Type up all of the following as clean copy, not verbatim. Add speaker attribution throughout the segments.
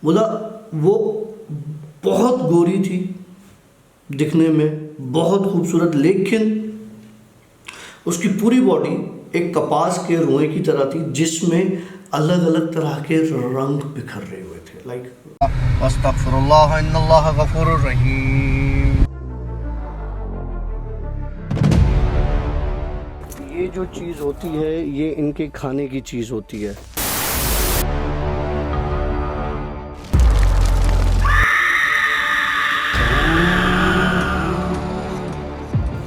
Speaker 1: बोला वो बहुत गोरी थी दिखने में, बहुत खूबसूरत, लेकिन उसकी पूरी बॉडी एक कपास के रोए की तरह थी जिसमें अलग अलग तरह के रंग बिखर रहे हुए थे। लाइक अस्तगफिरुल्लाह इन्नल्लाह गफूरुर रहीम। ये जो चीज़ होती है ये इनके खाने की चीज़ होती है।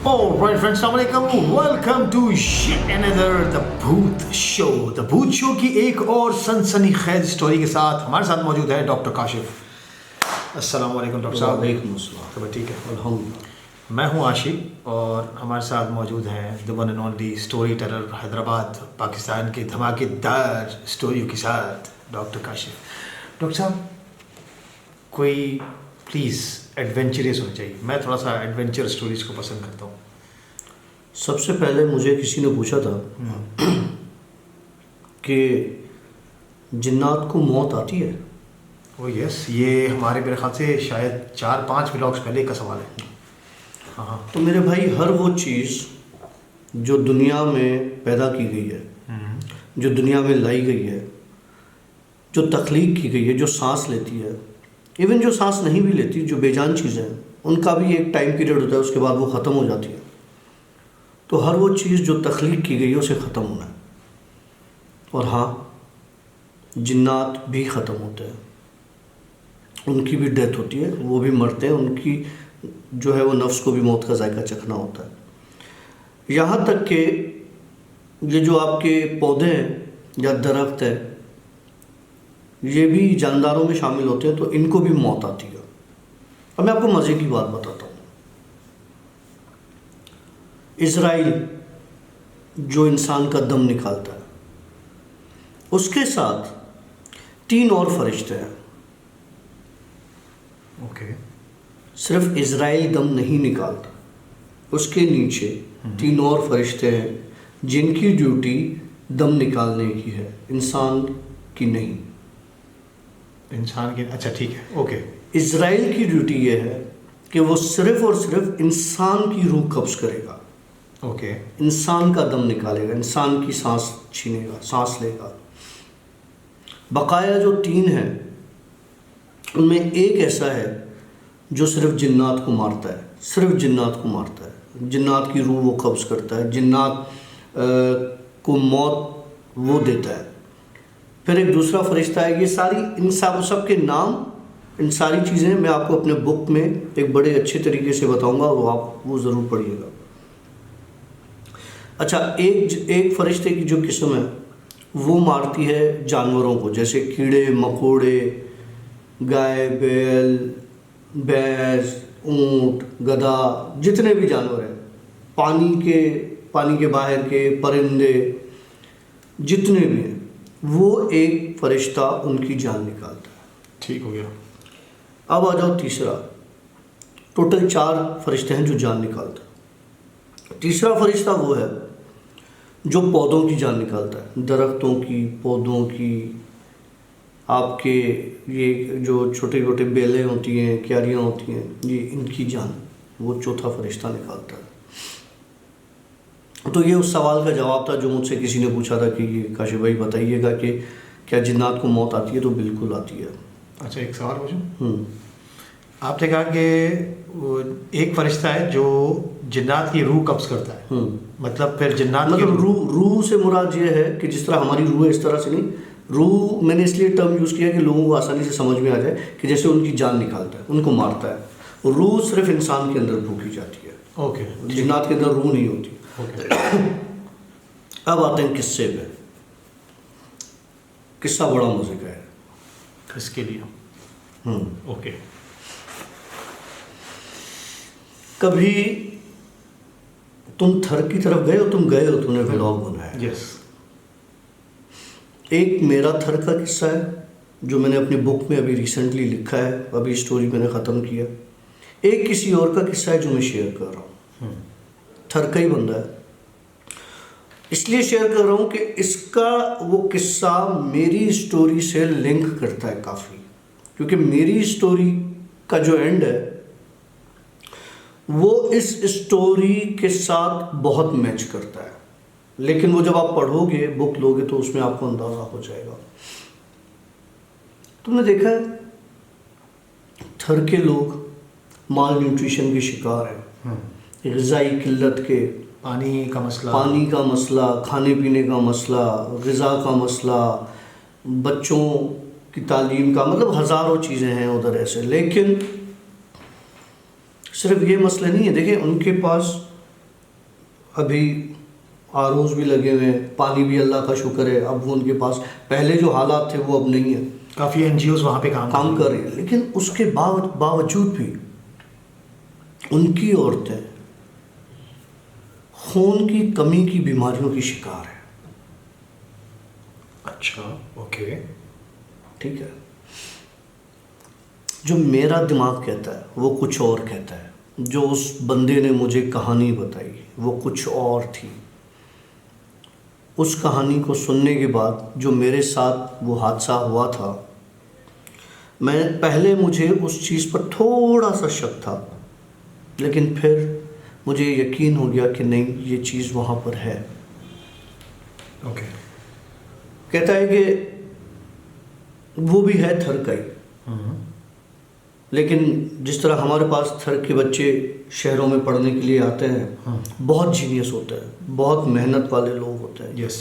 Speaker 2: Alright friends, अस्सलामुअलैकुम, welcome to yet another the Bhoot show. The Bhoot show की एक और सनसनीखेज स्टोरी के साथ हमारे साथ मौजूद है डॉक्टर काशिफ। अस्सलामुअलैकुम डॉक्टर साहब।
Speaker 1: वालेकुम अस्सलाम।
Speaker 2: सब ठीक है?
Speaker 1: अल्हम्दुलिल्लाह।
Speaker 2: मैं हूँ आशिक और हमारे साथ मौजूद हैं the one and only story teller Hyderabad Pakistan के धमाकेदार स्टोरियों के साथ डॉक्टर काशिफ। डॉक्टर साहब, कोई प्लीज़ एडवेंचरस होना चाहिए। मैं थोड़ा सा एडवेंचर स्टोरीज को पसंद करता हूँ।
Speaker 1: सबसे पहले मुझे किसी ने पूछा था कि जिन्नात को मौत आती है।
Speaker 2: ओ यस, ये हमारे मेरे ख्याल से शायद 4-5 व्लॉग्स पहले का सवाल है। हाँ।
Speaker 1: तो मेरे भाई, हर वो चीज़ जो दुनिया में पैदा की गई है, जो दुनिया में लाई गई है, जो तख्लीक की गई है, जो सांस लेती है, इवन जो सांस नहीं भी लेती, जो बेजान चीज़ें हैं, उनका भी एक टाइम पीरियड होता है, उसके बाद वो ख़त्म हो जाती है। तो हर वो चीज़ जो तख्लीक की गई है उसे ख़त्म होना है। और हाँ, जिन्नात भी ख़त्म होते हैं, उनकी भी डेथ होती है, वो भी मरते हैं, उनकी जो है वो नफ्स को भी मौत का जायका चखना होता है। यहाँ तक कि ये जो आपके पौधे हैं या दरख्त हैं, ये भी जानदारों में शामिल होते हैं, तो इनको भी मौत आती है। अब मैं आपको मज़े की बात बताता हूँ। इज़राइल जो इंसान का दम निकालता है, उसके साथ 3 और फरिश्ते हैं।
Speaker 2: ओके।
Speaker 1: सिर्फ इज़राइल दम नहीं निकालता, उसके नीचे 3 और फरिश्ते हैं जिनकी ड्यूटी दम निकालने की है, इंसान की नहीं।
Speaker 2: इंसान की, अच्छा ठीक है, ओके।
Speaker 1: इज़राइल की ड्यूटी ये है कि वो सिर्फ और सिर्फ इंसान की रूह कब्ज़ करेगा,
Speaker 2: ओके।
Speaker 1: इंसान का दम निकालेगा, इंसान की सांस छीनेगा, सांस लेगा। बकाया जो 3 हैं उनमें एक ऐसा है जो सिर्फ जिन्नात को मारता है, सिर्फ जिन्नात को मारता है, जिन्नात की रूह वो कब्ज़ करता है, जिन्नात को मौत वो देता है। फिर एक दूसरा फरिश्ता है। ये सारी इन सब के नाम, इन सारी चीज़ें मैं आपको अपने बुक में एक बड़े अच्छे तरीके से बताऊंगा, वो ज़रूर पढ़िएगा। अच्छा, एक फरिश्ते की जो किस्म है वो मारती है जानवरों को, जैसे कीड़े मकोड़े, गाय बैल भैंस ऊँट गधा, जितने भी जानवर हैं, पानी के बाहर के परिंदे जितने भी हैं, वो एक फरिश्ता उनकी जान निकालता है।
Speaker 2: ठीक हो गया।
Speaker 1: अब आ जाओ तीसरा। टोटल 4 फरिश्ते हैं जो जान निकालते हैं। तीसरा फरिश्ता वो है जो पौधों की जान निकालता है, दरख्तों की, पौधों की, आपके ये जो छोटे छोटे बेलें होती हैं, क्यारियाँ होती हैं, ये इनकी जान वो चौथा फरिश्ता निकालता है। तो ये उस सवाल का जवाब था जो मुझसे किसी ने पूछा था कि ये काशिफ भाई बताइएगा कि क्या जिन्नात को मौत आती है? तो बिल्कुल आती है।
Speaker 2: अच्छा, एक सवाल पूछूं? आपने कहा कि एक फरिश्ता है जो जिन्नात की रूह कब्ज़ करता है, मतलब फिर जिन्नात की
Speaker 1: रूह से मुराद ये है कि जिस तरह हमारी रूह है इस तरह से नहीं। रूह मैंने इसलिए टर्म यूज़ किया कि लोगों को आसानी से समझ में आ जाए कि जैसे उनकी जान निकालता है, उनको मारता है। रूह सिर्फ इंसान के अंदर फूंकी जाती है,
Speaker 2: ओके।
Speaker 1: जिन्नात के अंदर रूह नहीं होती।
Speaker 2: ओके।
Speaker 1: अब आते हैं किस्से पे। किस्सा बड़ा मजे का है
Speaker 2: किसके लिए? ओके।
Speaker 1: कभी तुम थर की तरफ गए हो? तुमने व्लॉग बनाया।
Speaker 2: यस।
Speaker 1: एक मेरा थर का किस्सा है जो मैंने अपनी बुक में अभी रिसेंटली लिखा है, अभी स्टोरी मैंने ख़त्म किया। एक किसी और का किस्सा है जो मैं शेयर कर रहा हूँ। थर का ही बंदा है, इसलिए शेयर कर रहा हूँ कि इसका वो किस्सा मेरी स्टोरी से लिंक करता है काफ़ी। क्योंकि मेरी स्टोरी का जो एंड है वो इस स्टोरी के साथ बहुत मैच करता है, लेकिन वो जब आप पढ़ोगे, बुक लोगे, तो उसमें आपको अंदाज़ा हो जाएगा। तुमने देखा है थर के लोग माल न्यूट्रिशन के शिकार हैं, ग़िज़ाई किल्लत के,
Speaker 2: पानी का मसला,
Speaker 1: खाने पीने का मसला, ग़िज़ा का मसला, बच्चों की तालीम का, मतलब हज़ारों चीज़ें हैं उधर ऐसे। लेकिन सिर्फ ये मसले नहीं है। देखिए उनके पास अभी आरोज़ भी लगे हुए हैं, पानी भी अल्लाह का शुक्र है अब वो उनके पास, पहले जो हालात थे वो अब नहीं है।
Speaker 2: काफ़ी NGOs वहाँ पे काम
Speaker 1: कर रही है, लेकिन उसके बावजूद भी उनकी औरतें खून की कमी की बीमारियों की शिकार है।
Speaker 2: अच्छा, ओके,
Speaker 1: ठीक है। जो मेरा दिमाग कहता है वो कुछ और कहता है, जो उस बंदे ने मुझे कहानी बताई वो कुछ और थी। उस कहानी को सुनने के बाद जो मेरे साथ वो हादसा हुआ था, मुझे उस चीज़ पर थोड़ा सा शक था, लेकिन फिर मुझे यकीन हो गया कि नहीं, ये चीज़ वहाँ पर है।
Speaker 2: ओके।
Speaker 1: कहता है कि वो भी है थर का ही, लेकिन जिस तरह हमारे पास थर के बच्चे शहरों में पढ़ने के लिए आते हैं, बहुत जीनियस होते हैं, बहुत मेहनत वाले लोग होते हैं।
Speaker 2: यस।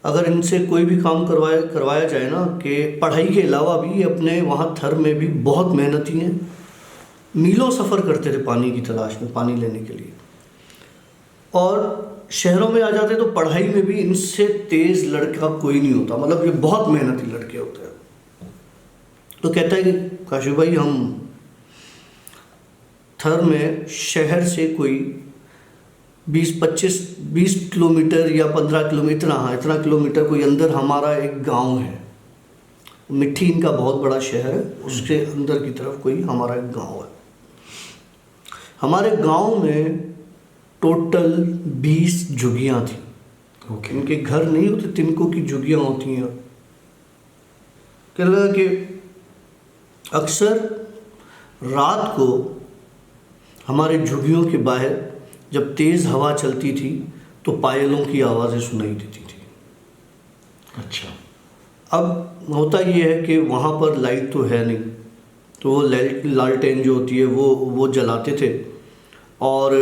Speaker 1: अगर इनसे कोई भी काम करवाया जाए ना, कि पढ़ाई के अलावा भी अपने वहाँ थर में भी बहुत मेहनती हैं, मीलों सफ़र करते थे पानी की तलाश में, पानी लेने के लिए, और शहरों में आ जाते तो पढ़ाई में भी इनसे तेज़ लड़का कोई नहीं होता, मतलब ये बहुत मेहनती लड़के होते हैं। तो कहता है कि काशिफ भाई, हम थर में शहर से कोई 20 किलोमीटर या 15 किलोमीटर, हाँ इतना किलोमीटर कोई अंदर हमारा एक गांव है, मिट्टी इनका बहुत बड़ा शहर है, उसके अंदर की तरफ कोई हमारा एक गांव है। हमारे गांव में टोटल 20 झुग्गियाँ थी।
Speaker 2: ओके।
Speaker 1: इनके घर नहीं होते, तिनकों की झुग्गियाँ होती हैं। कह लगा कि अक्सर रात को हमारे झुग्गियों के बाहर जब तेज़ हवा चलती थी तो पायलों की आवाज़ें सुनाई देती थी।
Speaker 2: अच्छा।
Speaker 1: अब होता ये है कि वहाँ पर लाइट तो है नहीं, तो वो लालटेन जो होती है वो जलाते थे, और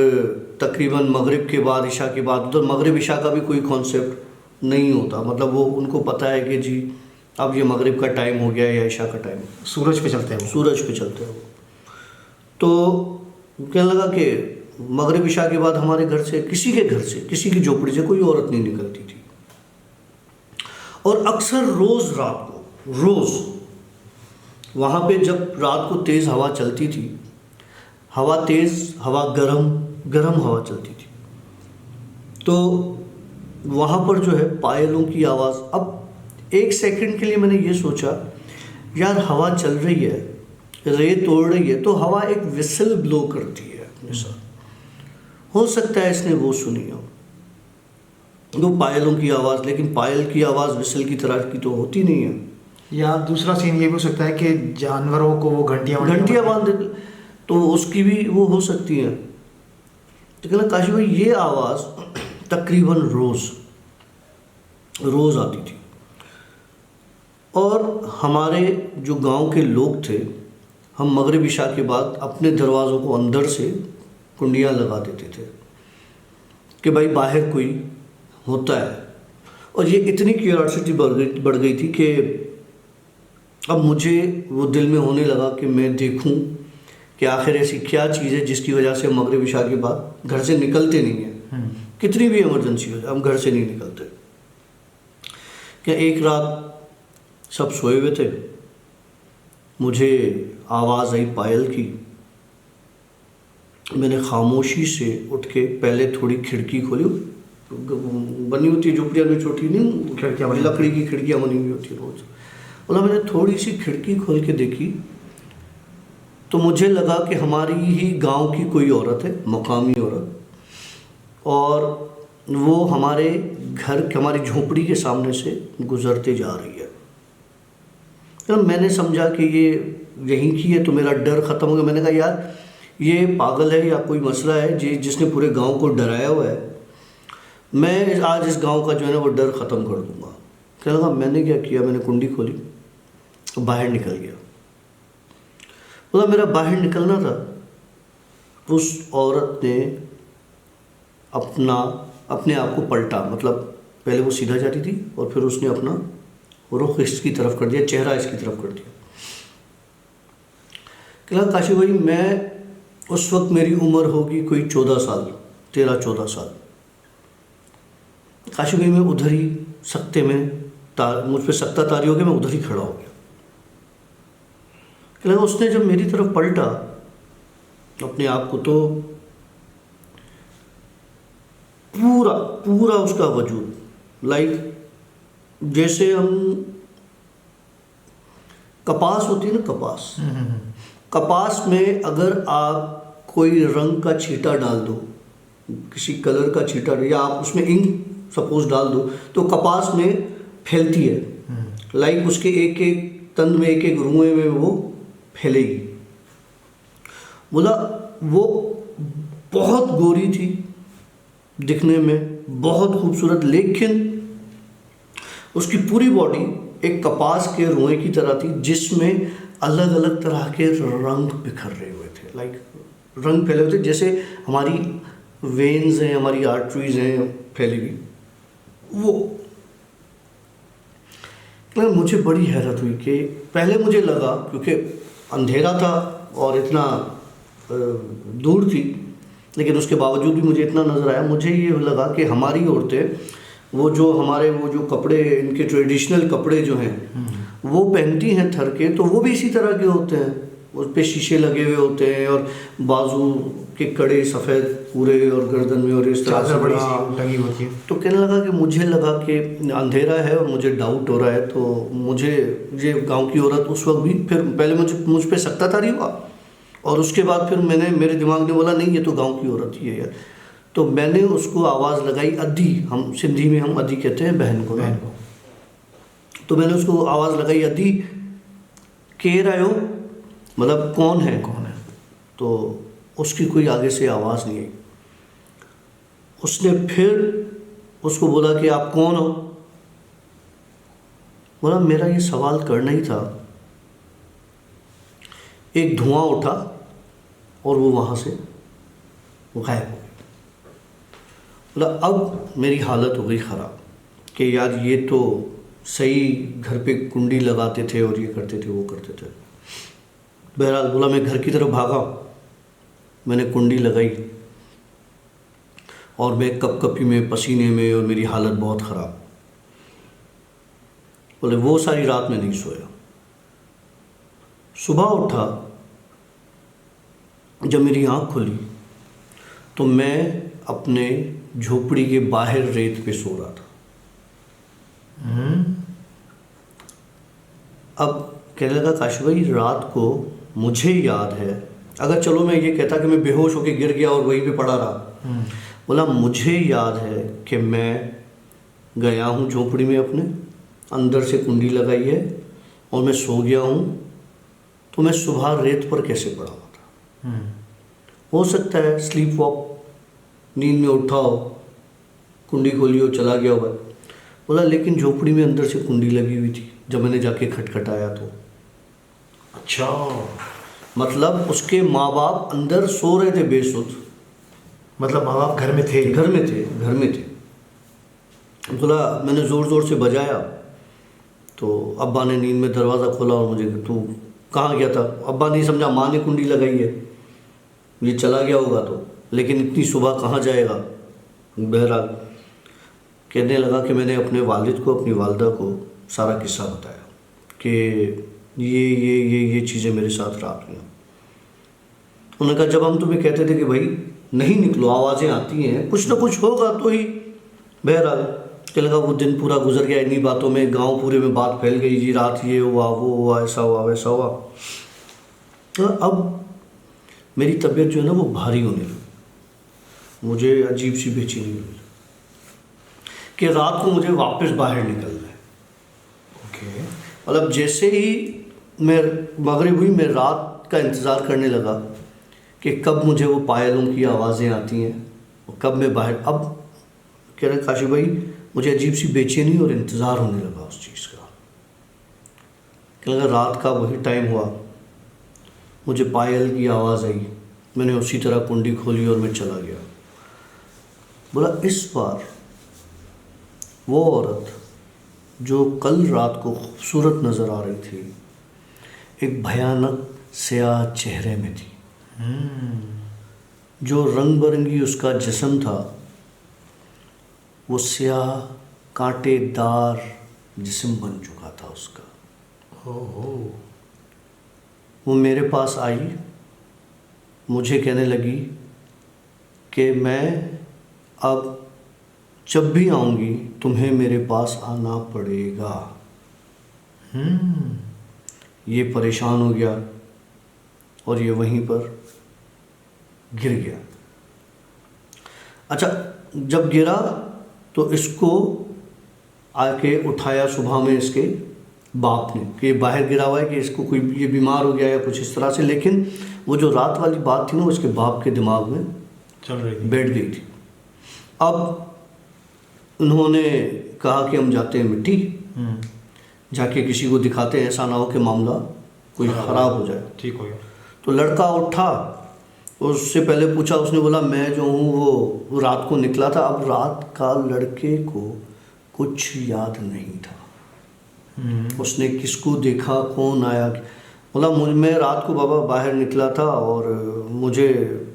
Speaker 1: तकरीबन मगरिब के बाद, इशा के बाद, तो मगरिब इशा का भी कोई कॉन्सेप्ट नहीं होता, मतलब वो उनको पता है कि जी अब ये मगरिब का टाइम हो गया या इशा का टाइम।
Speaker 2: सूरज पे चलते हैं,
Speaker 1: सूरज पे चलते हैं वो। तो कहने लगा कि मगरिब इशा के बाद हमारे घर से, किसी के घर से, किसी की झोपड़ी से कोई औरत नहीं निकलती थी, और अक्सर रोज़ रात को, रोज़ वहाँ पे जब रात को तेज़ हवा चलती थी, हवा तेज़, हवा गरम हवा चलती थी, तो वहाँ पर जो है पायलों की आवाज़। अब एक सेकंड के लिए मैंने ये सोचा, यार हवा चल रही है, रेत तोड़ रही है, तो हवा एक विसल ब्लो करती है अपने साथ, हो सकता है इसने वो सुनी हो, तो पायलों की आवाज़। लेकिन पायल की आवाज़ विसल की तरह की तो होती नहीं है।
Speaker 2: या दूसरा सीन ये भी हो सकता है कि जानवरों को वो घंटियाँ
Speaker 1: बांध दे, तो उसकी भी वो हो सकती है। तो कहना काशिफ भाई, ये आवाज़ तकरीबन रोज़ आती थी, और हमारे जो गांव के लोग थे, हम मगरिब इशा के बाद अपने दरवाज़ों को अंदर से कुंडियाँ लगा देते थे कि भाई बाहर कोई होता है। और ये इतनी क्यूरियोसिटी बढ़ गई थी कि अब मुझे वो दिल में होने लगा कि मैं देखूं कि आखिर ऐसी क्या चीज़ है जिसकी वजह से हम मगरिब इशा के बाद घर से निकलते नहीं हैं। कितनी भी इमरजेंसी हो जाए हम घर से नहीं निकलते। क्या एक रात सब सोए हुए थे, मुझे आवाज़ आई पायल की। मैंने खामोशी से उठ के पहले थोड़ी खिड़की खोली, बनी होती है झोपड़ियाँ में छोटी, नहीं खिड़कियाँ, लकड़ी की खिड़कियाँ बनी हुई होती है रोज़। बोला मैंने थोड़ी सी खिड़की खोल के देखी तो मुझे लगा कि हमारी ही गांव की कोई औरत है, मकामी औरत, और वो हमारे घर, हमारी झोपड़ी के सामने से गुजरते जा रही है। तो मैंने समझा कि ये यहीं की है, तो मेरा डर ख़त्म हो गया। मैंने कहा यार ये पागल है या कोई मसला है जिसने पूरे गांव को डराया हुआ है, मैं आज इस गांव का जो है ना वो डर ख़त्म कर दूंगा। कहने लगा मैंने क्या किया, मैंने कुंडी खोली, बाहर निकल गया। बोला मेरा बाहर निकलना था, उस औरत ने अपने आप को पलटा, मतलब पहले वो सीधा जा रही थी और फिर उसने अपना रुख इसकी तरफ कर दिया, चेहरा इसकी तरफ कर दिया। कहला काशी भाई मैं उस वक्त मेरी उम्र होगी कोई 14 साल, 13-14 साल। काशी भाई मैं उधर ही सख्ते में मुझ पर सख्ता तारी हो गया, मैं उधर ही खड़ा हो गया। कहला उसने जब मेरी तरफ पलटा अपने आप को, तो पूरा उसका वजूद लाइक जैसे हम कपास होती है ना, कपास में अगर आप कोई रंग का छींटा डाल दो, किसी कलर का छींटा, या आप उसमें इंक सपोज डाल दो, तो कपास में फैलती है। लाइक उसके एक एक तंद में, एक एक रुएं में वो फैलेगी। बोला वो बहुत गोरी थी दिखने में, बहुत खूबसूरत, लेकिन उसकी पूरी बॉडी एक कपास के रुएं की तरह थी जिसमें अलग अलग तरह के रंग बिखर रहे हुए थे। लाइक रंग फैले हुए थे जैसे हमारी वेन्स हैं, हमारी आर्टरीज हैं फैली हुई। वो मुझे बड़ी हैरत हुई कि पहले मुझे लगा, क्योंकि अंधेरा था और इतना दूर थी, लेकिन उसके बावजूद भी मुझे इतना नज़र आया, मुझे ये लगा कि हमारी औरतें वो जो कपड़े, इनके ट्रेडिशनल कपड़े जो हैं वो पहनती हैं थर के, तो वो भी इसी तरह के होते हैं, उस पे शीशे लगे हुए होते हैं और बाजू के कड़े सफ़ेद पूरे और गर्दन में और इस तरह से
Speaker 2: बड़ी सी टंगी होती है।
Speaker 1: तो कहने लगा कि मुझे लगा कि अंधेरा है और मुझे डाउट हो रहा है, तो मुझे ये गांव की औरत उस वक्त भी, फिर पहले मुझ पे सकता तारी हुआ और उसके बाद फिर मेरे दिमाग ने बोला नहीं ये तो गाँव की औरत ही है यार। तो मैंने उसको आवाज़ लगाई, अद्दी, हम सिंधी में हम अद्दी कहते हैं बहन को। तो मैंने उसको आवाज़ लगाई, अद्दी केर आयो, मतलब कौन है। तो उसकी कोई आगे से आवाज़ नहीं आई। उसने फिर उसको बोला कि आप कौन हो। बोला मेरा ये सवाल करना ही था। एक धुआं उठा और वो वहाँ से गायब हो गया। बोला अब मेरी हालत हो गई ख़राब कि यार ये तो सही घर पे कुंडी लगाते थे और ये करते थे वो करते थे। बहरहाल बोला मैं घर की तरफ भागा, मैंने कुंडी लगाई और मैं कपकपी में, पसीने में, और मेरी हालत बहुत ख़राब। बोले वो सारी रात में नहीं सोया। सुबह उठा, जब मेरी आँख खुली तो मैं अपने झोपड़ी के बाहर रेत पे सो रहा था। अब कहने लगा काशी भाई रात को मुझे याद है, अगर चलो मैं ये कहता कि मैं बेहोश होकर गिर गया और वहीं पे पड़ा रहा, बोला मुझे याद है कि मैं गया हूँ झोपड़ी में अपने, अंदर से कुंडी लगाई है और मैं सो गया हूँ, तो मैं सुबह रेत पर कैसे पड़ा हुआ था। हो सकता है स्लीप वॉक, नींद में उठा हो, कुंडी खोली हो, चला गया होगा। बोला लेकिन झोपड़ी में अंदर से कुंडी लगी हुई थी जब मैंने जाके खटखटाया तो।
Speaker 2: अच्छा,
Speaker 1: मतलब उसके माँ बाप अंदर सो रहे थे बेसुध,
Speaker 2: मतलब माँ बाप घर में थे?
Speaker 1: घर में थे। बोला मैंने ज़ोर ज़ोर से बजाया तो अब्बा ने नींद में दरवाज़ा खोला और मुझे, तू कहाँ गया था? अब्बा नहीं समझा, माँ ने कुंडी लगाई है, ये चला गया होगा तो, लेकिन इतनी सुबह कहाँ जाएगा। बहरहाल कहने लगा कि मैंने अपने वालिद को, अपनी वालदा को सारा किस्सा बताया कि ये चीज़ें मेरे साथ रात में। उन्होंने कहा जब हम तुम्हें कहते थे कि भाई नहीं निकलो, आवाज़ें आती हैं, कुछ ना कुछ होगा तो ही। बहरहाल क्या लगा वो दिन पूरा गुजर गया इन्हीं बातों में, गांव पूरे में बात फैल गई जी रात ये हुआ, वो हुआ, ऐसा हुआ, वैसा हुआ। तो अब मेरी तबीयत जो है ना वो भारी होने लगी, मुझे अजीब सी बेचैनी हुई कि रात को मुझे वापस बाहर निकलना है।
Speaker 2: ओके।
Speaker 1: मतलब जैसे ही मैं मगरिब हुई, मैं रात का इंतज़ार करने लगा कि कब मुझे वो पायलों की आवाज़ें आती हैं और कब मैं बाहर। अब कह रहे काशिफ भाई मुझे अजीब सी बेचैनी और इंतज़ार होने लगा उस चीज़ का। कहने लगा रात का वही टाइम हुआ, मुझे पायल की आवाज़ आई, मैंने उसी तरह कुंडी खोली और मैं चला गया। बोला इस बार वो औरत जो कल रात को खूबसूरत नज़र आ रही थी, एक भयानक स्याह चेहरे में थी। जो रंग बिरंगी उसका जिस्म था, वो स्याह कांटेदार जिस्म बन चुका था उसका।
Speaker 2: हो।
Speaker 1: वो मेरे पास आई, मुझे कहने लगी कि मैं अब जब भी आऊँगी तुम्हें मेरे पास आना पड़ेगा। ये परेशान हो गया और ये वहीं पर गिर गया। अच्छा, जब गिरा तो इसको आके उठाया सुबह में इसके बाप ने कि ये बाहर गिरा हुआ है, कि इसको कोई ये बीमार हो गया या कुछ इस तरह से। लेकिन वो जो रात वाली बात थी ना, वो इसके बाप के दिमाग में
Speaker 2: चल रही थी,
Speaker 1: बैठ गई थी। अब उन्होंने कहा कि हम जाते हैं मिट्टी, जाके किसी को दिखाते हैं, ऐसा ना हो कि मामला कोई ख़राब हो जाए।
Speaker 2: ठीक हो गया।
Speaker 1: तो लड़का उठा, उससे पहले पूछा, उसने बोला मैं जो हूँ वो रात को निकला था। अब रात का लड़के को कुछ याद नहीं था, उसने किसको देखा, कौन आया। बोला मैं रात को बाबा बाहर निकला था और मुझे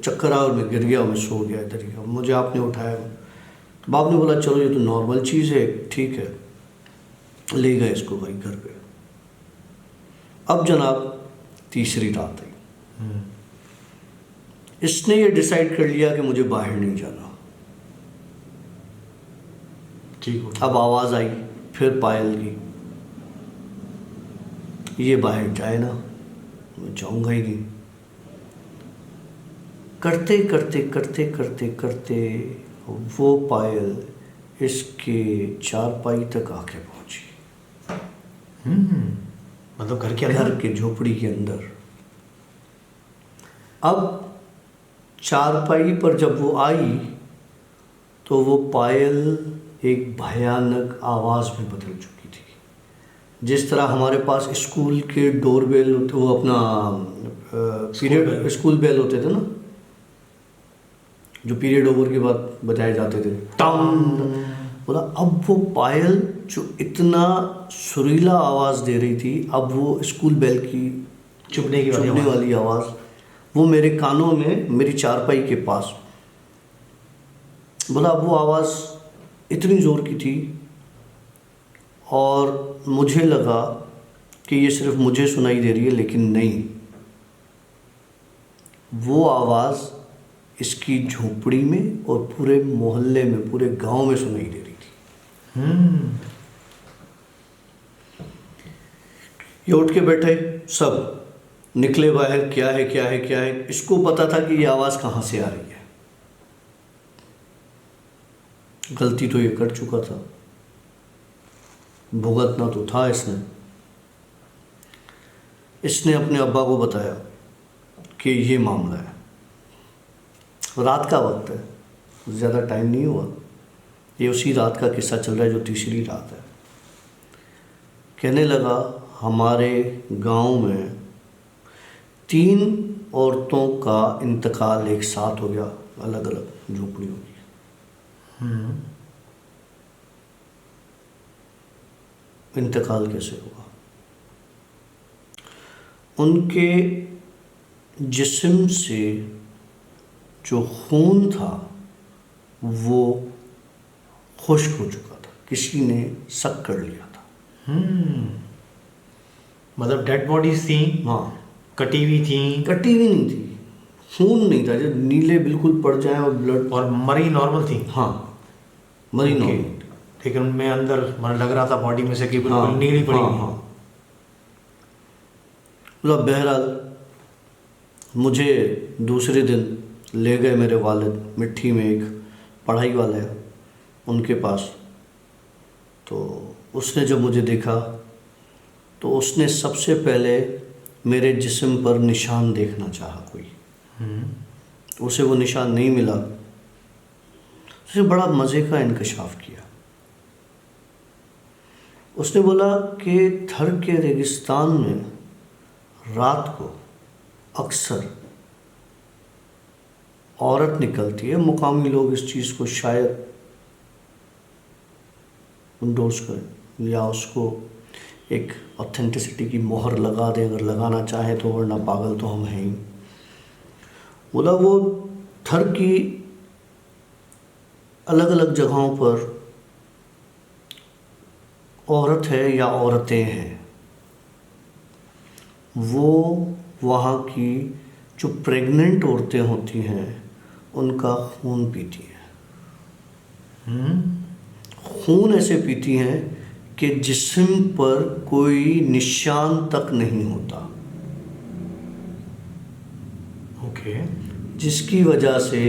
Speaker 1: चक्कर आया और मैं गिर गया और मैं सो गया इधर ही, मुझे आपने उठाया। तो बाप ने बोला चलो ये तो नॉर्मल चीज़ है, ठीक है, ले गए इसको भाई घर पे। अब जनाब तीसरी रात आई, इसने ये डिसाइड कर लिया कि मुझे बाहर नहीं जाना।
Speaker 2: ठीक हो।
Speaker 1: अब आवाज़ आई फिर पायल की, ये बाहर जाए ना, मैं जाऊंगा ही नहीं। करते करते करते करते करते वो पायल इसके चारपाई तक आके पहुंची,
Speaker 2: मतलब घर के अंदर,
Speaker 1: घर के झोपड़ी के अंदर। अब चारपाई पर जब वो आई तो वो पायल एक भयानक आवाज़ में बदल चुकी थी। जिस तरह हमारे पास स्कूल के डोर बेल होते, वो अपना पीरियड स्कूल बेल होते थे ना, जो पीरियड ओवर के बाद बजाए जाते थे, टम। बोला अब वो पायल जो इतना सुरीला आवाज़ दे रही थी, अब वो स्कूल बेल की
Speaker 2: चुभने
Speaker 1: वाली आवाज़ वो मेरे कानों में, मेरी चारपाई के पास। बोला अब वो आवाज़ इतनी ज़ोर की थी और मुझे लगा कि ये सिर्फ मुझे सुनाई दे रही है, लेकिन नहीं, वो आवाज़ इसकी झोपड़ी में और पूरे मोहल्ले में, पूरे गांव में सुनाई दे रही थी। ये उठ के बैठे, सब निकले बाहर, क्या है क्या है क्या है। इसको पता था कि ये आवाज़ कहाँ से आ रही है, गलती तो ये कर चुका था, भुगतना तो था इसने। इसने अपने अब्बा को बताया कि ये मामला है। रात का वक्त है, ज़्यादा टाइम नहीं हुआ, ये उसी रात का किस्सा चल रहा है जो तीसरी रात है। कहने लगा हमारे गांव में 3 औरतों का इंतकाल एक साथ हो गया, अलग अलग झोपड़ी हो गई। इंतकाल कैसे हुआ? उनके जिस्म से जो खून था वो खुश्क हो चुका था, किसी ने सक कर लिया था।
Speaker 2: मतलब डेड बॉडीज थी,
Speaker 1: हाँ,
Speaker 2: कटी हुई थी,
Speaker 1: कटी हुई नहीं थी, खून नहीं था, जो नीले बिल्कुल पड़ जाए और ब्लड,
Speaker 2: और मरी नॉर्मल थी।
Speaker 1: हाँ मरी
Speaker 2: ओके।
Speaker 1: नॉर्मल,
Speaker 2: लेकिन उनमें अंदर मतलब लग रहा था बॉडी में से कि बिल्कुल
Speaker 1: हाँ,
Speaker 2: नीली पड़ी
Speaker 1: हाँ,
Speaker 2: हुई।
Speaker 1: हाँ। मतलब बहरहाल मुझे दूसरे दिन ले गए मेरे वालिद, मिट्टी में एक पढ़ाई वाला है उनके पास। तो उसने जब मुझे देखा तो उसने सबसे पहले मेरे जिस्म पर निशान देखना चाहा कोई। तो उसे वो निशान नहीं मिला। उसने बड़ा मज़े का इंकशाफ किया। उसने बोला कि थर के रेगिस्तान में रात को अक्सर औरत निकलती है। मुकामी लोग इस चीज़ को शायद इंडोर्स करें या उसको एक ऑथेंटिसिटी की मोहर लगा दें, अगर लगाना चाहे तो, वरना पागल तो हम हैं ही। बोला वो थर की अलग अलग जगहों पर औरत है या औरतें हैं, वो वहाँ की जो प्रेग्नेंट औरतें होती हैं उनका खून पीती हैं। खून ऐसे पीती हैं कि जिस्म पर कोई निशान तक नहीं होता।
Speaker 2: ओके।
Speaker 1: जिसकी वजह से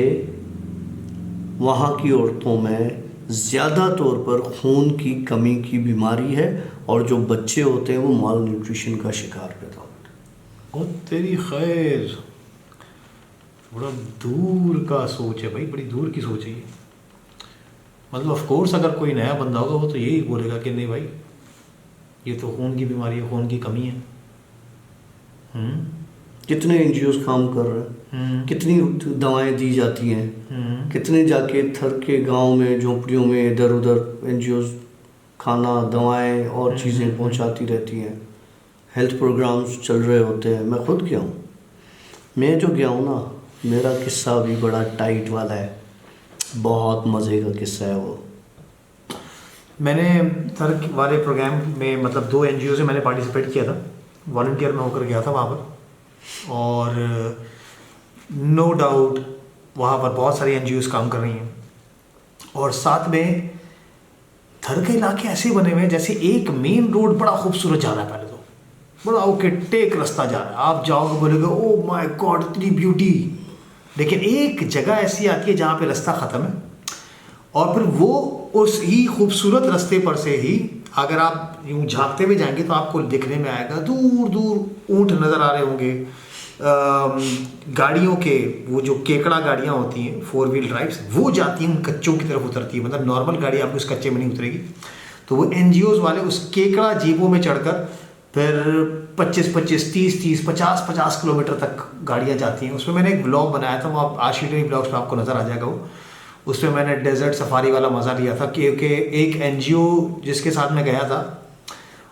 Speaker 1: वहाँ की औरतों में ज़्यादा तौर पर खून की कमी की बीमारी है और जो बच्चे होते हैं वो माल न्यूट्रिशन का शिकार पैदा होते हैं।
Speaker 2: ओ तेरी खैर, बड़ा दूर का सोच है भाई, बड़ी दूर की सोच है ये। मतलब ऑफ कोर्स अगर कोई नया बंदा होगा वो तो यही बोलेगा कि नहीं भाई ये तो खून की बीमारी है, खून की कमी है।
Speaker 1: कितने एनजीओ काम कर रहे हैं, कितनी दवाएं दी जाती हैं, कितने जाके थर के गांव में झोंपड़ियों में इधर उधर एनजीओ खाना दवाएं और चीज़ें पहुंचाती रहती हैं। हेल्थ प्रोग्राम्स चल रहे होते हैं। मैं खुद गया हूँ। मैं जो गया हूँ ना, मेरा किस्सा भी बड़ा टाइट वाला है। बहुत मज़े का किस्सा है वो।
Speaker 2: मैंने थर वाले प्रोग्राम में मतलब 2 एनजीओ से मैंने पार्टिसिपेट किया था, वॉलंटियर में होकर गया था वहाँ पर। और नो डाउट वहाँ पर बहुत सारी एनजीओज काम कर रही हैं और साथ में थर के इलाके ऐसे बने हुए हैं जैसे एक मेन रोड बड़ा खूबसूरत जा रहा है। पहले तो बड़ा ओके टेक रास्ता जा रहा है, आप जाओगे बोलेगे ओ माय गॉड इतनी ब्यूटी। लेकिन एक जगह ऐसी आती है जहाँ पे रास्ता ख़त्म है और फिर वो उस ही खूबसूरत रास्ते पर से ही अगर आप यूँ झांकते हुए जाएंगे तो आपको दिखने में आएगा दूर दूर ऊँट नज़र आ रहे होंगे। गाड़ियों के वो जो केकड़ा गाड़ियाँ होती हैं 4 व्हील ड्राइव्स, वो जाती हैं उन कच्चों की तरफ उतरती है। मतलब नॉर्मल गाड़ी आपको उस कच्चे में नहीं उतरेगी। तो वो एनजीओज़ वाले उस केकड़ा जीपों में चढ़कर फिर 25-25, 30-30, 50-50 किलोमीटर तक गाड़ियाँ जाती हैं। उसमें मैंने एक ब्लॉग बनाया था, वो आप आशिकी ब्लॉग्स पे आपको नज़र आ जाएगा वो। उसमें मैंने डेजर्ट सफारी वाला मज़ा लिया था क्योंकि एक एनजीओ जिसके साथ मैं गया था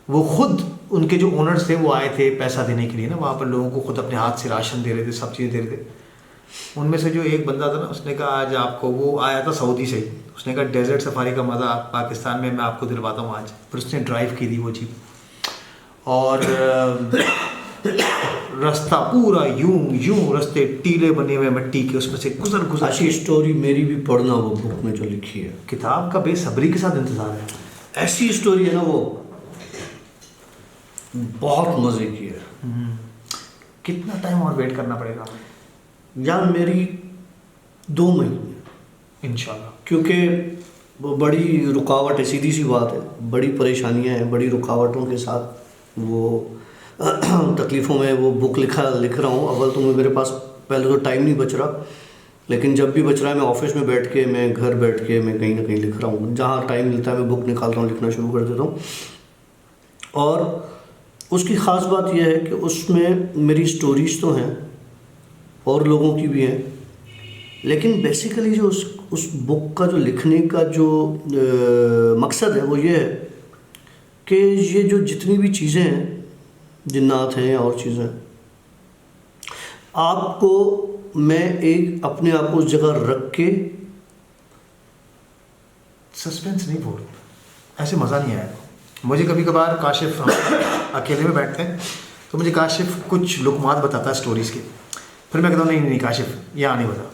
Speaker 2: वो खुद उनके जो ओनर्स थे वो आए थे पैसा देने के लिए ना, वहाँ पर लोगों को खुद अपने हाथ से राशन दे रहे थे, सब चीज़ें दे रहे थे। उनमें से जो एक बंदा था ना, उसने कहा आज आपको, वो आया था सऊदी से ही, उसने कहा डेजर्ट सफारी का मज़ा पाकिस्तान में मैं आपको दिलवाता हूँ आज। फिर उसने ड्राइव की थी वो जीप और रास्ता पूरा यूं रास्ते टीले बने हुए मिट्टी के, उसमें से गुजर
Speaker 1: ऐसी स्टोरी मेरी भी पढ़ना वो बुक में जो लिखी है।
Speaker 2: किताब का बेसब्री के साथ इंतज़ार है।
Speaker 1: ऐसी स्टोरी है ना वो, बहुत मज़े की है।
Speaker 2: कितना टाइम और वेट करना पड़ेगा
Speaker 1: यार मेरी 2 महीने
Speaker 2: इंशाल्लाह,
Speaker 1: क्योंकि वो बड़ी रुकावट है, सीधी सी बात है, बड़ी परेशानियां हैं, बड़ी रुकावटों के साथ वो तकलीफ़ों में वो बुक लिख रहा हूँ। अव्वल तो मेरे पास पहले तो टाइम नहीं बच रहा, लेकिन जब भी बच रहा है मैं ऑफिस में बैठ के, मैं घर बैठ के मैं कहीं ना कहीं लिख रहा हूँ। जहाँ टाइम मिलता है मैं बुक निकालता हूँ, लिखना शुरू कर देता हूँ। और उसकी ख़ास बात यह है कि उसमें मेरी स्टोरीज़ तो हैं और लोगों की भी हैं, लेकिन बेसिकली जो उस बुक का जो लिखने का जो मकसद है वो ये है कि ये जो जितनी भी चीज़ें हैं, जिन्नात हैं और चीज़ें, आपको मैं एक अपने आप को उस जगह रख के
Speaker 2: सस्पेंस नहीं बोल, ऐसे मज़ा नहीं आएगा मुझे। कभी कभार काशिफ, हम अकेले में बैठते हैं तो मुझे काशिफ कुछ लुकमात बताता है स्टोरीज़ के, फिर मैं कहता हूँ नहीं काशिफ यहाँ नहीं बता।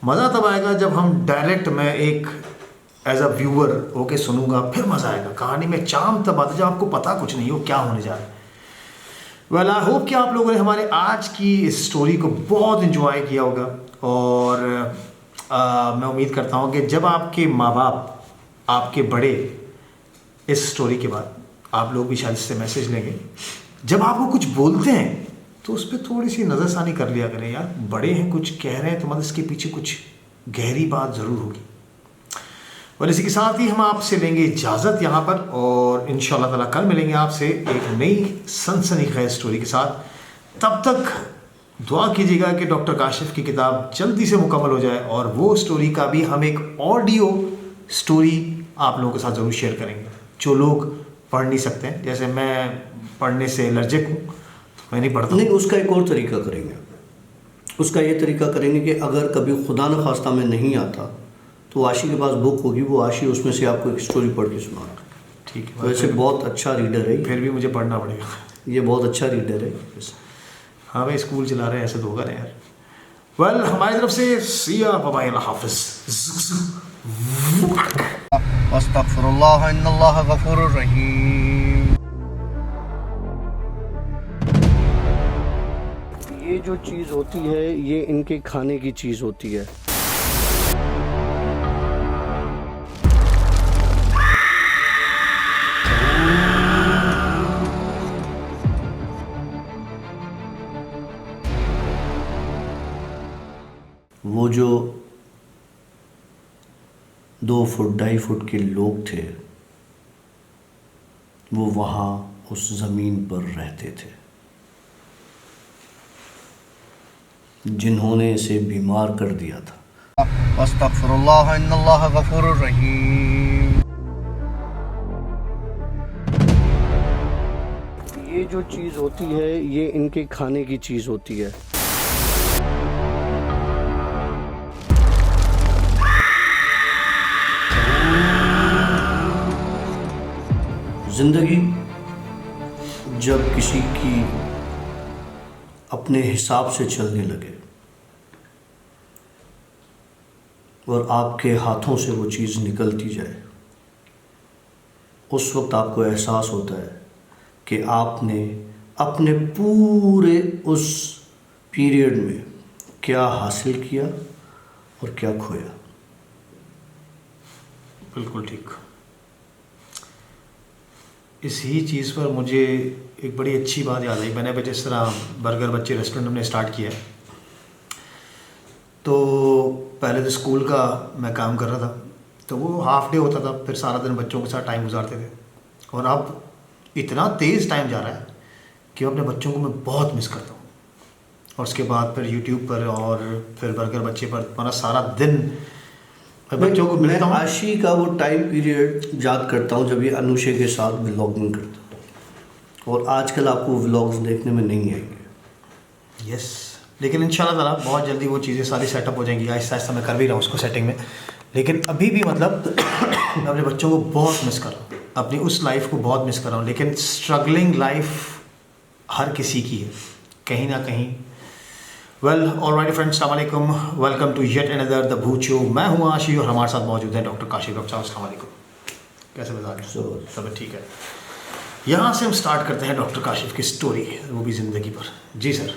Speaker 2: मज़ा तब आएगा जब हम डायरेक्ट, मैं एक एज अ व्यूअर होके सुनूंगा, फिर मज़ा आएगा। कहानी में चाम तब आता है जब आपको पता कुछ नहीं हो क्या होने जा रहा है। वेल आई होप कि आप लोगों ने हमारे आज की इस स्टोरी को बहुत इन्जॉय किया होगा और मैं उम्मीद करता हूँ कि जब आपके माँ बाप, आपके बड़े इस स्टोरी के बाद आप लोग भी शायद इससे मैसेज लेंगे। जब आप वो कुछ बोलते हैं तो उस पर थोड़ी सी नज़रसानी कर लिया करें यार, बड़े हैं कुछ कह रहे हैं तो मतलब इसके पीछे कुछ गहरी बात ज़रूर होगी। और इसी के साथ ही हम आपसे लेंगे इजाज़त यहाँ पर, और इंशाल्लाह ताला कल मिलेंगे आपसे एक नई सनसनीखेज स्टोरी के साथ। तब तक दुआ कीजिएगा कि डॉक्टर काशिफ की किताब जल्दी से मुकम्मल हो जाए और वो स्टोरी का भी हम एक ऑडियो स्टोरी आप लोगों के साथ ज़रूर शेयर करेंगे। जो लोग पढ़ नहीं सकते हैं, जैसे मैं पढ़ने से एलर्जिक हूँ तो मैं नहीं पढ़ता।
Speaker 1: नहीं, उसका एक और तरीका करेंगे। उसका ये तरीका करेंगे कि अगर कभी खुदा न खास्ता में नहीं आता तो आशी के पास बुक होगी, वो आशी उसमें से आपको एक स्टोरी पढ़ के सुनाएगा।
Speaker 2: ठीक है,
Speaker 1: वैसे बहुत अच्छा रीडर है,
Speaker 2: फिर भी मुझे पढ़ना पड़ेगा।
Speaker 1: ये बहुत अच्छा रीडर है।
Speaker 2: हाँ भाई, स्कूल चला रहे हैं ऐसे तो होगा ना यार। वेल, हमारी तरफ से सिया बाय, अल्लाह हाफिज़।
Speaker 1: अस्तगफिरुल्लाह इन्नल्लाह गफूरुर रहीम। ये जो चीज़ होती है ये इनके खाने की चीज़ होती है। वो जो 2 फुट 2.5 फुट के लोग थे वो वहाँ उस ज़मीन पर रहते थे, जिन्होंने इसे बीमार कर दिया था। अस्तगफिरुल्लाह इन्नल्लाह गफूरुर रहीम। ये जो चीज़ होती है ये इनके खाने की चीज़ होती है। ज़िंदगी जब किसी की अपने हिसाब से चलने लगे और आपके हाथों से वो चीज़ निकलती जाए, उस वक्त आपको एहसास होता है कि आपने अपने पूरे उस पीरियड में क्या हासिल किया और क्या खोया।
Speaker 2: बिल्कुल ठीक। इसी चीज़ पर मुझे एक बड़ी अच्छी बात याद आई। मैंने जिस तरह बर्गर बच्चे रेस्टोरेंट हमने स्टार्ट किया है, तो पहले तो स्कूल का मैं काम कर रहा था, तो वो हाफ डे होता था, फिर सारा दिन बच्चों के साथ टाइम गुजारते थे। और अब इतना तेज़ टाइम जा रहा है कि अपने बच्चों को मैं बहुत मिस करता हूँ। और उसके बाद फिर यूट्यूब पर और फिर बर्गर बच्चे पर हमारा सारा दिन बच्चों को मिलता हूँ।
Speaker 1: आशी का वो टाइम पीरियड याद करता हूँ जब ये अनुषे के साथ व्लॉगिंग करता था, और आजकल आपको व्लॉग्स देखने में नहीं आएंगे।
Speaker 2: यस, लेकिन इंशाल्लाह ताला बहुत जल्दी वो चीज़ें सारी सेटअप हो जाएंगी। आहिस्ता आहिस्ता मैं कर भी रहा हूँ उसको सेटिंग में, लेकिन अभी भी मतलब मैं अपने बच्चों को बहुत मिस कर रहा हूँ, अपनी उस लाइफ को बहुत मिस कर रहा हूँ। लेकिन स्ट्रगलिंग लाइफ हर किसी की है कहीं ना कहीं। वेल, ऑलराइट फ्रेंड्स, अस्सलाम वालेकुम, welcome to yet another the Bhoot show. मैं हूँ आशी और हमारे साथ मौजूद हैं डॉक्टर काशिफ। डॉक्टर साहब, अस्सलाम वालेकुम, कैसे मिजाज हैं? सब ठीक है। यहाँ से हम स्टार्ट करते हैं डॉक्टर काशिफ की स्टोरी, वो भी ज़िंदगी पर। जी सर।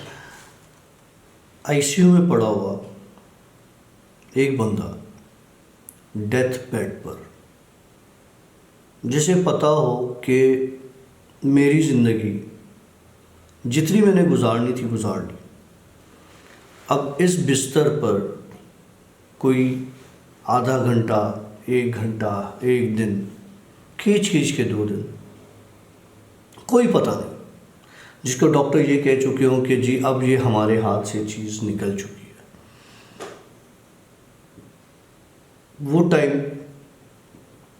Speaker 1: आईसीयू में पड़ा हुआ एक बंदा डेथ बेड पर, जिसे पता हो कि मेरी ज़िंदगी जितनी मैंने गुजारनी थी गुजार ली, अब इस बिस्तर पर कोई आधा घंटा, 1 घंटा, 1 दिन, खींच खींच के 2 दिन, कोई पता नहीं, जिसको डॉक्टर ये कह चुके हों कि जी अब ये हमारे हाथ से चीज़ निकल चुकी है। वो टाइम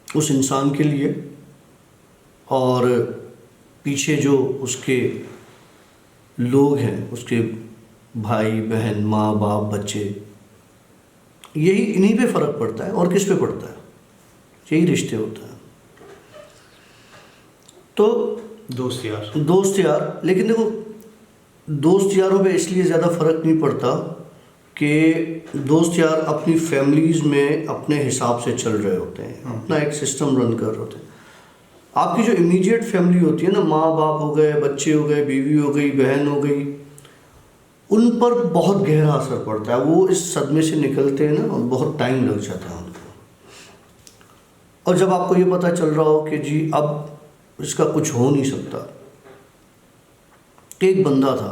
Speaker 1: उस इंसान के लिए और पीछे जो उसके लोग हैं, उसके भाई बहन, माँ बाप, बच्चे, यही इन्हीं पे फ़र्क पड़ता है और किस पे पड़ता है, यही रिश्ते होता है। तो दोस्त यार, लेकिन देखो दोस्त यारों पे इसलिए ज़्यादा फ़र्क नहीं पड़ता कि दोस्त यार अपनी फैमिलीज़ में अपने हिसाब से चल रहे होते हैं, अपना एक सिस्टम रन कर रहे होते हैं। आपकी जो इमीडिएट फैमिली होती है ना, माँ बाप हो गए, बच्चे हो गए, बीवी हो गई, बहन हो गई, उन पर बहुत गहरा असर पड़ता है। वो इस सदमे से निकलते हैं ना, बहुत टाइम लग जाता है उनको। और जब आपको ये पता चल रहा हो कि जी अब इसका कुछ हो नहीं सकता। एक बंदा था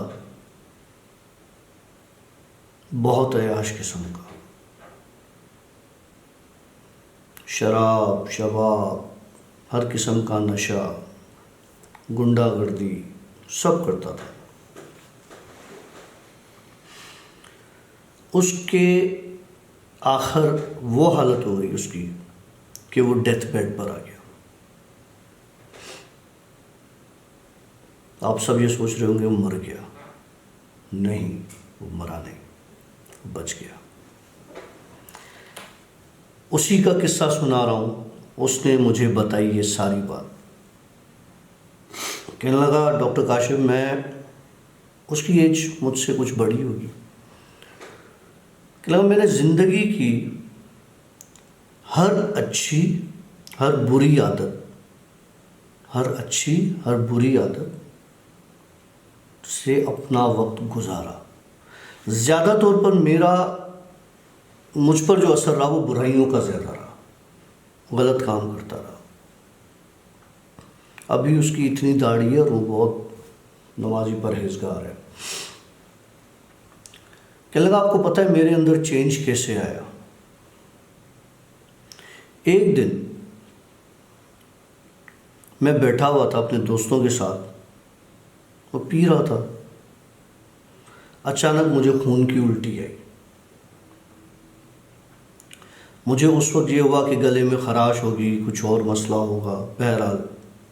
Speaker 1: बहुत अयाश किस्म का, शराब शबाब हर किस्म का नशा, गुंडागर्दी सब करता था। उसके आखिर वो हालत हो गई उसकी कि वो डेथ बेड पर आ गया। आप सब ये सोच रहे होंगे वो मर गया। नहीं, वो मरा नहीं, वो बच गया। उसी का किस्सा सुना रहा हूँ। उसने मुझे बताई ये सारी बात। कहने लगा डॉक्टर काशिफ, मैं, उसकी एज मुझसे कुछ बड़ी होगी, कहने लगा मैंने ज़िंदगी की हर अच्छी हर बुरी आदत, हर अच्छी हर बुरी आदत से अपना वक्त गुजारा। ज़्यादा तौर पर मुझ पर जो असर रहा वो बुराइयों का ज़्यादा रहा, गलत काम करता रहा। अभी उसकी इतनी दाढ़ी है और वो बहुत नमाजी परहेजगार है। कहने लगा आपको पता है मेरे अंदर चेंज कैसे आया? एक दिन मैं बैठा हुआ था अपने दोस्तों के साथ, वो पी रहा था। अचानक मुझे खून की उल्टी आई। मुझे उस वक्त ये हुआ कि गले में खराश होगी, कुछ और मसला होगा। बहरहाल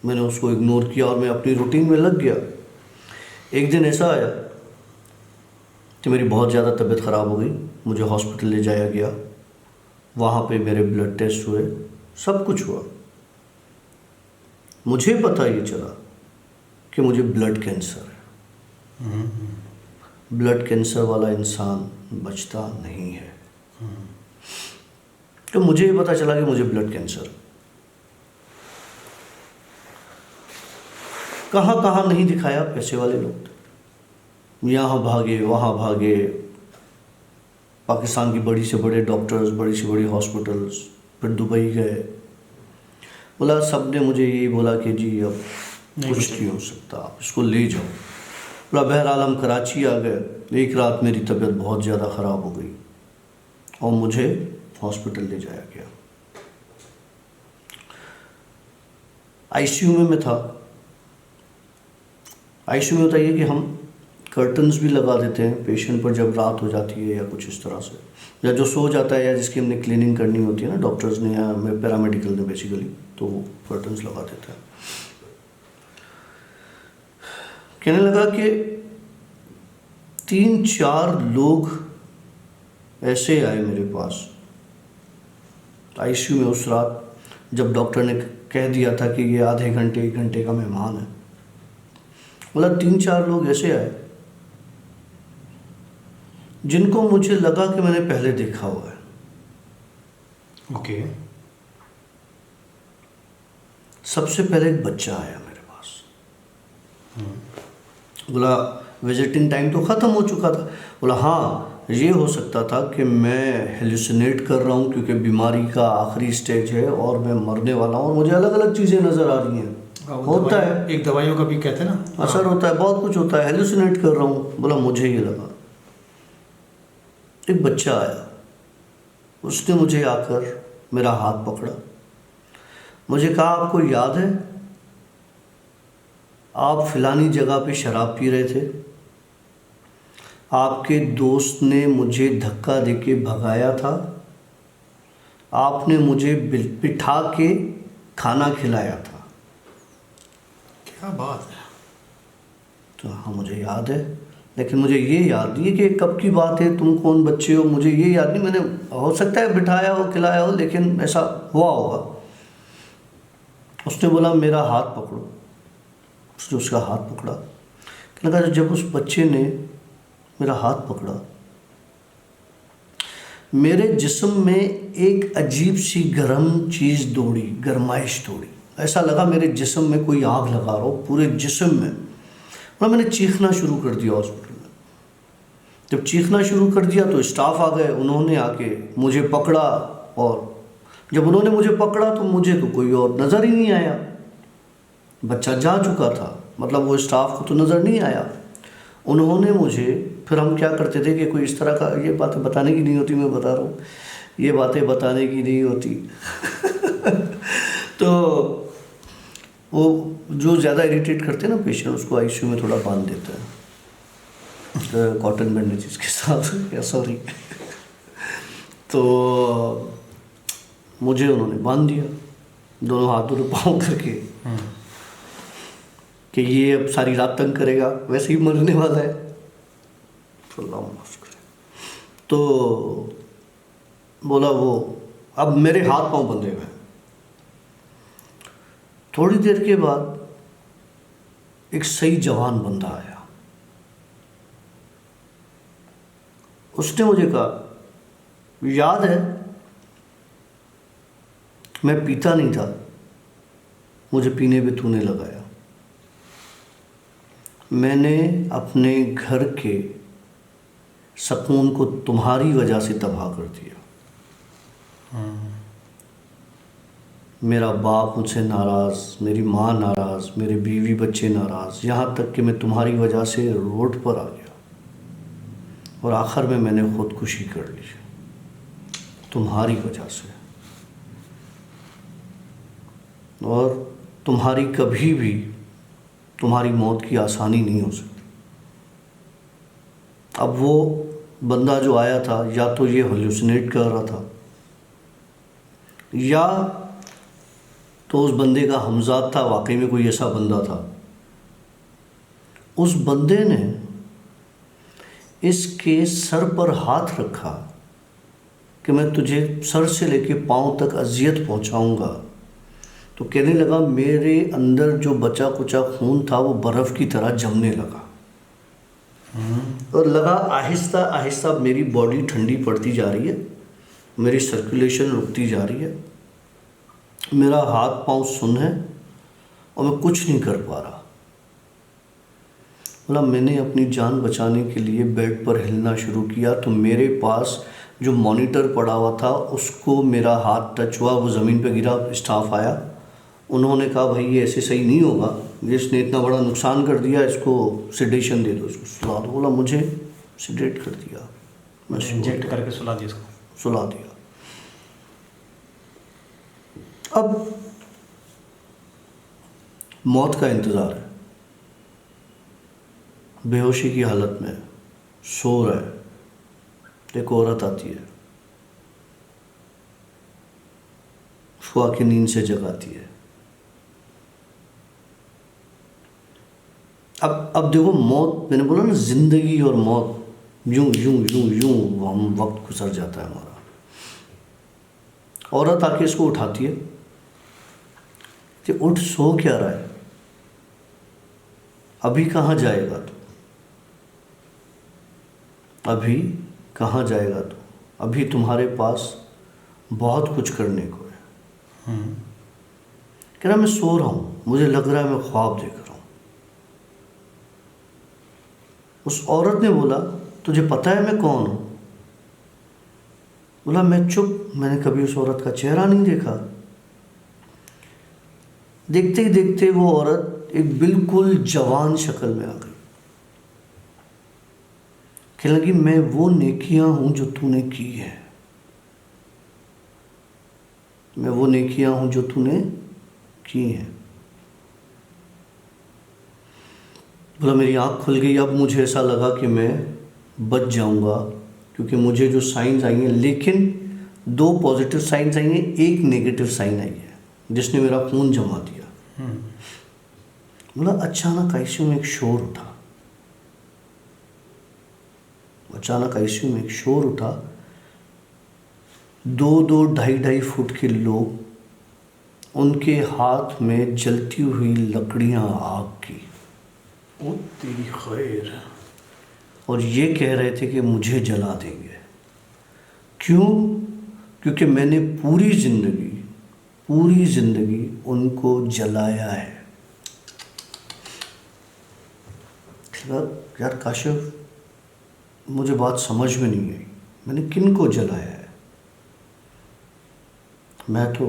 Speaker 1: मैंने उसको इग्नोर किया और मैं अपनी रूटीन में लग गया। एक दिन ऐसा आया कि मेरी बहुत ज़्यादा तबीयत ख़राब हो गई। मुझे हॉस्पिटल ले जाया गया। वहाँ पे मेरे ब्लड टेस्ट हुए, सब कुछ हुआ। मुझे पता ये चला कि मुझे ब्लड कैंसर है। ब्लड कैंसर वाला इंसान बचता नहीं है। तो मुझे ये पता चला कि मुझे ब्लड कैंसर। कहाँ कहाँ नहीं दिखाया, पैसे वाले लोग थे। यहाँ भागे, वहाँ भागे, पाकिस्तान की बड़ी से बड़े डॉक्टर्स, बड़ी से बड़ी हॉस्पिटल्स, फिर दुबई गए। बोला, सब ने मुझे यही बोला कि जी अब कुछ नहीं हो सकता, आप इसको ले जाओ। बोला बहरहाल हम कराची आ गए। एक रात मेरी तबीयत बहुत ज़्यादा ख़राब हो गई और मुझे हॉस्पिटल ले जाया गया। आईसीयू में मैं था। आईसीयू में होता ये कि हम कर्टन्स भी लगा देते हैं पेशेंट पर जब रात हो जाती है या कुछ इस तरह से, या जो सो जाता है या जिसकी हमने क्लीनिंग करनी होती है ना, डॉक्टर्स ने या पैरामेडिकल ने बेसिकली, तो वो कर्टन्स लगा देते हैं। कहने लगा कि 3-4 लोग ऐसे आए मेरे पास आईसीयू में उस रात, जब डॉक्टर ने कह दिया था कि ये आधे घंटे 1 घंटे का मेहमान है। बोला 3-4 लोग ऐसे आए जिनको मुझे लगा कि मैंने पहले देखा हुआ है।
Speaker 2: ओके।
Speaker 1: सबसे पहले एक बच्चा आया मेरे पास। बोला विजिटिंग टाइम तो ख़त्म हो चुका था। बोला हाँ, ये हो सकता था कि मैं हेलुसिनेट कर रहा हूँ क्योंकि बीमारी का आखिरी स्टेज है और मैं मरने वाला हूँ और मुझे अलग अलग चीज़ें नज़र आ रही हैं। होता है,
Speaker 2: एक दवाइयों का भी कहते हैं ना,
Speaker 1: असर होता है, बहुत कुछ होता है। हेलुसिनेट कर रहा हूँ। बोला मुझे ये लगा। एक बच्चा आया, उसने मुझे आकर मेरा हाथ पकड़ा, मुझे कहा आपको याद है आप फिलानी जगह पे शराब पी रहे थे, आपके दोस्त ने मुझे धक्का देके भगाया था, आपने मुझे बिठा के खाना खिलाया था।
Speaker 2: क्या बात है।
Speaker 1: तो हाँ मुझे याद है, लेकिन मुझे ये याद नहीं है कि कब की बात है, तुम कौन बच्चे हो, मुझे ये याद नहीं। मैंने, हो सकता है बिठाया हो, खिलाया हो, लेकिन ऐसा हुआ होगा। उसने बोला मेरा हाथ पकड़ो। उसने उसका हाथ पकड़ा। कहने लगा जब उस बच्चे ने मेरा हाथ पकड़ा, मेरे जिस्म में एक अजीब सी गर्म चीज़ दौड़ी, गरमाइश दौड़ी। ऐसा लगा मेरे जिस्म में कोई आग लगा रहा हो, पूरे जिस्म में। और मैंने चीखना शुरू कर दिया हॉस्पिटल में। जब चीखना शुरू कर दिया तो स्टाफ आ गए, उन्होंने आके मुझे पकड़ा, और जब उन्होंने मुझे पकड़ा तो मुझे तो कोई और नज़र ही नहीं आया। बच्चा जा चुका था, मतलब वो स्टाफ को तो नज़र नहीं आया। उन्होंने मुझे, फिर हम क्या करते थे कि कोई इस तरह का, ये बातें बताने की नहीं होती, मैं बता रहा हूँ, ये बातें बताने की नहीं होती तो वो जो ज़्यादा इरिटेट करते हैं ना पेशेंट, उसको आईसीयू में थोड़ा बांध देते हैं कॉटन बैंडेजेस के साथ या सॉरी तो मुझे उन्होंने बांध दिया, दोनों हाथ दोनों पाँव करके कि ये अब सारी रात तंग करेगा, वैसे ही मरने वाला है। तो बोला वो, अब मेरे हाथ पांव बंधे हुए हैं। थोड़ी देर के बाद एक सही जवान बंदा आया, उसने मुझे कहा, याद है मैं पीता नहीं था, मुझे पीने पे तूने लगाया, मैंने अपने घर के सुकून को तुम्हारी वजह से तबाह कर दिया। मेरा बाप मुझसे नाराज़, मेरी माँ नाराज़, मेरे बीवी बच्चे नाराज़, यहाँ तक कि मैं तुम्हारी वजह से रोड पर आ गया और आखिर में मैंने खुदकुशी कर ली तुम्हारी वजह से। और तुम्हारी कभी भी तुम्हारी मौत की आसानी नहीं हो सकती। अब वो बंदा जो आया था, या तो ये हेलुसिनेट कर रहा था, या तो उस बंदे का हमजाद था, वाकई में कोई ऐसा बंदा था। उस बंदे ने इसके सर पर हाथ रखा कि मैं तुझे सर से लेके पाँव तक अजियत पहुंचाऊंगा। तो कहने लगा मेरे अंदर जो बचा कुचा खून था वो बर्फ़ की तरह जमने लगा और लगा आहिस्ता आहिस्ता मेरी बॉडी ठंडी पड़ती जा रही है, मेरी सर्कुलेशन रुकती जा रही है, मेरा हाथ पांव सुन्न है और मैं कुछ नहीं कर पा रहा। बोला मैंने अपनी जान बचाने के लिए बेड पर हिलना शुरू किया तो मेरे पास जो मॉनिटर पड़ा हुआ था उसको मेरा हाथ टच हुआ, वो ज़मीन पे गिरा। स्टाफ आया, उन्होंने कहा भाई ये ऐसे सही नहीं होगा, ये इसने इतना बड़ा नुकसान कर दिया, इसको सिडेशन दे दो, इसको सुला दो। बोला मुझे सिडेट कर दिया, मैं
Speaker 2: इंजेक्ट करके सुला दिया इसको,
Speaker 1: सुला दिया। अब मौत का इंतज़ार है, बेहोशी की हालत में सो रहा है। एक औरत आती है, उसको आके नींद से जगाती है। अब देखो मौत, मैंने बोला ना जिंदगी और मौत यूं यूं यूं यूं हम वक्त गुजर जाता है हमारा। औरत आके इसको उठाती है कि उठ, सो क्या रहा है, अभी कहाँ जाएगा तू, अभी कहाँ जाएगा तू, अभी तुम्हारे पास बहुत कुछ करने को है। कह रहा मैं सो रहा हूँ, मुझे लग रहा है मैं ख्वाब देख रहा हूँ। उस औरत ने बोला तुझे पता है मैं कौन हूँ? बोला मैं चुप, मैंने कभी उस औरत का चेहरा नहीं देखा। देखते ही देखते वो औरत एक बिल्कुल जवान शक्ल में आ गई। कहने लगी मैं वो नेकियां हूं जो तूने की है, मैं वो नेकियां हूं जो तूने की हैं। बोला मेरी आँख खुल गई, अब मुझे ऐसा लगा कि मैं बच जाऊंगा, क्योंकि मुझे जो साइंस आई हैं, लेकिन 2 पॉजिटिव साइंस आई हैं, 1 नेगेटिव साइन आई है जिसने मेरा खून जमा दिया। बोला अचानक आईसीयू में एक शोर उठा, अचानक आईसीयू में एक शोर उठा। 2-2, 2.5 फुट के लोग, उनके हाथ में जलती हुई लकड़ियां आग की,
Speaker 2: ओ तेरी खैर,
Speaker 1: और ये कह रहे थे कि मुझे जला देंगे। क्यों? क्योंकि मैंने पूरी ज़िंदगी उनको जलाया है। यार काशिफ, मुझे बात समझ में नहीं आई, मैंने किन को जलाया है? मैं तो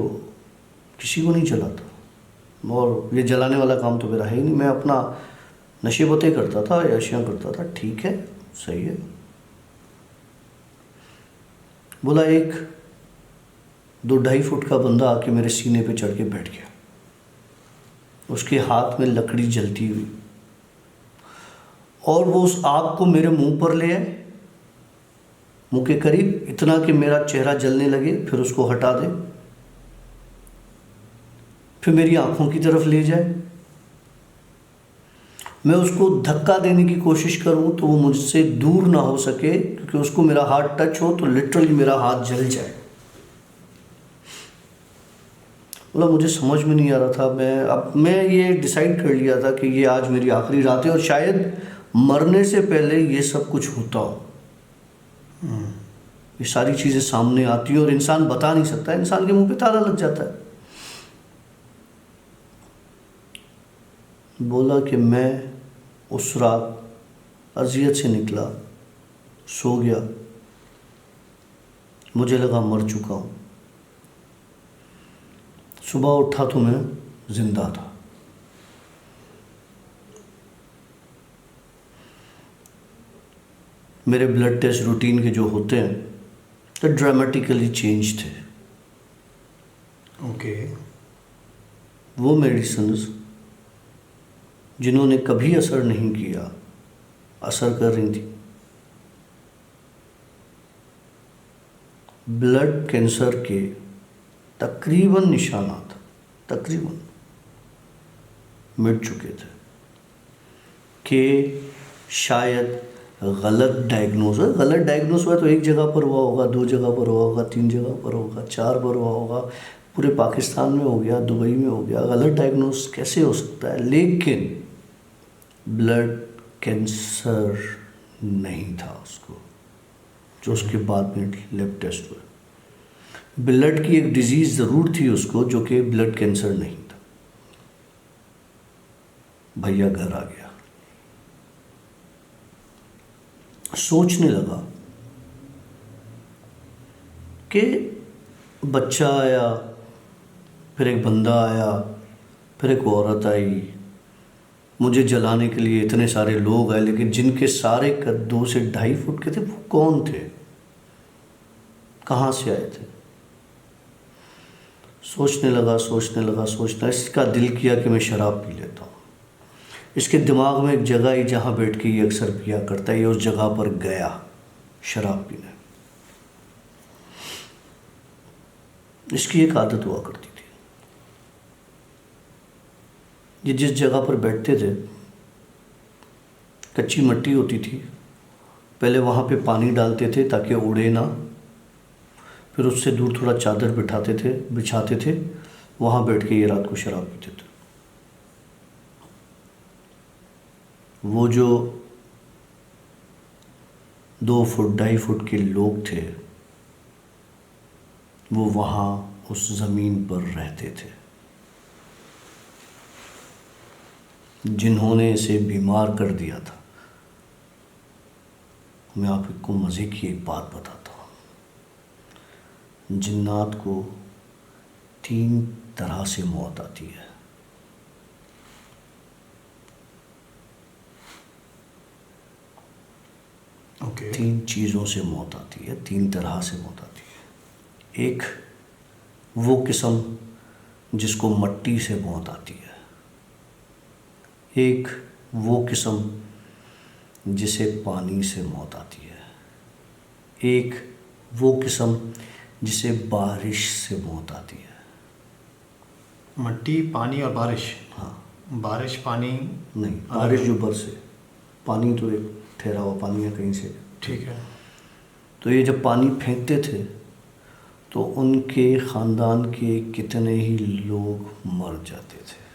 Speaker 1: किसी को नहीं जलाता। और ये जलाने वाला काम तो मेरा है ही नहीं, मैं अपना नशे पते करता था, याशियाँ करता था। ठीक है, सही है। बोला एक 2-2.5 फुट का बंदा आके मेरे सीने पे चढ़ के बैठ गया, उसके हाथ में लकड़ी जलती हुई, और वो उस आग को मेरे मुंह पर ले आए, मुंह के करीब, इतना कि मेरा चेहरा जलने लगे, फिर उसको हटा दे, फिर मेरी आंखों की तरफ ले जाए। मैं उसको धक्का देने की कोशिश करूं तो वो मुझसे दूर ना हो सके, क्योंकि उसको मेरा हाथ टच हो तो लिटरली मेरा हाथ जल जाए। मतलब मुझे समझ में नहीं आ रहा था। मैं ये डिसाइड कर लिया था कि ये आज मेरी आखिरी रात है, और शायद मरने से पहले ये सब कुछ होता हो। ये सारी चीज़ें सामने आती हैं और इंसान बता नहीं सकता, इंसान के मुंह पे ताला लग जाता है। बोला कि मैं उस रात अजियत से निकला, सो गया, मुझे लगा मर चुका हूँ। सुबह उठा तो मैं जिंदा था। मेरे ब्लड टेस्ट रूटीन के जो होते हैं तो ड्रामेटिकली चेंज थे।
Speaker 2: ओके।
Speaker 1: वो मेडिसिन्स जिन्होंने कभी असर नहीं किया, असर कर रही थी। ब्लड कैंसर के तकरीबन निशानात तकरीबन मिट चुके थे कि शायद गलत डायग्नोज हुआ तो एक जगह पर हुआ होगा, 2 जगह पर हुआ होगा, 3 जगह पर होगा, 4 पर हुआ होगा, पूरे पाकिस्तान में हो गया, दुबई में हो गया। गलत डायग्नोज कैसे हो सकता है? लेकिन ब्लड कैंसर नहीं था उसको, जो उसके बाद में लैब टेस्ट हुआ। ब्लड की एक डिजीज़ ज़रूर थी उसको, जो कि ब्लड कैंसर नहीं था। भैया घर आ गया, सोचने लगा कि बच्चा आया, फिर एक बंदा आया, फिर एक औरत आई, मुझे जलाने के लिए इतने सारे लोग आए, लेकिन जिनके सारे कद 2 से 2.5 फुट के थे, वो कौन थे, कहाँ से आए थे? सोचने लगा। इसका दिल किया कि मैं शराब पी लेता हूँ। इसके दिमाग में एक जगह ही जहाँ बैठ के ये अक्सर पिया करता है, ये उस जगह पर गया शराब पीने। इसकी एक आदत हुआ करती थी, ये जिस जगह पर बैठते थे कच्ची मिट्टी होती थी, पहले वहाँ पे पानी डालते थे ताकि उड़े ना, फिर उससे दूर थोड़ा चादर बिछाते थे, वहाँ बैठ के ये रात को शराब पीते थे। वो जो 2 फुट 2.5 फुट के लोग थे, वो वहाँ उस ज़मीन पर रहते थे। जिन्होंने इसे बीमार कर दिया था, मैं आपको मज़े की एक बात बताता हूँ। जिन्नात को 3 तरह से मौत आती है।
Speaker 2: ओके।
Speaker 1: 3 चीज़ों से मौत आती है, 3 तरह से मौत आती है। एक वो किस्म जिसको मट्टी से मौत आती है, एक वो किस्म जिसे पानी से मौत आती है, एक वो किस्म जिसे बारिश से मौत आती है।
Speaker 2: मट्टी, पानी और बारिश।
Speaker 1: हाँ।
Speaker 2: बारिश, पानी
Speaker 1: नहीं, बारिश जो बरसे, पानी तो एक ठहरा हुआ पानी है कहीं से।
Speaker 2: ठीक है।
Speaker 1: तो ये जब पानी फेंकते थे तो उनके ख़ानदान के कितने ही लोग मर जाते थे।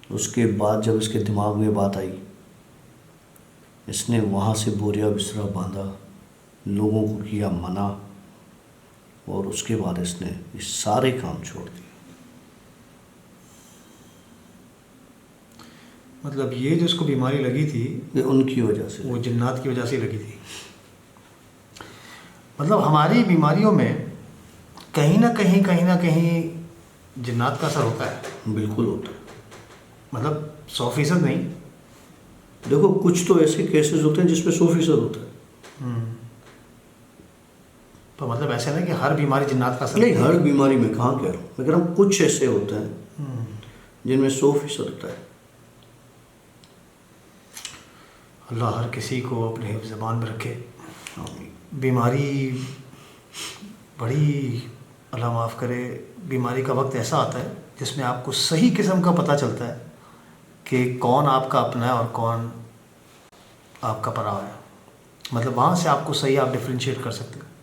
Speaker 1: उसके बाद जब इसके दिमाग में बात आई, इसने वहाँ से बोरिया बिस्तरा बांधा, लोगों को किया मना, और उसके बाद इसने ये सारे काम छोड़ दिए।
Speaker 2: मतलब ये जो उसको बीमारी लगी थी,
Speaker 1: ये उनकी वजह से।
Speaker 2: वो जिन्नात की वजह से लगी थी। मतलब हमारी बीमारियों में कहीं ना कहीं जिन्नात का असर होता है।
Speaker 1: बिल्कुल होता है।
Speaker 2: मतलब 100% नहीं।
Speaker 1: देखो कुछ तो ऐसे केसेस होते हैं जिसमें 100% होता है।
Speaker 2: तो मतलब ऐसा नहीं कि हर बीमारी जिन्नात का असर
Speaker 1: नहीं, हर बीमारी में कहाँ कह रहा हूँ, मैं कह रहा हूँ कुछ ऐसे होते हैं जिनमें 100% होता है।
Speaker 2: अल्लाह हर किसी को अपने हिफ्ज़ ज़बान में रखे।
Speaker 1: आमीन।
Speaker 2: बीमारी बड़ी, अल्लाह माफ़ करे, बीमारी का वक्त ऐसा आता है जिसमें आपको सही किस्म का पता चलता है कि कौन आपका अपना है और कौन आपका पराया है। मतलब वहाँ से आपको सही आप डिफ्रेंशिएट कर सकते हैं।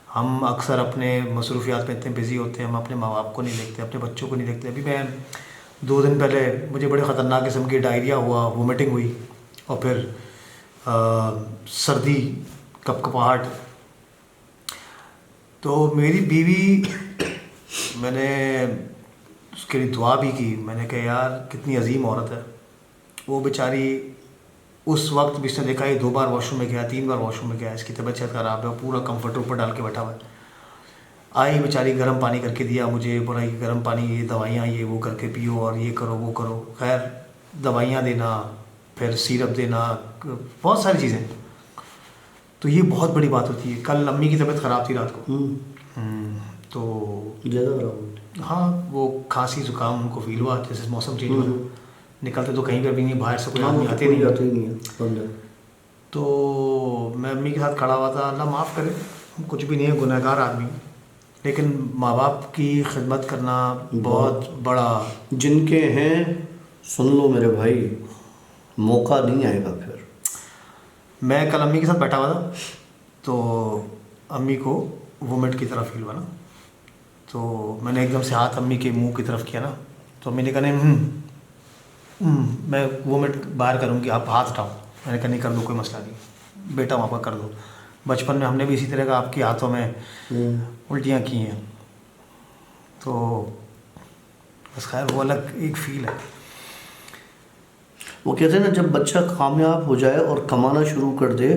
Speaker 2: हम अक्सर अपने मसरूफियात में इतने बिज़ी होते हैं, हम अपने माँ बाप को नहीं देखते, अपने बच्चों को नहीं देखते। अभी मैं 2 दिन पहले मुझे बड़े ख़तरनाक किस्म की डायरिया हुआ, वोमिटिंग हुई और फिर सर्दी, कपकपाहट। तो मेरी बीवी, मैंने उसके लिए दुआ भी की। मैंने कहा यार कितनी अजीम औरत है वो बेचारी। उस वक्त भी इसने देखा ये 2 बार वॉशरूम में गया, 3 बार वॉशरूम में गया, इसकी तबीयत शायद ख़राब है, पूरा कंफर्टर ऊपर डाल के बैठा हुआ है। आई बेचारी, गर्म पानी करके दिया मुझे, बोला ये गर्म पानी, ये दवाइयाँ, ये वो करके पियो और ये करो वो करो। खैर दवाइयाँ देना, फिर सिरप देना, बहुत सारी चीज़ें। तो ये बहुत बड़ी बात होती है। कल अम्मी की तबीयत ख़राब थी रात को। तो
Speaker 1: ज़्यादा खराब होती
Speaker 2: हाँ, वो खांसी ज़ुकाम उनको फील हुआ जैसे मौसम चेंज हुआ। निकलते तो कहीं पर भी नहीं, बाहर से कोई आदमी आते नहीं।
Speaker 1: आते ही नहीं है बंद है।
Speaker 2: तो मैं अम्मी के साथ खड़ा हुआ था। अल्लाह माफ़ करे, हम कुछ भी नहीं है, गुनहगार आदमी, लेकिन माँ बाप की खिदमत करना बहुत बड़ा।
Speaker 1: जिनके हैं सुन लो मेरे भाई, मौका नहीं आएगा फिर।
Speaker 2: मैं कल अम्मी के साथ बैठा हुआ था तो अम्मी को वोमिट की तरफ फील हुआ ना, तो मैंने एकदम से हाथ अम्मी के मुंह की तरफ किया ना, तो अम्मी ने कहा नहीं मैं वोमिट बाहर करूँगी, आप हाथ हटाओ। मैंने कहा नहीं, कर दो, कोई मसला नहीं बेटा, वहाँ पर कर दो। बचपन में हमने भी इसी तरह का आपके हाथों में उल्टियाँ की हैं। तो बस खैर वो अलग एक फ़ील है।
Speaker 1: वो कहते हैं ना, जब बच्चा कामयाब हो जाए और कमाना शुरू कर दे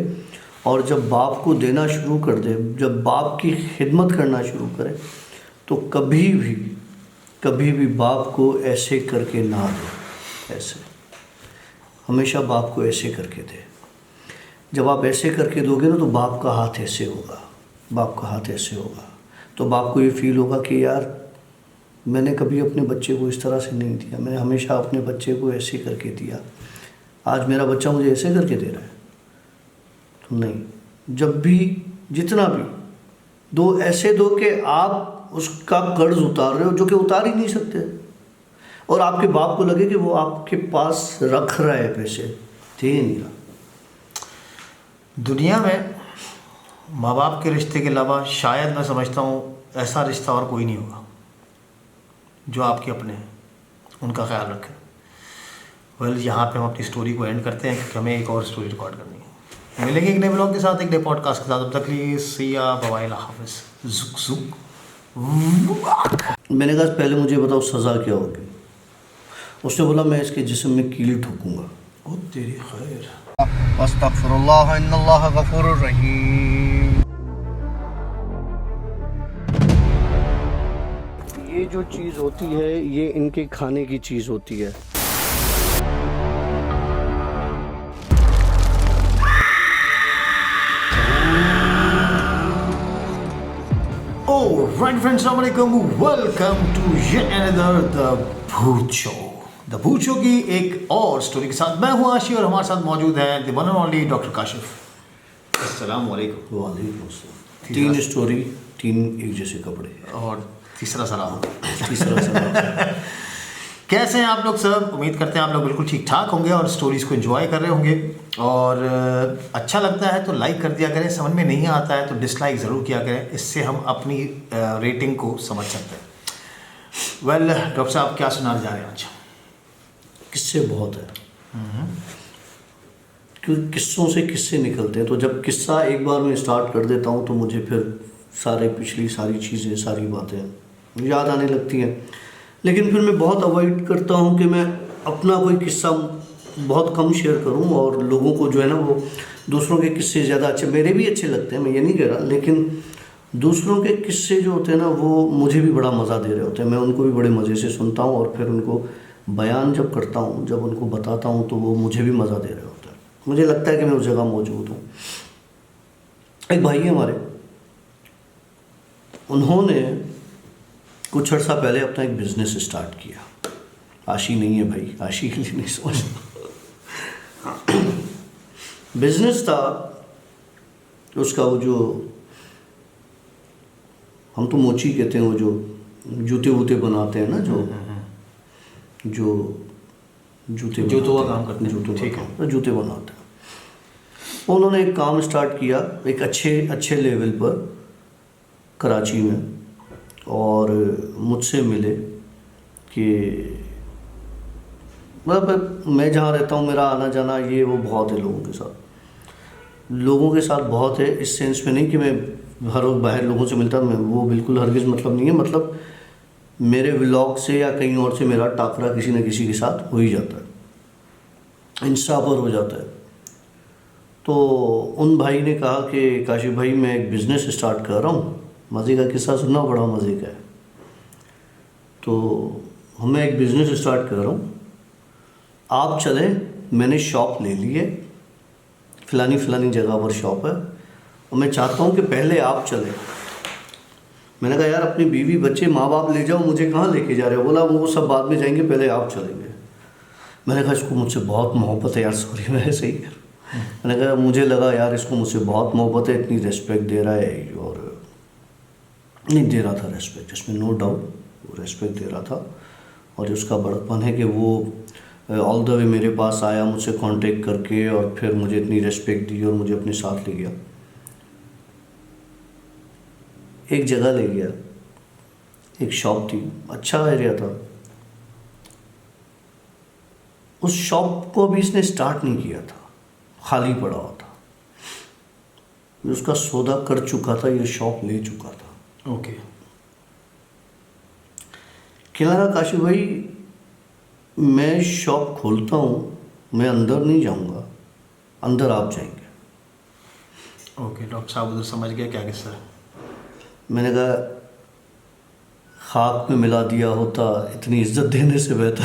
Speaker 1: और जब बाप को देना शुरू कर दे, जब बाप की खिदमत करना शुरू करे, तो कभी भी बाप को ऐसे करके ना दे। ऐसे हमेशा बाप को ऐसे करके दे। जब आप ऐसे करके दोगे ना तो बाप का हाथ ऐसे होगा, बाप का हाथ ऐसे होगा, तो बाप को ये फील होगा कि यार मैंने कभी अपने बच्चे को इस तरह से नहीं दिया, मैंने हमेशा अपने बच्चे को ऐसे करके दिया, आज मेरा बच्चा मुझे ऐसे करके दे रहा है। तो नहीं, जब भी जितना भी दो, ऐसे दो कि आप उसका कर्ज उतार रहे हो जो कि उतार ही नहीं सकते, और आपके बाप को लगे कि वो आपके पास रख रहा है पैसे, दे नहीं रहा।
Speaker 2: दुनिया में माँ बाप के रिश्ते के अलावा शायद मैं समझता हूँ ऐसा रिश्ता और कोई नहीं होगा जो आपके अपने हैं, उनका ख्याल रखें। वेल, यहाँ पे हम अपनी स्टोरी को एंड करते हैं क्योंकि हमें एक और स्टोरी रिकॉर्ड करनी है। मिलेंगे एक नए ब्लॉग के साथ, एक नए पॉडकास्ट के साथ। तब तक लिए सिया बवाइल हाफिज़। जुक जुक।
Speaker 1: मैंने कहा पहले मुझे बताओ सज़ा क्या होगी। उसने बोला मैं इसके जिस्म में कील ठोकूंगा।
Speaker 2: ओ तेरी खैर।
Speaker 1: अस्तगफिरुल्लाह इन्नल्लाह गफूरुर रहीम। ये जो चीज़ होती है ये इनके खाने की चीज़ होती है।
Speaker 2: Right friends, अस्सलाम वालेकुम, welcome to yet another the Bhoot show. The Bhoot show की एक और स्टोरी के साथ मैं हूँ आशी और हमारे साथ मौजूद हैं the one and only doctor Kashif. अस्सलाम वालेकुम।
Speaker 1: वालेकुम अस्सलाम। 3 स्टोरी, 3 एक जैसे कपड़े
Speaker 2: और तीसरा सलाम।
Speaker 1: तीसरा सलाम।
Speaker 2: कैसे हैं आप लोग सब? उम्मीद करते हैं आप लोग बिल्कुल ठीक ठाक होंगे और स्टोरीज़ को एंजॉय कर रहे होंगे। और अच्छा लगता है तो लाइक कर दिया करें, समझ में नहीं आता है तो डिसलाइक ज़रूर किया करें, इससे हम अपनी रेटिंग को समझ सकते हैं। वेल डॉक्टर साहब, क्या सुनाने जा रहे हैं आज?
Speaker 1: किस्से बहुत है, क्योंकि किस्सों से किस्से निकलते हैं। तो जब किस्सा एक बार मैं स्टार्ट कर देता हूँ तो मुझे फिर पिछली सारी चीज़ें, सारी बातें याद आने लगती हैं। लेकिन फिर मैं बहुत अवॉइड करता हूँ कि मैं अपना कोई किस्सा बहुत कम शेयर करूं, और लोगों को जो है ना वो दूसरों के किस्से ज़्यादा अच्छे, मेरे भी अच्छे लगते हैं, मैं ये नहीं कह रहा, लेकिन दूसरों के किस्से जो होते हैं ना वो मुझे भी बड़ा मज़ा दे रहे होते हैं, मैं उनको भी बड़े मज़े से सुनता हूँ, और फिर उनको बयान जब करता हूँ, जब उनको बताता हूँ, तो वो मुझे भी मज़ा दे रहे होते हैं। मुझे लगता है कि मैं उस जगह मौजूद हूँ। एक भाई है हमारे, उन्होंने कुछ अर्सा पहले अपना एक बिज़नेस स्टार्ट किया। आशी नहीं है भाई, आशी के लिए नहीं समझना। बिज़नेस था उसका, वो जो हम तो मोची कहते हैं, वो जो जूते वूते बनाते हैं ना, जो
Speaker 2: जूतों का काम करते हैं,
Speaker 1: जूतों
Speaker 2: ठीक
Speaker 1: का
Speaker 2: है।
Speaker 1: काम, तो जूते बनाते हैं। उन्होंने एक काम स्टार्ट किया एक अच्छे लेवल पर कराची में, और मुझसे मिले कि मतलब मैं जहाँ रहता हूँ, मेरा आना जाना ये वो बहुत है लोगों के साथ बहुत है, इस सेंस में नहीं कि मैं हर वक्त बाहर लोगों से मिलता, मैं वो बिल्कुल हरगिज़ मतलब नहीं है, मतलब मेरे व्लॉग से या कहीं और से मेरा टाकरा किसी न किसी के साथ हो ही जाता है, इंस्टा पर हो जाता है। तो उन भाई ने कहा कि काशिफ भाई मैं एक बिज़नेस स्टार्ट कर रहा हूँ, मज़े का किस्सा सुनना, बड़ा मज़े का है। तो मैं एक बिज़नेस स्टार्ट कर रहा हूँ, आप चलें, मैंने शॉप ले ली है, फ़लानी जगह पर शॉप है, और मैं चाहता हूँ कि पहले आप चलें। मैंने कहा यार अपनी बीवी बच्चे माँ बाप ले जाओ, मुझे कहाँ लेके जा रहे हो? बोला वो सब बाद में जाएंगे, पहले आप चलेंगे। मैंने कहा इसको मुझसे बहुत मोहब्बत है यार, सॉरी मैं ऐसे ही। मैंने कहा मुझे लगा यार इसको मुझसे बहुत मोहब्बत है, इतनी रेस्पेक्ट दे रहा है, और नहीं दे रहा था रेस्पेक्ट, इसमें नो डाउट वो रेस्पेक्ट दे रहा था। और उसका बड़प्पन है कि वो ऑल द वे मेरे पास आया मुझसे कांटेक्ट करके, और फिर मुझे इतनी रेस्पेक्ट दी और मुझे अपने साथ ले गया, एक जगह ले गया, एक शॉप थी, अच्छा एरिया था। उस शॉप को अभी इसने स्टार्ट नहीं किया था, खाली पड़ा हुआ था, मैं उसका सौदा कर चुका था, ये शॉप ले चुका था।
Speaker 2: ओके।
Speaker 1: कहने लगा काशिफ भाई मैं शॉप खोलता हूँ, मैं अंदर नहीं जाऊँगा, अंदर आप जाएंगे।
Speaker 2: ओके, डॉक्टर साहब उधर समझ गया क्या किस्सा है। मैंने
Speaker 1: मैंने कहा खाक में मिला दिया होता, इतनी इज्जत देने से बेहतर।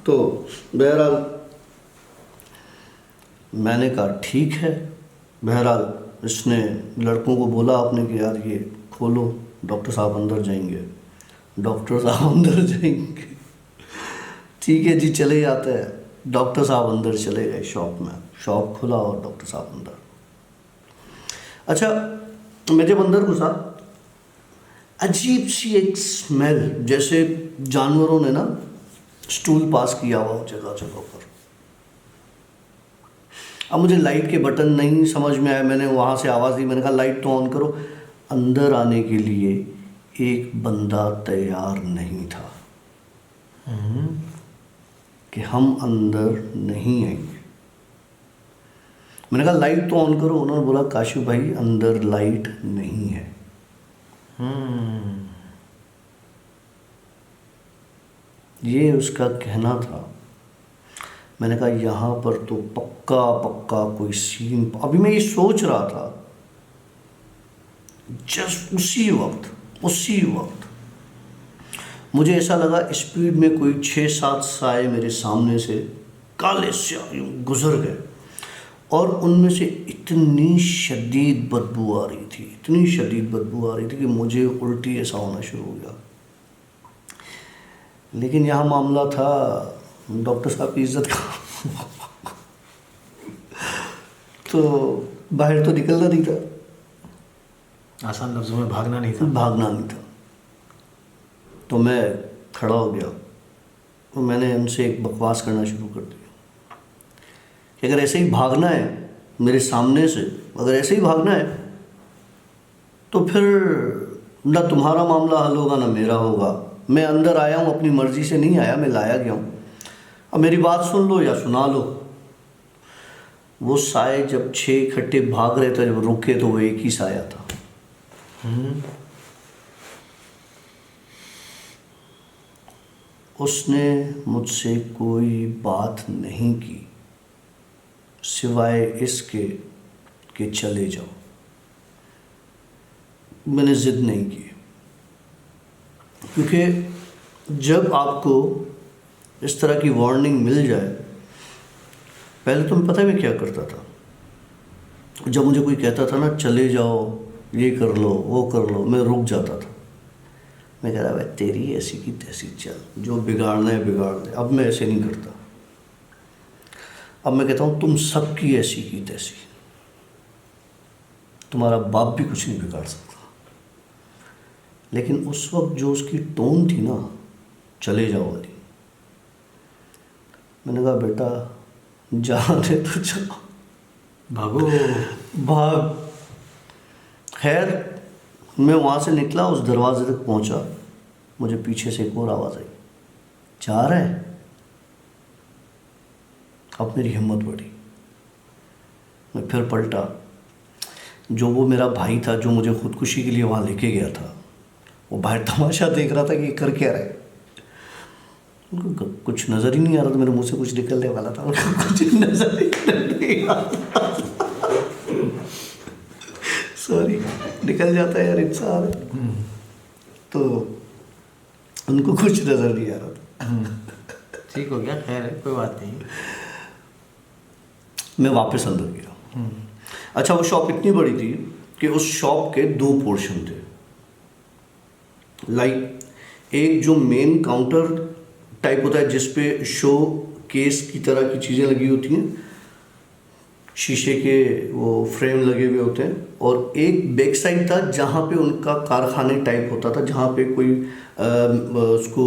Speaker 1: तो बहरहाल मैंने कहा ठीक है। बहरहाल इसने लड़कों को बोला आपने कि यार ये खोलो, डॉक्टर साहब अंदर जाएंगे, डॉक्टर साहब अंदर जाएंगे, ठीक है जी चले जाते हैं। डॉक्टर साहब अंदर चले गए शॉप में, शॉप खुला और डॉक्टर साहब अंदर। अच्छा मैं जब अंदर घुसा, अजीब सी एक स्मेल, जैसे जानवरों ने ना स्टूल पास किया हुआ जगह जगह पर। अब मुझे लाइट के बटन नहीं समझ में आया, मैंने वहाँ से आवाज़ दी, मैंने कहा लाइट तो ऑन करो। अंदर आने के लिए एक बंदा तैयार नहीं था कि हम अंदर नहीं आएंगे। मैंने कहा लाइट तो ऑन करो, उन्होंने बोला काशिफ भाई अंदर लाइट नहीं है। ये उसका कहना था। मैंने कहा यहाँ पर तो पक्का पक्का कोई सीन। अभी मैं ये सोच रहा था, जस्ट उसी वक्त मुझे ऐसा लगा स्पीड में कोई 6-7 साए मेरे सामने से काले से गुजर गए, और उनमें से इतनी शदीद बदबू आ रही थी कि मुझे उल्टी ऐसा होना शुरू हो गया। लेकिन यहाँ मामला था डॉक्टर साहब की इज्जत का। तो बाहर तो निकलना नहीं था,
Speaker 2: आसान लफ्जों में भागना नहीं था।
Speaker 1: तो मैं खड़ा हो गया, तो मैंने उनसे एक बकवास करना शुरू कर दिया कि अगर ऐसे ही भागना है मेरे सामने से, अगर ऐसे ही भागना है तो फिर ना तुम्हारा मामला हल होगा ना मेरा होगा। मैं अंदर आया हूँ अपनी मर्जी से नहीं आया, मैं लाया गया हूँ, अब मेरी बात सुन लो या सुना लो। वो साए जब 6 इकट्ठे भाग रहे थे, जब रुके तो वो एक ही साया था। उसने मुझसे कोई बात नहीं की सिवाय इसके कि चले जाओ। मैंने ज़िद नहीं की, क्योंकि जब आपको इस तरह की वार्निंग मिल जाए, पहले तो मैं पता है मैं क्या करता था। जब मुझे कोई कहता था ना चले जाओ, ये कर लो, वो कर लो, मैं रुक जाता था। मैं कह रहा भाई तेरी ऐसी की तैसी, चल जो बिगाड़ना है बिगाड़ दे। अब मैं ऐसे नहीं करता। अब मैं कहता हूँ तुम सबकी ऐसी की तैसी, तुम्हारा बाप भी कुछ नहीं बिगाड़ सकता। लेकिन उस वक्त जो उसकी टोन थी ना, चले जाओ वाली, मैंने कहा बेटा जाने तो चलो,
Speaker 2: भागो।
Speaker 1: भाग। खैर मैं वहाँ से निकला, उस दरवाजे तक पहुँचा, मुझे पीछे से एक और आवाज़ आई, जा रहा है। अब मेरी हिम्मत बढ़ी, मैं फिर पलटा। जो वो मेरा भाई था जो मुझे खुदकुशी के लिए वहाँ लेके गया था, वो बाहर तमाशा देख रहा था कि ये कर क्या रहा है। उनको कुछ नज़र ही नहीं आ रहा था, मेरे मुंह से कुछ निकलने वाला था, उनको कुछ नज़र ही नहीं आ रहा। सॉरी, निकल जाता है यार इंसान। तो उनको कुछ नज़र नहीं आ रहा था।
Speaker 2: ठीक हो गया, खैर है, कोई बात नहीं।
Speaker 1: मैं वापस अंदर गया। अच्छा, वो शॉप इतनी बड़ी थी कि उस शॉप के 2 पोर्शन थे। लाइक एक जो मेन काउंटर टाइप होता है जिसपे शो केस की तरह की चीज़ें लगी होती हैं, शीशे के वो फ्रेम लगे हुए होते हैं, और एक बैक साइड था जहाँ पे उनका कारखाने टाइप होता था, जहाँ पे कोई उसको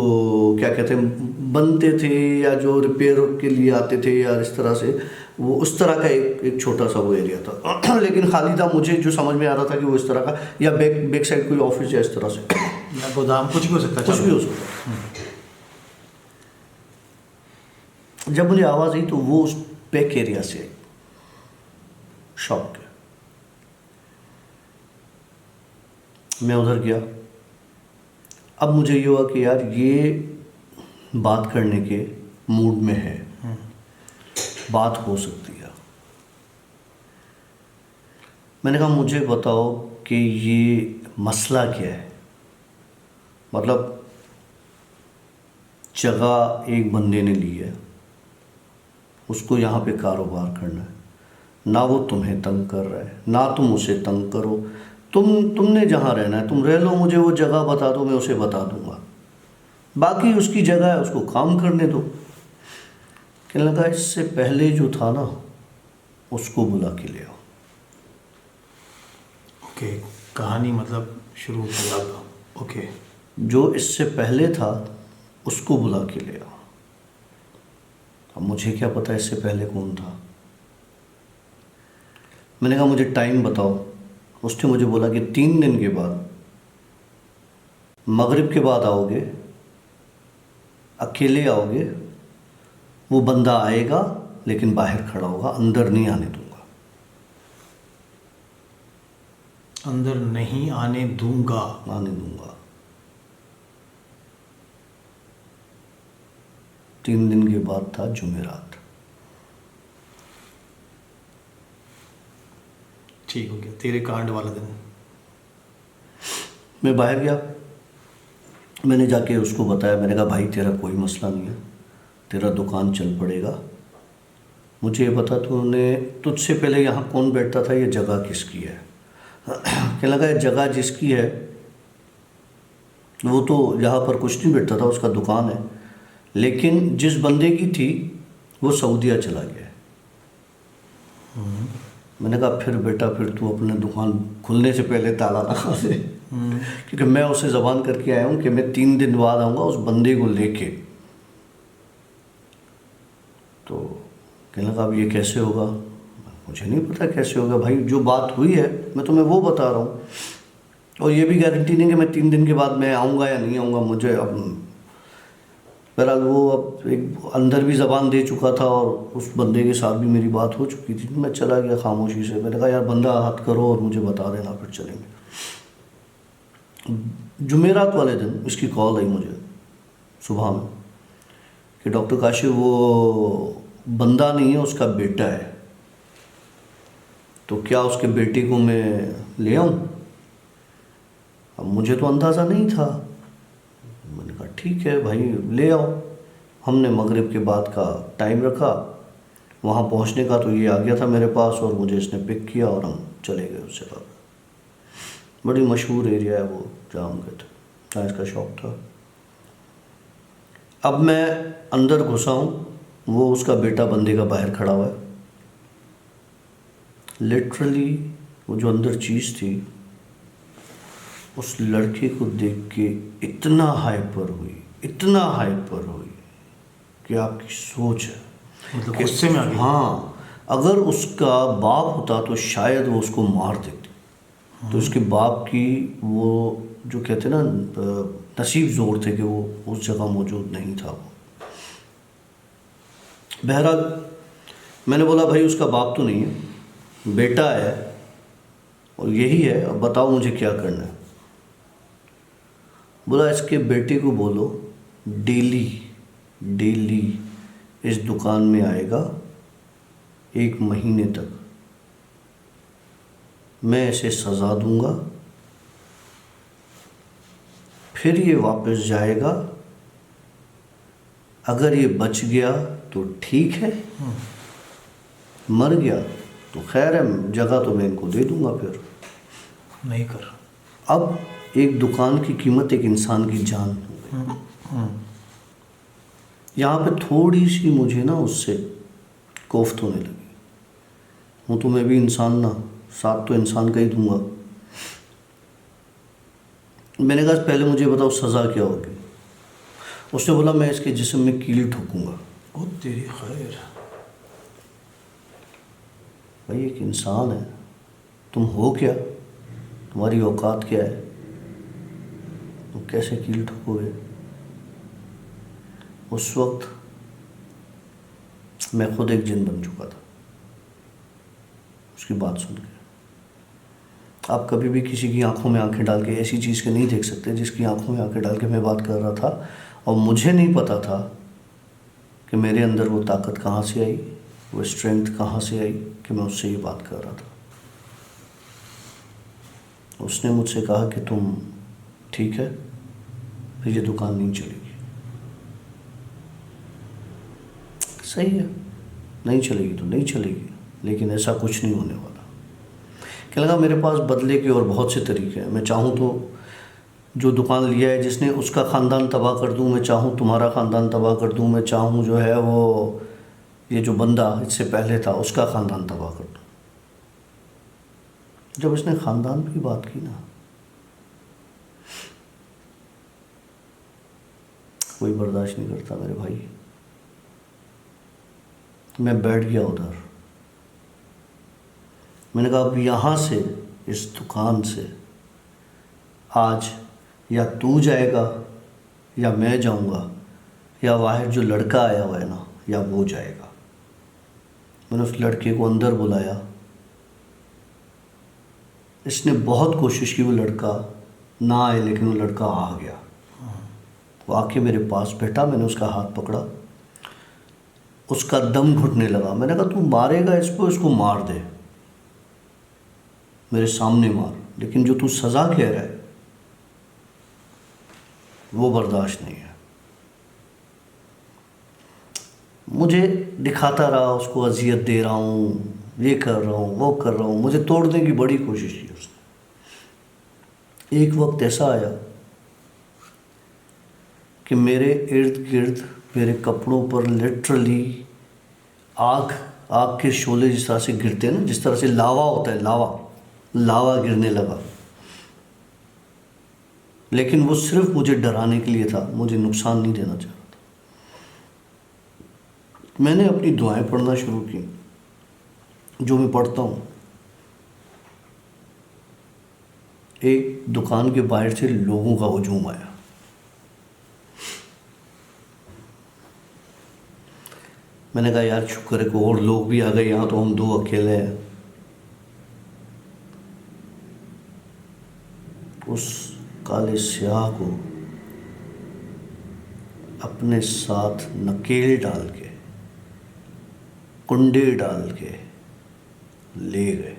Speaker 1: क्या कहते हैं बनते थे या जो रिपेयर के लिए आते थे या इस तरह से, वो उस तरह का एक छोटा सा वो एरिया था। लेकिन खाली था। मुझे जो समझ में आ रहा था कि वो इस तरह का, या बैक साइड कोई ऑफिस या इस तरह से,
Speaker 2: या गोदाम, कुछ भी हो सकता है,
Speaker 1: कुछ भी हो सकता है। जब मुझे आवाज़ आई तो वो उस बैक एरिया से आई, शॉप के। मैं उधर गया। अब मुझे ये हुआ कि यार ये बात करने के मूड में है, बात हो सकती है। मैंने कहा मुझे बताओ कि ये मसला क्या है। मतलब जगह एक बंदे ने ली है, उसको यहाँ पे कारोबार करना है, ना वो तुम्हें तंग कर रहा है ना तुम उसे तंग करो। तुमने जहाँ रहना है तुम रह लो, मुझे वो जगह बता दो, मैं उसे बता दूंगा, बाकी उसकी जगह है, उसको काम करने दो। कहने लगा इससे पहले जो था ना उसको बुला के ले आओ।
Speaker 2: ओके, कहानी मतलब शुरू होती है अब। ओके,
Speaker 1: जो इससे पहले था उसको बुला के ले आओ। अब मुझे क्या पता इससे पहले कौन था। मैंने कहा मुझे टाइम बताओ। उसने मुझे बोला कि 3 दिन के बाद, मगरिब के बाद आओगे, अकेले आओगे, वो बंदा आएगा लेकिन बाहर खड़ा होगा, अंदर नहीं आने दूंगा।
Speaker 2: अंदर नहीं आने दूंगा।
Speaker 1: आने दूंगा। 3 दिन के बाद था जुमेरात।
Speaker 2: ठीक हो गया, तेरे कांड वाला दिन।
Speaker 1: मैं बाहर गया, मैंने जाके उसको बताया। मैंने कहा भाई तेरा कोई मसला नहीं है, तेरा दुकान चल पड़ेगा। मुझे ये बता तूने तुझसे पहले यहाँ कौन बैठता था, ये जगह किसकी है। कहने लगा ये जगह जिसकी है वो तो यहाँ पर कुछ नहीं बैठता था, उसका दुकान है, लेकिन जिस बंदे की थी वो सऊदीया चला गया है। मैंने कहा फिर बेटा फिर तू अपने दुकान खुलने से पहले ताला लगा दे, क्योंकि मैं उसे ज़बान करके आया हूँ कि मैं 3 दिन बाद आऊँगा उस बंदे को लेके। तो कहने लगा अब ये कैसे होगा। मुझे नहीं पता कैसे होगा भाई, जो बात हुई है मैं तुम्हें वो बता रहा हूँ, और ये भी गारंटी नहीं कि मैं 3 दिन के बाद मैं आऊँगा या नहीं आऊँगा। मुझे अब बहरहाल वो अब एक अंदर भी ज़बान दे चुका था और उस बंदे के साथ भी मेरी बात हो चुकी थी। मैं चला गया खामोशी से। मैंने कहा यार बंदा हाथ करो और मुझे बता देना, फिर चलेंगे। जुमेरात वाले दिन इसकी कॉल आई मुझे सुबह में कि डॉक्टर काशिफ वो बंदा नहीं है, उसका बेटा है, तो क्या उसके बेटे को मैं ले आऊँ? अब मुझे तो अंदाज़ा नहीं था। मैंने कहा ठीक है भाई ले आओ। हमने मगरिब के बाद का टाइम रखा। वहाँ पहुँचने का तो ये आ गया था मेरे पास और मुझे इसने पिक किया और हम चले गए उससे बाद। बड़ी मशहूर एरिया है वो जहाँ हम गए थे, जहाँ इसका शॉप था। अब मैं अंदर घुसा हूँ, वो उसका बेटा बंदे का बाहर खड़ा हुआ है। लिटरली वो जो अंदर चीज़ थी, उस लड़के को देख के इतना हाइपर हुई कि आपकी सोच है।
Speaker 2: मतलब गुस्से में आ गई।
Speaker 1: हाँ, अगर उसका बाप होता तो शायद वो उसको मार देती। तो उसके बाप की वो जो कहते हैं ना नसीब ज़ोर थे कि वो उस जगह मौजूद नहीं था वो। बहरहाल मैंने बोला भाई उसका बाप तो नहीं है, बेटा है और यही है, अब बताओ मुझे क्या करना है। बोला इसके बेटे को बोलो डेली इस दुकान में आएगा 1 महीने तक, मैं इसे सज़ा दूंगा, फिर ये वापस जाएगा। अगर ये बच गया तो ठीक है, मर गया तो खैर है, जगह तो मैं इनको दे दूंगा। फिर
Speaker 2: नहीं कर।
Speaker 1: अब एक दुकान की कीमत एक इंसान की जान हो गई। यहाँ पे थोड़ी सी मुझे ना उससे कोफ्त होने लगी। हूँ तो मैं भी इंसान ना, साथ तो इंसान का ही दूंगा। मैंने कहा पहले मुझे बताओ सज़ा क्या होगी। उसने बोला मैं इसके जिस्म में कील ठोकूंगा।
Speaker 2: ओ तेरी खैर।
Speaker 1: भाई एक इंसान है, तुम हो क्या, तुम्हारी औकात क्या है, तुम कैसे कील ठोकोगे? उस वक्त मैं खुद एक जिन बन चुका था उसकी बात सुन के। आप कभी भी किसी की आंखों में आंखें डाल के ऐसी चीज़ के नहीं देख सकते जिसकी आंखों में आंखें डाल के मैं बात कर रहा था। और मुझे नहीं पता था कि मेरे अंदर वो ताकत कहाँ से आई, वो स्ट्रेंथ कहाँ से आई कि मैं उससे ये बात कर रहा था। उसने मुझसे कहा कि तुम ठीक है, फिर ये दुकान नहीं चलेगी। सही है, नहीं चलेगी तो नहीं चलेगी, लेकिन ऐसा कुछ नहीं होने वाला। क्या लगा मेरे पास बदले के और बहुत से तरीके हैं। मैं चाहूँ तो जो दुकान लिया है जिसने, उसका ख़ानदान तबाह कर दूँ, मैं चाहूँ तुम्हारा ख़ानदान तबाह कर दूँ, मैं चाहूँ जो है वो ये जो बंदा इससे पहले था उसका ख़ानदान तबाह कर दूँ। जब इसने ख़ानदान की बात की ना, कोई बर्दाश्त नहीं करता मेरे भाई। मैं बैठ गया उधर। मैंने कहा अब यहाँ से, इस दुकान से आज या तू जाएगा या मैं जाऊँगा, या बाहर जो लड़का आया हुआ है ना, या वो जाएगा। मैंने उस लड़के को अंदर बुलाया। इसने बहुत कोशिश की वो लड़का ना आए, लेकिन वो लड़का आ गया। वो आके मेरे पास बैठा, मैंने उसका हाथ पकड़ा, उसका दम घुटने लगा। मैंने कहा तू मारेगा इसको, इसको मार दे, मेरे सामने मार, लेकिन जो तू सज़ा कह रहा है वो बर्दाश्त नहीं है। मुझे दिखाता रहा, उसको अजियत दे रहा हूँ, ये कर रहा हूँ, वो कर रहा हूँ, मुझे तोड़ने की बड़ी कोशिश की उसने। एक वक्त ऐसा आया कि मेरे इर्द गिर्द, मेरे कपड़ों पर लिटरली आग के शोले जिस तरह से गिरते हैं ना, जिस तरह से लावा होता है, लावा गिरने लगा। लेकिन वो सिर्फ मुझे डराने के लिए था, मुझे नुकसान नहीं देना चाह रहा था। मैंने अपनी दुआएं पढ़ना शुरू की, जो मैं पढ़ता हूँ। एक दुकान के बाहर से लोगों का हुजूम आया। मैंने कहा यार शुक्र है कि और लोग भी आ गए, यहाँ तो हम 2 अकेले हैं। उस काले स्याह को अपने साथ नकेल डाल के, कुंडे डाल के ले गए।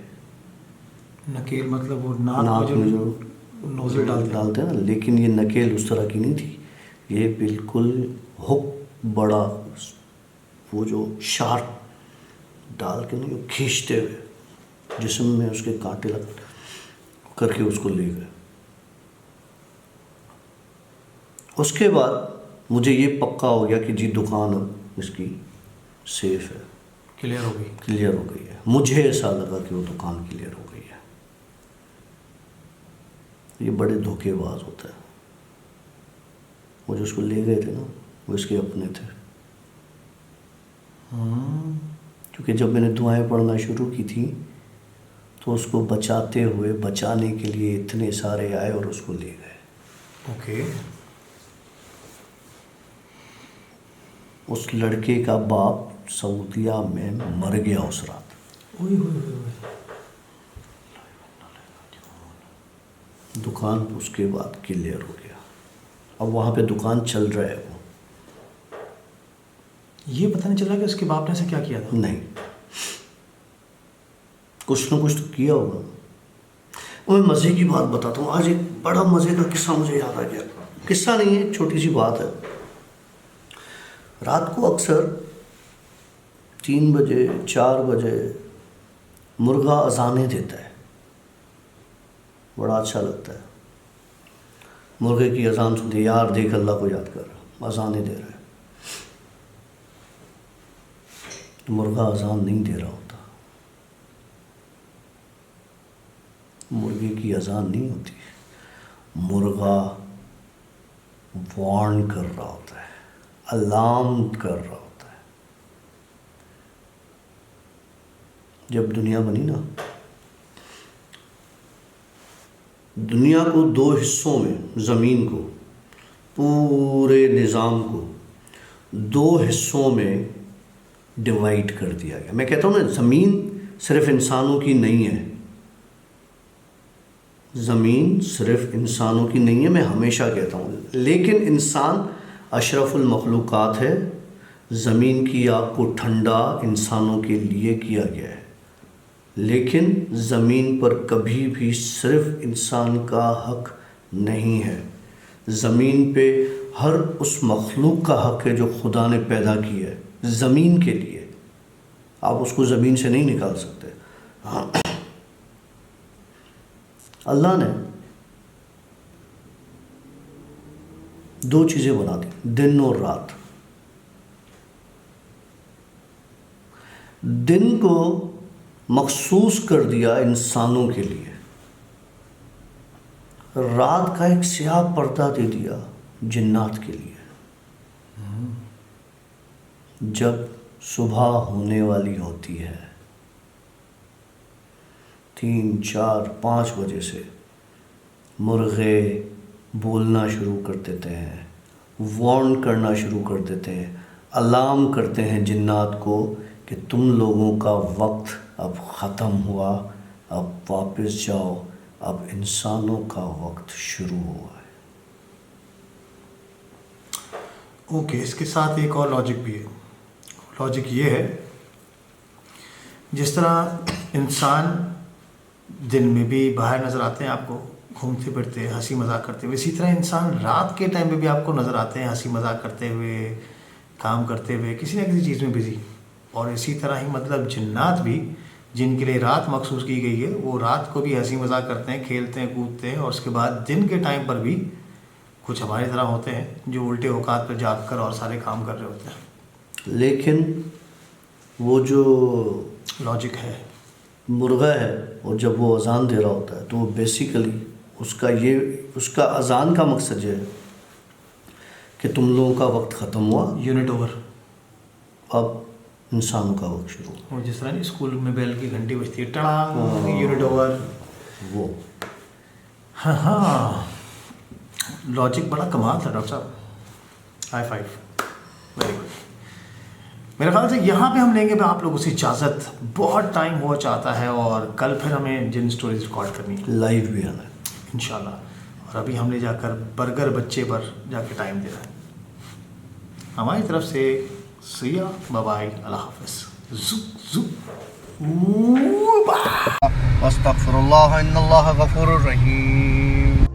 Speaker 2: नकेल मतलब वो
Speaker 1: नाक
Speaker 2: नाक
Speaker 1: में
Speaker 2: में
Speaker 1: जो
Speaker 2: नोजल
Speaker 1: डालते हैं ना, लेकिन ये नकेल उस तरह की नहीं थी। ये बिल्कुल हुक बड़ा, वो जो शार्प डाल के नहीं, खींचते हुए जिस्म में उसके कांटे लग करके उसको ले गए। उसके बाद मुझे ये पक्का हो गया कि जी दुकान अब इसकी सेफ है,
Speaker 2: क्लियर हो गई।
Speaker 1: क्लियर हो गई है। मुझे ऐसा लगा कि वो दुकान क्लियर हो गई है। ये बड़े धोखेबाज होता है। वो जो उसको ले गए थे ना, वो इसके अपने थे। क्योंकि जब मैंने दुआएं पढ़ना शुरू की थी तो उसको बचाते हुए, बचाने के लिए इतने सारे आए और उसको ले गए।
Speaker 2: ओके।
Speaker 1: उस लड़के का बाप सऊदिया में मर गया उस रात।
Speaker 2: ओए होए होए होए।
Speaker 1: दुकान उसके बाद क्लियर हो गया। अब वहाँ पे दुकान चल रहा है। वो
Speaker 2: ये पता नहीं चला कि उसके बाप ने ऐसा क्या किया था।
Speaker 1: नहीं, कुछ ना कुछ तो किया होगा। मैं मज़े की बात बताता हूँ। आज एक बड़ा मज़े का किस्सा मुझे याद आ गया। किस्सा नहीं है, एक छोटी सी बात है। रात को अक्सर 3 बजे 4 बजे मुर्गा अजानें देता है, बड़ा अच्छा लगता है। मुर्गे की अजान सुनते, यार देख अल्लाह को याद कर, अजानें दे रहा है। तो मुर्गा अजान नहीं दे रहा होता, मुर्गे की अजान नहीं होती, मुर्गा वार्न कर रहा होता है, अलार्म कर रहा होता है। जब दुनिया बनी ना, दुनिया को 2 हिस्सों में, ज़मीन को, पूरे निज़ाम को 2 हिस्सों में डिवाइड कर दिया गया। मैं कहता हूँ ना, ज़मीन सिर्फ इंसानों की नहीं है। ज़मीन सिर्फ इंसानों की नहीं है, मैं हमेशा कहता हूँ, लेकिन इंसान अशरफुल मखलूक़ात है। ज़मीन की आग को ठंडा इंसानों के लिए किया गया है, लेकिन ज़मीन पर कभी भी सिर्फ इंसान का हक नहीं है। ज़मीन पे हर उस मखलूक का हक है जो खुदा ने पैदा की है ज़मीन के लिए। आप उसको ज़मीन से नहीं निकाल सकते। हाँ, अल्लाह ने 2 चीज़ें बना दी, दिन और रात। दिन को मखसूस कर दिया इंसानों के लिए, रात का एक स्याह पर्दा दे दिया जिन्नात के लिए। जब सुबह होने वाली होती है 3, 4, 5 बजे से मुर्गे बोलना शुरू कर देते हैं, वार्न करना शुरू कर देते हैं, अलार्म करते हैं जिन्नात को कि तुम लोगों का वक्त अब ख़त्म हुआ, अब वापस जाओ, अब इंसानों का वक्त शुरू हुआ है।
Speaker 2: ओके, इसके साथ एक और लॉजिक भी है। लॉजिक ये है, जिस तरह इंसान दिन में भी बाहर नज़र आते हैं आपको, घूमते फिरते हंसी मजाक करते हुए, इसी तरह इंसान रात के टाइम पे भी आपको नज़र आते हैं हंसी मजाक करते हुए, काम करते हुए, किसी न किसी चीज़ में बिजी। और इसी तरह ही मतलब जिन्नात भी, जिनके लिए रात मखसूस की गई है, वो रात को भी हंसी मजाक करते हैं, खेलते हैं, कूदते हैं। और उसके बाद दिन के टाइम पर भी कुछ हमारी तरह होते हैं जो उल्टे औकात पर जाग कर और सारे काम कर रहे होते हैं।
Speaker 1: लेकिन वो जो
Speaker 2: लॉजिक है,
Speaker 1: मुर्गा है, और जब वो अजान दे रहा होता है तो वो बेसिकली उसका अजान का मकसद ये है कि तुम लोगों का वक्त ख़त्म हुआ,
Speaker 2: यूनिट ओवर।
Speaker 1: अब इंसानों का वक्त शुरू हुआ।
Speaker 2: और जिस तरह नहीं स्कूल में बेल की घंटी बजती है, टड़ांग, यूनिट ओवर।
Speaker 1: वो
Speaker 2: हाँ हाँ, लॉजिक बड़ा कमाल था डॉक्टर साहब, हाई फाइव, वेरी गुड। मेरे ख्याल से यहाँ पे हम लेंगे आप लोगों से इजाज़त। बहुत टाइम हो जाता है और कल फिर हमें जिन स्टोरीज रिकॉर्ड करनी है,
Speaker 1: लाइव भी आना है
Speaker 2: इंशाल्लाह। और अभी हमने जाकर बर्गर बच्चे पर जाके टाइम देना है। हमारी तरफ से सिया बाय, अल्लाह हाफिज़। जू जू
Speaker 1: अस्तगफिरुल्लाह इन्नल्लाह गफूरुर रहीम।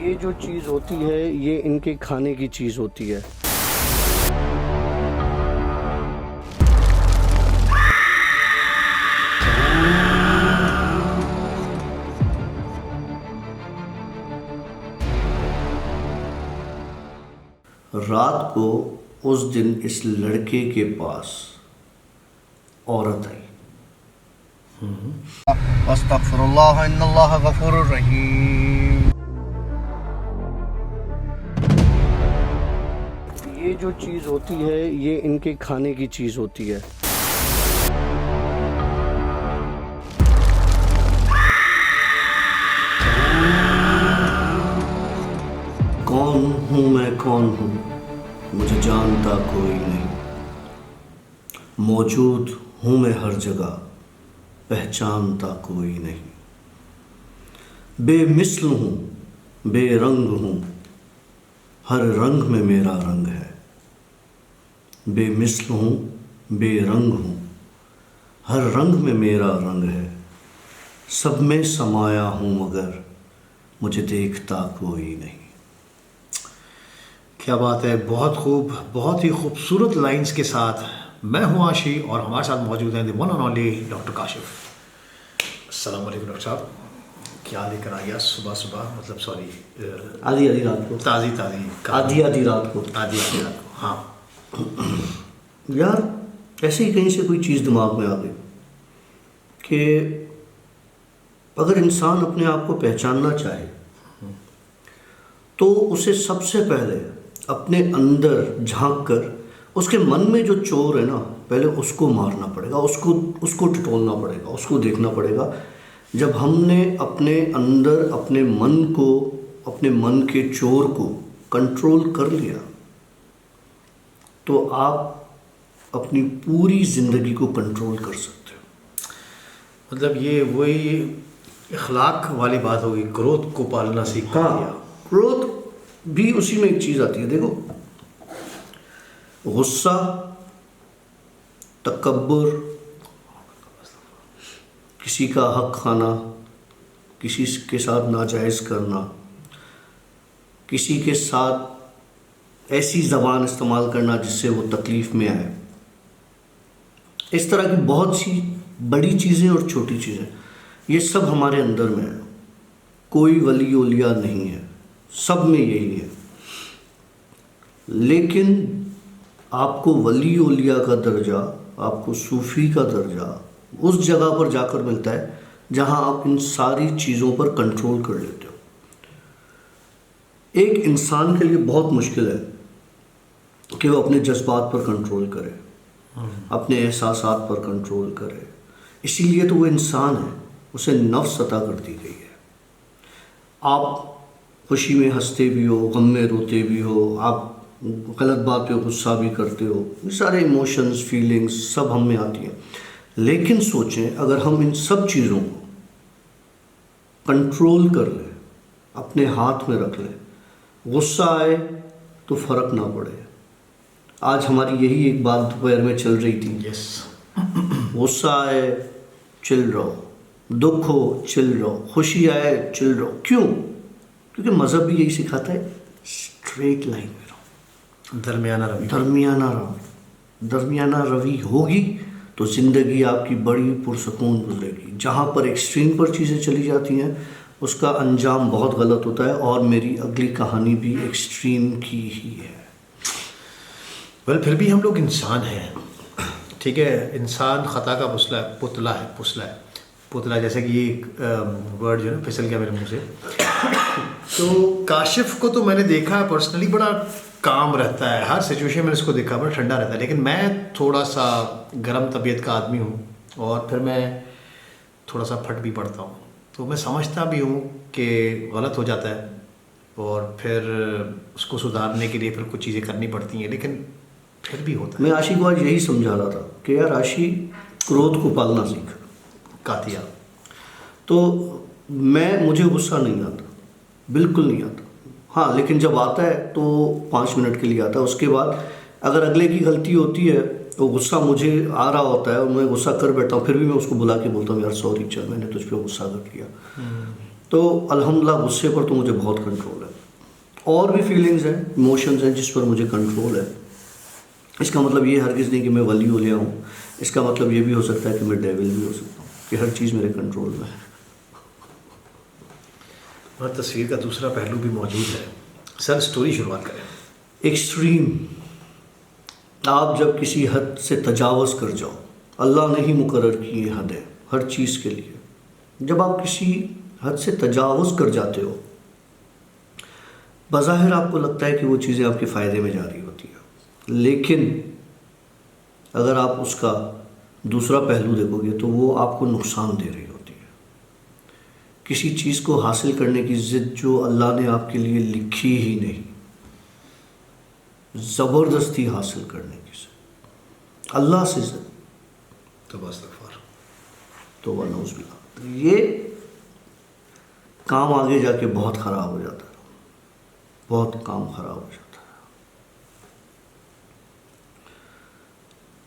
Speaker 1: ये जो चीज़ होती है ये इनके खाने की चीज़ होती है। रात को उस दिन इस लड़के के पास औरत आई। अस्तगफिरुल्लाह इन्नल्लाह गफूरुर रहीम। ये जो चीज़ होती है ये इनके खाने की चीज़ होती है। कौन हूँ मैं, कौन हूँ मुझे जानता कोई नहीं। मौजूद हूँ मैं हर जगह, पहचानता कोई नहीं। बेमिसल हूँ, बेरंग हूँ, हर रंग में मेरा रंग है। बेमिसल हूँ, बेरंग हूँ, हर रंग में मेरा रंग है। सब में समाया हूँ मगर मुझे देखता कोई नहीं।
Speaker 2: क्या बात है, बहुत खूब, बहुत ही खूबसूरत लाइंस के साथ। मैं हूँ आशी और हमारे साथ मौजूद हैं the one and only doctor Kashif. अस्सलाम वालेकुम डॉक्टर साहब, क्या लेकर आ गया सुबह सुबह, मतलब सॉरी
Speaker 1: आधी आधी रात को,
Speaker 2: ताज़ी
Speaker 1: आधी आधी रात को,
Speaker 2: आधी रात को। हाँ
Speaker 1: यार ऐसे ही कहीं से कोई चीज़ दिमाग में आ गई कि अगर इंसान अपने आप को पहचानना चाहे तो उसे सबसे पहले अपने अंदर झांक कर उसके मन में जो चोर है ना, पहले उसको मारना पड़ेगा, उसको टटोलना पड़ेगा, उसको देखना पड़ेगा। जब हमने अपने अंदर अपने मन के चोर को कंट्रोल कर लिया तो आप अपनी पूरी ज़िंदगी को कंट्रोल कर सकते हो।
Speaker 2: मतलब ये वही इखलाक वाली बात होगी, क्रोध को पालना सीख दिया।
Speaker 1: क्रोध भी उसी में एक चीज़ आती है। देखो, गुस्सा, तकब्बुर, किसी का हक खाना, किसी के साथ नाजायज़ करना, किसी के साथ ऐसी ज़बान इस्तेमाल करना जिससे वो तकलीफ़ में आए, इस तरह की बहुत सी बड़ी चीज़ें और छोटी चीज़ें, ये सब हमारे अंदर में है। कोई वली औलिया नहीं है, सब में यही है। लेकिन आपको वली औलिया का दर्जा, आपको सूफ़ी का दर्जा उस जगह पर जाकर मिलता है जहां आप इन सारी चीज़ों पर कंट्रोल कर लेते हो। एक इंसान के लिए बहुत मुश्किल है कि वो अपने जज्बात पर कंट्रोल करे, अपने एहसासात पर कंट्रोल करे। इसीलिए तो वो इंसान है, उसे नफ्स अता कर दी गई है। आप खुशी में हंसते भी हो, गम में रोते भी हो, आप गलत बात पे गुस्सा भी करते हो, ये सारे इमोशंस, फीलिंग्स सब हम में आती हैं। लेकिन सोचें, अगर हम इन सब चीज़ों को कंट्रोल कर लें, अपने हाथ में रख लें, गुस्सा आए तो फ़र्क ना पड़े। आज हमारी यही एक बात दोपहर में चल रही थी।
Speaker 2: यस,
Speaker 1: गुस्सा आए चिल रहो, दुख हो चिल रहो, खुशी आए चिल रहो। क्यों? क्योंकि मज़हब भी यही सिखाता है, स्ट्रेट लाइन में रहो, दरमियाना रवि होगी तो ज़िंदगी आपकी बड़ी पुरसकून गुजरेगी। जहाँ पर एक्सट्रीम पर चीज़ें चली जाती हैं उसका अंजाम बहुत गलत होता है, और मेरी अगली कहानी भी एक्सट्रीम की ही है।
Speaker 2: वेल, फिर भी हम लोग इंसान हैं, ठीक है। इंसान ख़ता का पुतला जैसे कि वर्ड जो है ना फिसल गया मेरे मुंह से। तो काशिफ को तो मैंने देखा है पर्सनली, बड़ा काम रहता है, हर सिचुएशन में इसको देखा बड़ा ठंडा रहता है। लेकिन मैं थोड़ा सा गर्म तबीयत का आदमी हूँ और फिर मैं थोड़ा सा फट भी पड़ता हूँ। तो मैं समझता भी हूँ कि गलत हो जाता है और फिर उसको सुधारने के लिए फिर कुछ चीज़ें करनी पड़ती हैं, लेकिन फिर भी होता है।
Speaker 1: मैं आशी को आज यही समझा रहा था कि यार आशी, क्रोध को पालना सीख।
Speaker 2: कातिया
Speaker 1: तो मुझे गुस्सा नहीं आता, बिल्कुल नहीं आता। हाँ, लेकिन जब आता है तो 5 मिनट के लिए आता है। उसके बाद अगर अगले की गलती होती है तो गुस्सा मुझे आ रहा होता है और मैं गुस्सा कर बैठता हूँ, फिर भी मैं उसको बुला के बोलता हूँ यार सॉरी, चल मैंने तुझ पर गुस्सा कर दिया। तो अल्हम्दुलिल्लाह गुस्से पर तो मुझे बहुत कंट्रोल है। और भी फीलिंग्स हैं, इमोशंस हैं जिस पर मुझे कंट्रोल है। इसका मतलब ये हरगिज़ नहीं कि मैं वली हो लिया हूँ। इसका मतलब ये भी हो सकता है कि मैं डेविल भी हो सकता हूँ, कि हर चीज़ मेरे कंट्रोल में है।
Speaker 2: और तस्वीर का दूसरा पहलू भी मौजूद है। सर, स्टोरी शुरुआत करें।
Speaker 1: एक्सट्रीम, आप जब किसी हद से तजावज़ कर जाओ, अल्लाह ने ही मुकर्रर की ये हद है हर चीज़ के लिए। जब आप किसी हद से तजावज़ कर जाते हो, बज़ाहिर आपको लगता है कि वो चीज़ें आपके फ़ायदे में जा रही होती हैं, लेकिन अगर आप उसका दूसरा पहलू देखोगे तो वो आपको नुकसान दे रही होती है। किसी चीज़ को हासिल करने की ज़िद जो अल्लाह ने आपके लिए लिखी ही नहीं, ज़बरदस्ती हासिल करने की ज़िद, अल्लाह से ज़िद, तो वह नौज़ुबिल्लाह, ये काम आगे जाके बहुत ख़राब हो जाता है, बहुत काम ख़राब हो जाता है।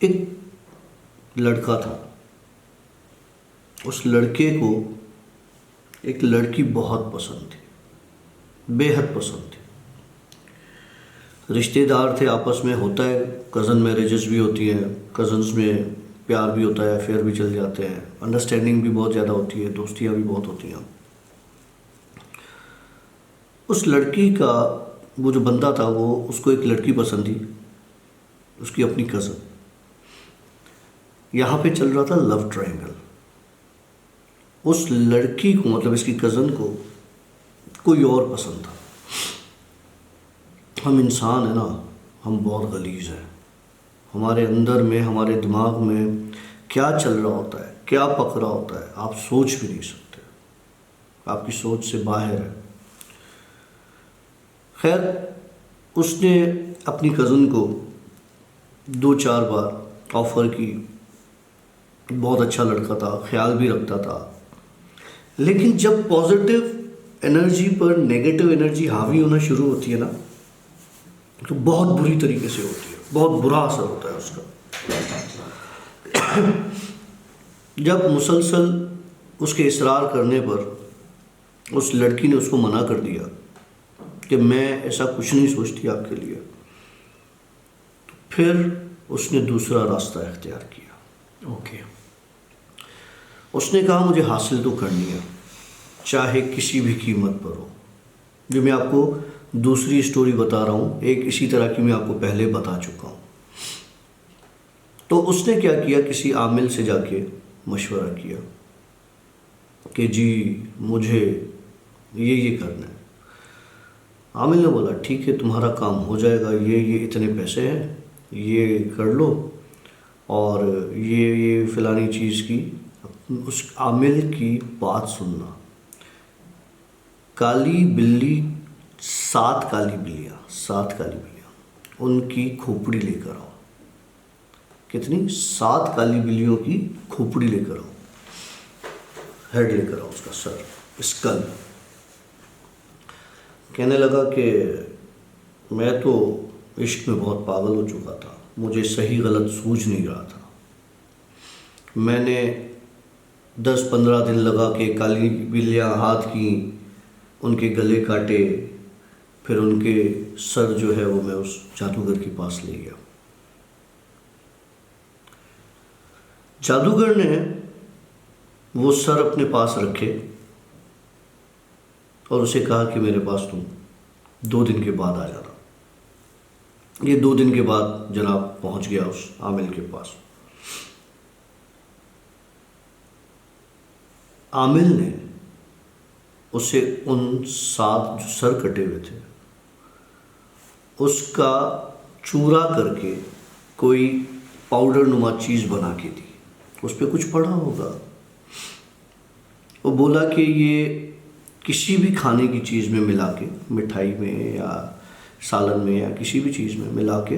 Speaker 1: एक लड़का था, उस लड़के को एक लड़की बहुत पसंद थी, बेहद पसंद थी। रिश्तेदार थे, आपस में होता है, कज़न मैरिजेस भी होती हैं, कज़न्स में प्यार भी होता है, अफेयर भी चल जाते हैं, अंडरस्टैंडिंग भी बहुत ज़्यादा होती है, दोस्तियाँ भी बहुत होती हैं। उस लड़की का वो जो बंदा था, वो उसको एक लड़की पसंद थी, उसकी अपनी कज़न। यहाँ पे चल रहा था लव ट्रायंगल। उस लड़की को, मतलब इसकी कज़न को, कोई और पसंद था। हम इंसान है ना, हम बहुत गलीज़ हैं। हमारे अंदर में, हमारे दिमाग में क्या चल रहा होता है, क्या पक रहा होता है, आप सोच भी नहीं सकते, आपकी सोच से बाहर है। खैर, उसने अपनी कज़न को 2-4 बार ऑफ़र की, बहुत अच्छा लड़का था, ख्याल भी रखता था, लेकिन जब पॉजिटिव एनर्जी पर नेगेटिव एनर्जी हावी होना शुरू होती है ना, तो बहुत बुरी तरीके से होती है, बहुत बुरा असर होता है उसका। जब मुसलसल उसके इसरार करने पर उस लड़की ने उसको मना कर दिया कि मैं ऐसा कुछ नहीं सोचती आपके लिए, तो फिर उसने दूसरा रास्ता इख्तियार किया।
Speaker 2: ओके।
Speaker 1: उसने कहा मुझे हासिल तो करनी है, चाहे किसी भी कीमत पर हो। जो मैं आपको दूसरी स्टोरी बता रहा हूँ, एक इसी तरह की मैं आपको पहले बता चुका हूँ। तो उसने क्या किया, किसी आमिल से जाके मशवरा किया कि जी मुझे ये करना है। आमिल ने बोला ठीक है, तुम्हारा काम हो जाएगा, ये इतने पैसे हैं, ये कर लो, और ये फ़लानी चीज़ की। उस आमिल की बात सुनना, काली बिल्ली, 7 काली बिल्लियाँ, उनकी खोपड़ी लेकर आओ। कितनी? 7 काली बिल्लियों की खोपड़ी लेकर आओ, हेड लेकर आओ, उसका सर, स्कल। कहने लगा कि मैं तो इश्क में बहुत पागल हो चुका था, मुझे सही गलत सूझ नहीं रहा था। मैंने 10-15 दिन लगा के काली बिल्लियाँ हाथ की, उनके गले काटे, फिर उनके सर जो है वो मैं उस जादूगर के पास ले गया। जादूगर ने वो सर अपने पास रखे और उसे कहा कि मेरे पास तुम 2 दिन के बाद आ जाना। ये 2 दिन के बाद जनाब पहुंच गया उस आमिल के पास। आमिल ने उसे उन 7 जो सर कटे हुए थे उसका चूरा करके कोई पाउडर नुमा चीज़ बना के दी। उस पर कुछ पड़ा होगा। वो बोला कि ये किसी भी खाने की चीज़ में मिला के, मिठाई में या सालन में या किसी भी चीज़ में मिला के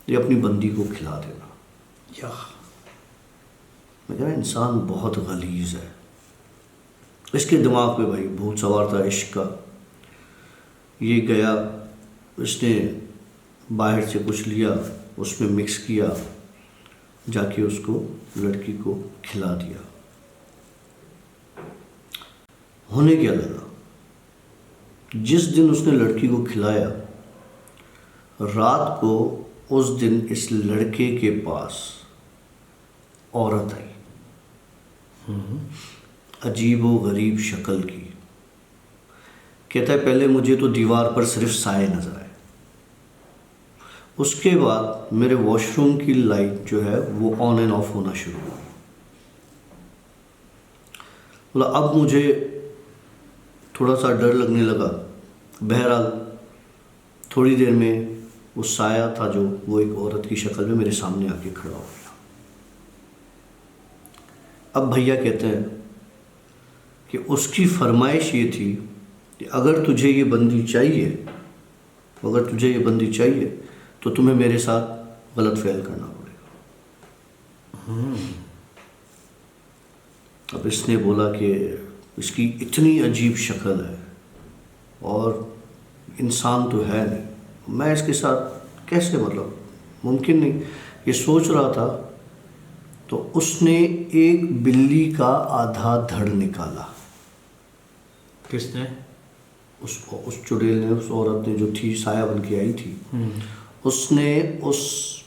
Speaker 1: ये अपनी बंदी को खिला देना। या मैं कह रहा इंसान बहुत गलीज़ है। इसके दिमाग पे भाई भूत सवार था इश्क का। ये गया, इसने बाहर से कुछ लिया, उसमें मिक्स किया, जाके उसको लड़की को खिला दिया। होने क्या लगा, जिस दिन उसने लड़की को खिलाया, रात को उस दिन इस लड़के के पास औरत आई, अजीबो गरीब शक्ल की। कहता है पहले मुझे तो दीवार पर सिर्फ साए नजर आए, उसके बाद मेरे वॉशरूम की लाइट जो है वो ऑन एंड ऑफ होना शुरू हुई। मतलब अब मुझे थोड़ा सा डर लगने लगा। बहरहाल थोड़ी देर में वो साया था जो वो एक औरत की शक्ल में मेरे सामने आके खड़ा हो गया। अब भैया कहते हैं कि उसकी फरमाइश ये थी कि अगर तुझे ये बंदी चाहिए, अगर तुझे ये बंदी चाहिए तो तुम्हें मेरे साथ गलत फेल करना पड़ेगा। अब इसने बोला कि इसकी इतनी अजीब शक्ल है और इंसान तो है नहीं, मैं इसके साथ कैसे, मतलब मुमकिन नहीं। ये सोच रहा था तो उसने एक बिल्ली का आधा धड़ निकाला।
Speaker 2: किसने?
Speaker 1: उस चुड़ैल ने, उस औरत ने जो थी, साया बन के आई थी, उसने उस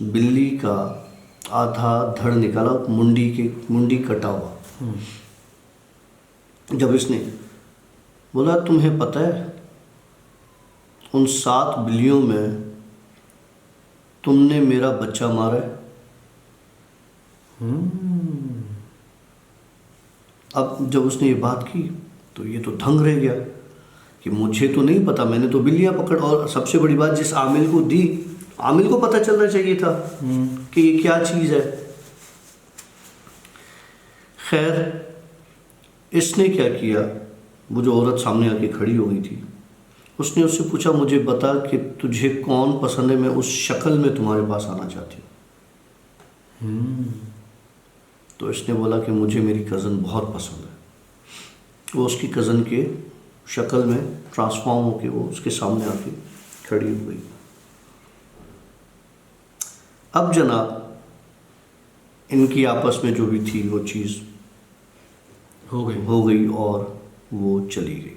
Speaker 1: बिल्ली का आधा धड़ निकाला, मुंडी कटा हुआ। जब इसने बोला तुम्हें पता है उन 7 बिल्लियों में तुमने मेरा बच्चा मारा है। अब जब उसने ये बात की तो ये तो दंग रह गया कि मुझे तो नहीं पता, मैंने तो बिल्लियां पकड़, और सबसे बड़ी बात जिस आमिल को दी, आमिल को पता चलना चाहिए था कि ये क्या चीज़ है। खैर इसने क्या किया, वो जो औरत सामने आके खड़ी हो गई थी, उसने उससे पूछा मुझे बता कि तुझे कौन पसंद है, मैं उस शक्ल में तुम्हारे पास आना चाहती हूँ। तो इसने बोला कि मुझे मेरी कज़न बहुत पसंद है। वो उसकी कज़न के शक्ल में ट्रांसफॉर्म होके वो उसके सामने आके खड़ी हो गई। अब जनाब इनकी आपस में जो भी थी वो चीज़ हो गई और वो चली गई।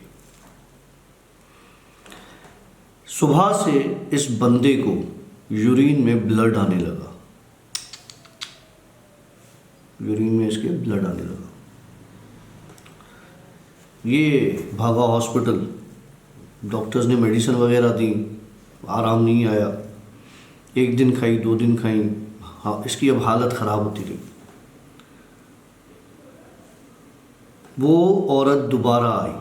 Speaker 1: सुबह से इस बंदे को यूरिन में ब्लड आने लगा, यूरिन में इसके ब्लड आने लगा। ये भागा हॉस्पिटल, डॉक्टर्स ने मेडिसिन वगैरह दी, आराम नहीं आया। 1 दिन खाई, 2 दिन खाई, हाँ इसकी अब हालत ख़राब होती रही। वो औरत दोबारा आई,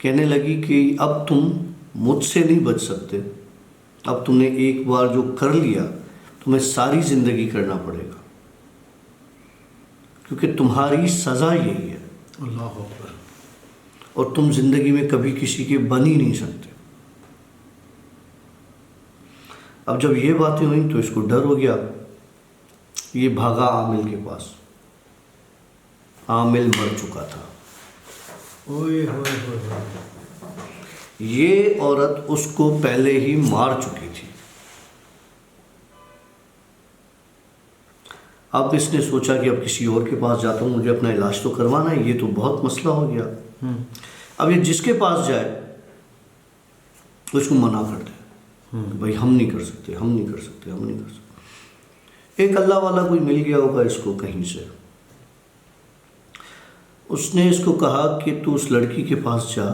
Speaker 1: कहने लगी कि अब तुम मुझसे नहीं बच सकते, अब तुमने एक बार जो कर लिया तुम्हें सारी ज़िंदगी करना पड़ेगा, क्योंकि तुम्हारी सज़ा यही है।
Speaker 2: अल्लाह अकबर।
Speaker 1: और तुम ज़िंदगी में कभी किसी के बन ही नहीं सकते। अब जब ये बातें हुई तो इसको डर हो गया। ये भागा आमिल के पास, आमिल मर चुका था।
Speaker 2: ओए होए होए।
Speaker 1: ये औरत उसको पहले ही मार चुकी थी। अब इसने सोचा कि अब किसी और के पास जाता हूँ, मुझे अपना इलाज तो करवाना है, ये तो बहुत मसला हो गया। अब ये जिसके पास जाए उसको मना कर दे, भाई हम नहीं कर सकते, हम नहीं कर सकते, हम नहीं कर सकते। एक अल्लाह वाला कोई मिल गया होगा इसको कहीं से, उसने इसको कहा कि तू उस लड़की के पास जा,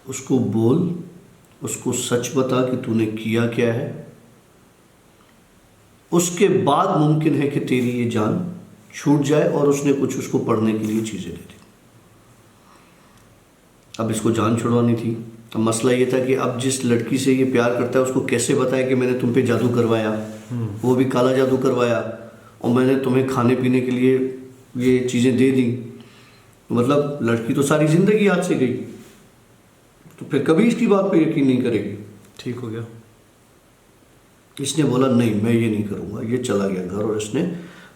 Speaker 1: उसको बोल, उसको सच बता कि तूने किया क्या है, उसके बाद मुमकिन है कि तेरी ये जान छूट जाए। और उसने कुछ उसको पढ़ने के लिए चीज़ें दे दी। अब इसको जान छुड़वानी थी। अब मसला ये था कि अब जिस लड़की से ये प्यार करता है उसको कैसे बताए कि मैंने तुम पे जादू करवाया, वो भी काला जादू करवाया, और मैंने तुम्हें खाने पीने के लिए ये चीज़ें दे दी। मतलब लड़की तो सारी ज़िंदगी हाथ से गई, तो फिर कभी इसकी बात पे यकीन नहीं करेगी।
Speaker 2: ठीक हो गया।
Speaker 1: इसने बोला नहीं मैं ये नहीं करूँगा। ये चला गया घर, और इसने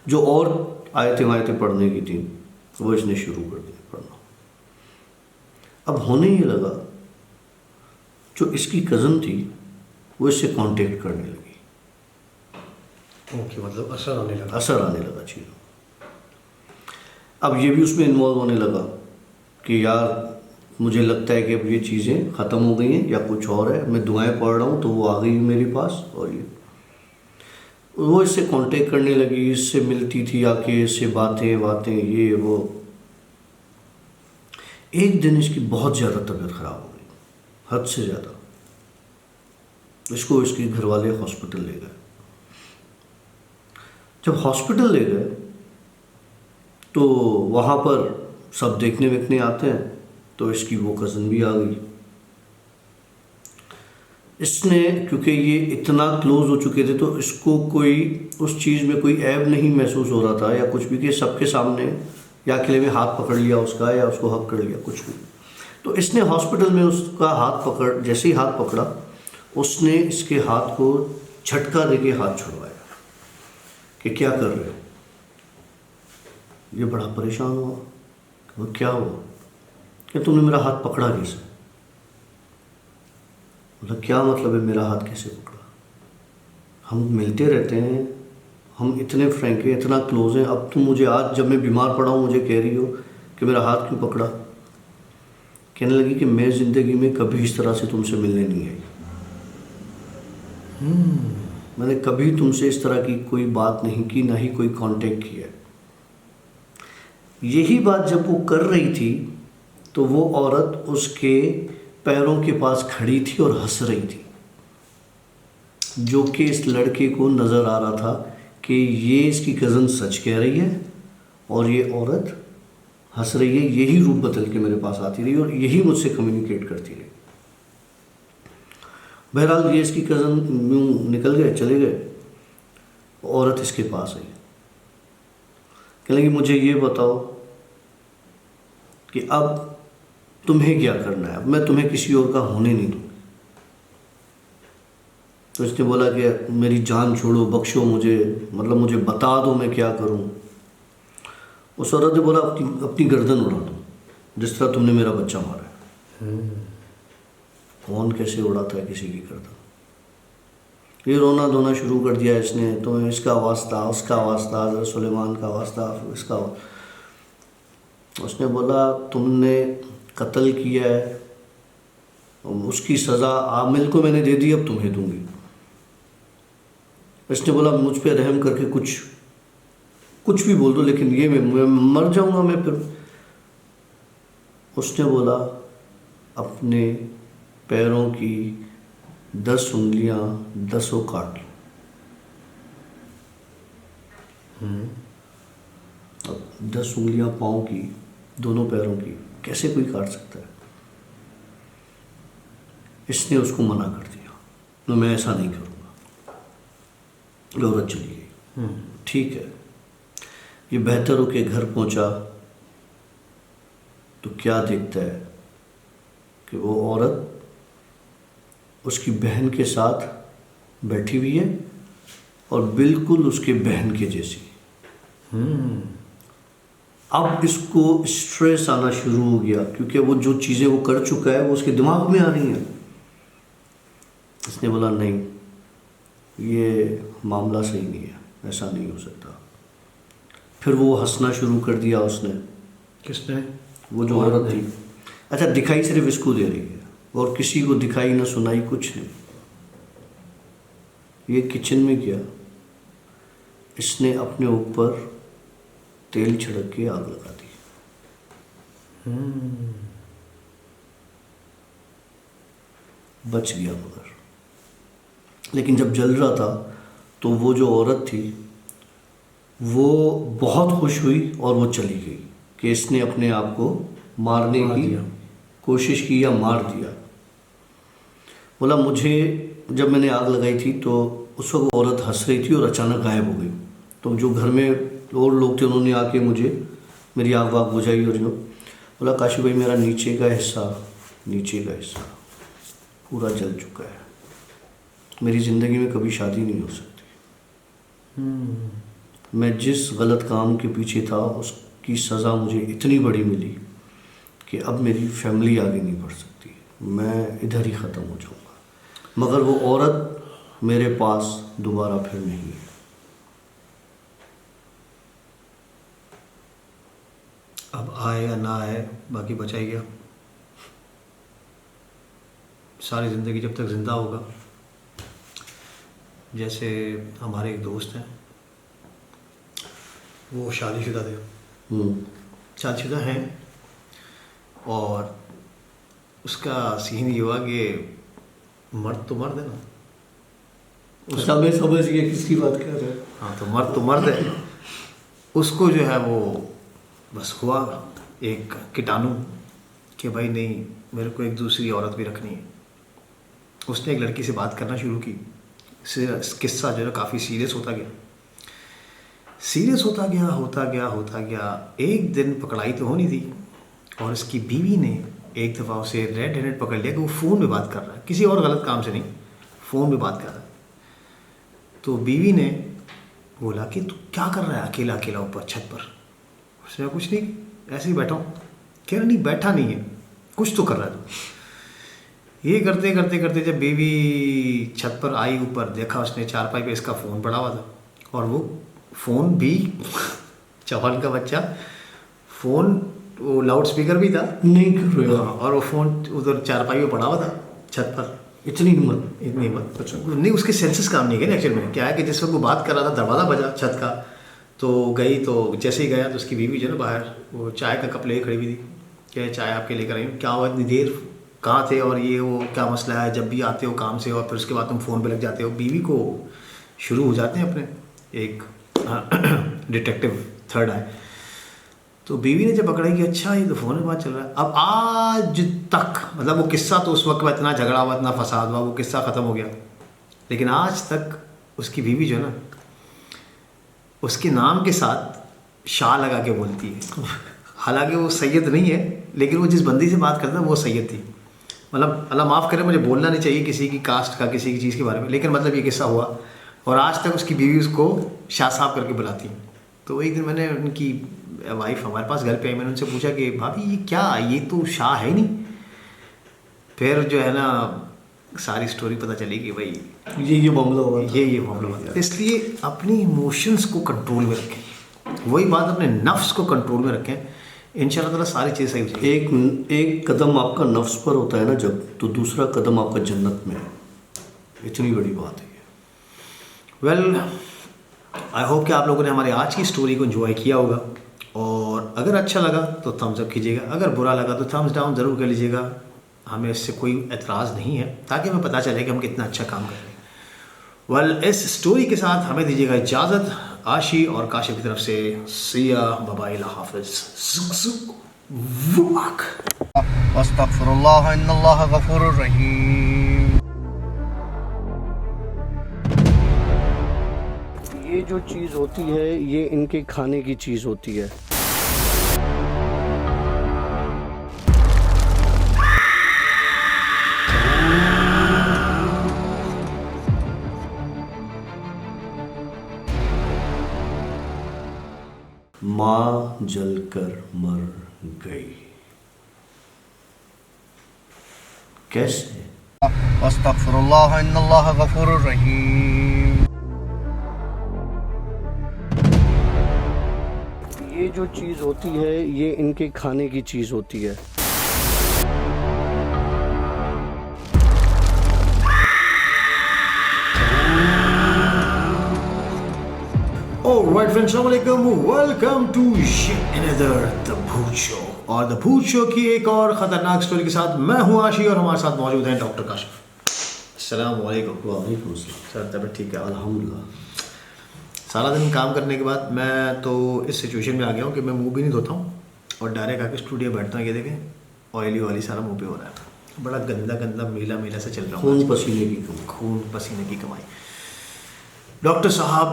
Speaker 1: जो और आयतें पढ़ने की थी वो इसने शुरू कर दी पढ़ना। अब होने ये लगा, जो इसकी कज़न थी वो इससे कांटेक्ट करने लगी,
Speaker 2: ओके, मतलब असर आने लगा।
Speaker 1: असर आने लगा चीज़ों। अब ये भी उसमें इन्वॉल्व होने लगा कि यार मुझे लगता है कि अब ये चीज़ें ख़त्म हो गई हैं या कुछ और है, मैं दुआएं पढ़ रहा हूँ तो वो आ गई मेरे पास, और ये वो इससे कांटेक्ट करने लगी, इससे मिलती थी आके, इससे बातें ये वो। एक दिन इसकी बहुत ज़्यादा तबीयत ख़राब हो गई, हद से ज़्यादा। इसको इसके घर वाले हॉस्पिटल ले गए। जब हॉस्पिटल ले गए तो वहाँ पर सब देखने वेखने आते हैं, तो इसकी वो कज़न भी आ गई। इसने, क्योंकि ये इतना क्लोज हो चुके थे, तो इसको कोई उस चीज़ में कोई ऐब नहीं महसूस हो रहा था या कुछ भी, कि सबके सामने या अकेले में हाथ पकड़ लिया उसका या उसको हक कर लिया, कुछ भी। तो इसने हॉस्पिटल में उसका हाथ पकड़, जैसे ही हाथ पकड़ा, उसने इसके हाथ को झटका देके हाथ छुड़वाया कि क्या कर रहे हो। ये बड़ा परेशान हुआ कि वो क्या हुआ, कि तुमने मेरा हाथ पकड़ा कैसे। मतलब क्या मतलब है मेरा हाथ कैसे पकड़ा? हम मिलते रहते हैं, हम इतने फ्रैंक हैं, इतना क्लोज हैं, अब तुम मुझे आज जब मैं बीमार पड़ा हूँ मुझे कह रही हो कि मेरा हाथ क्यों पकड़ा। कहने लगी कि मैं ज़िंदगी में कभी इस तरह से तुमसे मिलने नहीं आई। मैंने कभी तुमसे इस तरह की कोई बात नहीं की, ना ही कोई कांटेक्ट किया। यही बात जब वो कर रही थी तो वो औरत उसके पैरों के पास खड़ी थी और हंस रही थी, जो कि इस लड़के को नज़र आ रहा था कि ये इसकी कज़न सच कह रही है और ये औरत हंस रही है। यही रूप बदल के मेरे पास आती रही और यही मुझसे कम्युनिकेट करती रही। बहरहाल ये इसकी कज़न यूँ निकल गए, चले गए। औरत इसके पास आई, कहने लगी मुझे ये बताओ कि अब तुम्हें क्या करना है, अब मैं तुम्हें किसी और का होने नहीं दूँगी। तो इसने बोला कि मेरी जान छोड़ो, बख्शो मुझे, मतलब मुझे बता दो मैं क्या करूँ। उस औरत ने बोला अपनी गर्दन उड़ा दो, जिस तरह तुमने मेरा बच्चा मारा है। कौन कैसे उड़ाता है किसी की गर्दन। ये रोना धोना शुरू कर दिया इसने, तो इसका वास्ता, उसका वास्ता, हज़रत सुलेमान का वास्ता, इसका। उसने बोला तुमने कत्ल किया है, उसकी सज़ा आमिल को मैंने दे दी, अब तुम्हें दूंगी। इसने बोला मुझ पे रहम करके कुछ भी बोल दो, लेकिन ये मैं मर जाऊंगा मैं फिर। उसने बोला अपने पैरों की 10 उंगलियां 10 काट लो। अब 10 उंगलियां पाँव की, दोनों पैरों की, कैसे कोई काट सकता है। इसने उसको मना कर दिया, तो मैं ऐसा नहीं करूँगा। औरत चली गई। ठीक है, ये बेहतर हो के घर पहुंचा तो क्या देखता है कि वो औरत उसकी बहन के साथ बैठी हुई है और बिल्कुल उसके बहन के जैसी। अब इसको स्ट्रेस आना शुरू हो गया, क्योंकि वो जो चीज़ें वो कर चुका है वो उसके दिमाग में आ रही हैं। इसने बोला नहीं, ये मामला सही नहीं है, ऐसा नहीं हो सकता। फिर वो हंसना शुरू कर दिया उसने।
Speaker 2: किसने?
Speaker 1: वो जो औरत थी। अच्छा, दिखाई सिर्फ इसको दे रही है और किसी को दिखाई ना सुनाई कुछ नहीं। ये किचन में गया, इसने अपने ऊपर तेल छिड़क के आग लगा दी। बच गया मगर, लेकिन जब जल रहा था तो वो जो औरत थी वो बहुत खुश हुई और वो चली गई कि इसने अपने आप को मारने की कोशिश की या मार दिया। बोला मुझे जब मैंने आग लगाई थी तो उस वक्त औरत हंस रही थी और अचानक गायब हो गई। तो जो घर में और लोग थे उन्होंने आके मुझे मेरी आग वाग बुझाई। और जो बोला काशिफ भाई मेरा नीचे का हिस्सा पूरा जल चुका है। मेरी ज़िंदगी में कभी शादी नहीं हो सकती। मैं जिस गलत काम के पीछे था उसकी सज़ा मुझे इतनी बड़ी मिली कि अब मेरी फैमिली आगे नहीं बढ़ सकती, मैं इधर ही ख़त्म हो जाऊंगा, मगर वो औरत मेरे पास दोबारा फिर नहीं है।
Speaker 2: अब आए या ना आए बाकी बचा ही गया। सारी ज़िंदगी जब तक ज़िंदा होगा। जैसे हमारे एक दोस्त हैं, वो शादीशुदा थे, शादीशुदा हैं, और उसका सीन ये हुआ कि मर्द तो मर्द है ना,
Speaker 1: अच्छा मैं समझ गया किसकी बात कर रहे हैं।
Speaker 2: हाँ तो मर्द है। उसको जो है वो बस हुआ एक कीटाणु कि भाई नहीं, मेरे को एक दूसरी औरत भी रखनी है। उसने एक लड़की से बात करना शुरू की। किस्सा जो है काफ़ी सीरियस होता गया। एक दिन पकड़ाई तो होनी थी, और उसकी बीवी ने एक दफ़ा उसे रेड हैंडेड पकड़ लिया कि वो फ़ोन पे बात कर रहा है, किसी और गलत काम से नहीं, फ़ोन पे बात कर रहा है। तो बीवी ने बोला कि तू क्या कर रहा है अकेला ऊपर छत पर? उसने कुछ नहीं, ऐसे ही बैठा हूँ। कह रहा नहीं, बैठा नहीं है, कुछ तो कर रहा है तू। ये करते जब बीवी छत पर आई ऊपर, देखा उसने चारपाई पे इसका फ़ोन पड़ा हुआ था, और वो फ़ोन भी चौहान का बच्चा, फ़ोन वो लाउड स्पीकर भी था,
Speaker 1: नहीं कर रहे हो।
Speaker 2: और वो फ़ोन उधर चारपाई पे पड़ा हुआ था छत पर।
Speaker 1: इतनी हिम्मत।
Speaker 2: अच्छा नहीं, उसके सेंसेस काम नहीं गए एक्चुअल में। क्या है कि जिस वक्त वो बात कर रहा था, दरवाज़ा बजा छत का, तो गई, तो जैसे ही गया तो उसकी बीवी जो है ना बाहर, वो चाय का कप लेके खड़ी हुई थी। क्या चाय आपके लेकर आई हूँ, क्या हुआ इतनी देर, कहाँ थे, और ये वो क्या मसला है, जब भी आते हो काम से और फिर उसके बाद तुम फ़ोन पे लग जाते हो। बीवी को शुरू हो जाते हैं अपने एक डिटेक्टिव थर्ड आई। तो बीवी ने जब पकड़ा कि अच्छा ये तो फ़ोन में बात चल रहा है। अब आज तक, मतलब वो किस्सा तो उस वक्त में इतना झगड़ा हुआ, इतना फसाद हुआ, वो किस्सा ख़त्म हो गया, लेकिन आज तक उसकी बीवी जो है ना, उसके नाम के साथ शाह लगा के बोलती है। हालांकि वो सैयद नहीं है, लेकिन वो जिस बंदी से बात करता है वो सैयद थी। मतलब अल्लाह माफ़ करे, मुझे बोलना नहीं चाहिए किसी की कास्ट का, किसी की चीज़ के बारे में, लेकिन मतलब ये किस्सा हुआ, और आज तक उसकी बीवी उसको शाह साहब करके बुलाती है। तो एक दिन मैंने उनकी वाइफ हमारे पास घर पे आई, मैंने उनसे पूछा कि भाभी ये क्या, ये तो शाह है नहीं। फिर जो है ना सारी स्टोरी पता चली कि भाई
Speaker 1: ये मामला हुआ,
Speaker 2: ये मामला हुआ। तो इसलिए अपनी इमोशंस को कंट्रोल में रखें, वही बात अपने नफ्स को कंट्रोल में रखें, इंशाल्लाह ताला सारी चीज़ सही हो जाएगी।
Speaker 1: एक कदम आपका नफ्स पर होता है ना जब, तो दूसरा कदम आपका जन्नत में है। इतनी बड़ी बात है ये।
Speaker 2: वेल आई होप कि आप लोगों ने हमारी आज की स्टोरी को एंजॉय किया होगा, और अगर अच्छा लगा तो थम्स अप कीजिएगा, अगर बुरा लगा तो थम्स डाउन ज़रूर कर लीजिएगा। हमें इससे कोई एतराज़ नहीं है, ताकि हमें पता चले कि हम कितना अच्छा काम कर रहे हैं। वेल इस स्टोरी के साथ हमें दीजिएगा इजाज़त, आशी और काशिफ की तरफ से। सिया बाबाई हाफिज़।
Speaker 1: अस्तगफिरुल्लाह इन्नल्लाह गफूरुर रहीम। ये जो चीज़ होती है, ये इनके खाने की चीज़ होती है। माँ जलकर मर गई। कैसे? अस्तगफिरुल्लाह इन्नल्लाह गफूरुर रहीम। ये जो चीज़ होती है, ये इनके खाने की चीज़ होती है।
Speaker 2: Alright friends, अस्सलामुअलैकुम, welcome to another The Bhoot Show। और The Bhoot Show की एक और ख़तरनाक स्टोरी के साथ मैं हूँ आशी, और हमारे साथ मौजूद हैं डॉक्टर काशिफ। अस्सलाम वालेकुम।
Speaker 1: वालेकुम अस्सलाम।
Speaker 2: सर तबीयत ठीक है?
Speaker 1: अल्हम्दुलिल्लाह।
Speaker 2: सारा दिन काम करने के बाद मैं तो इस सिचुएशन में आ गया हूँ कि मैं मुँह भी नहीं धोता हूँ, और डायरेक्ट आके स्टूडियो बैठता हूँ। ये देखें ऑयली सारा मुँह पे हो रहा है, बड़ा गंदा मीला से चल रहा हूँ।
Speaker 1: खून पसीने की कमाई।
Speaker 2: डॉक्टर साहब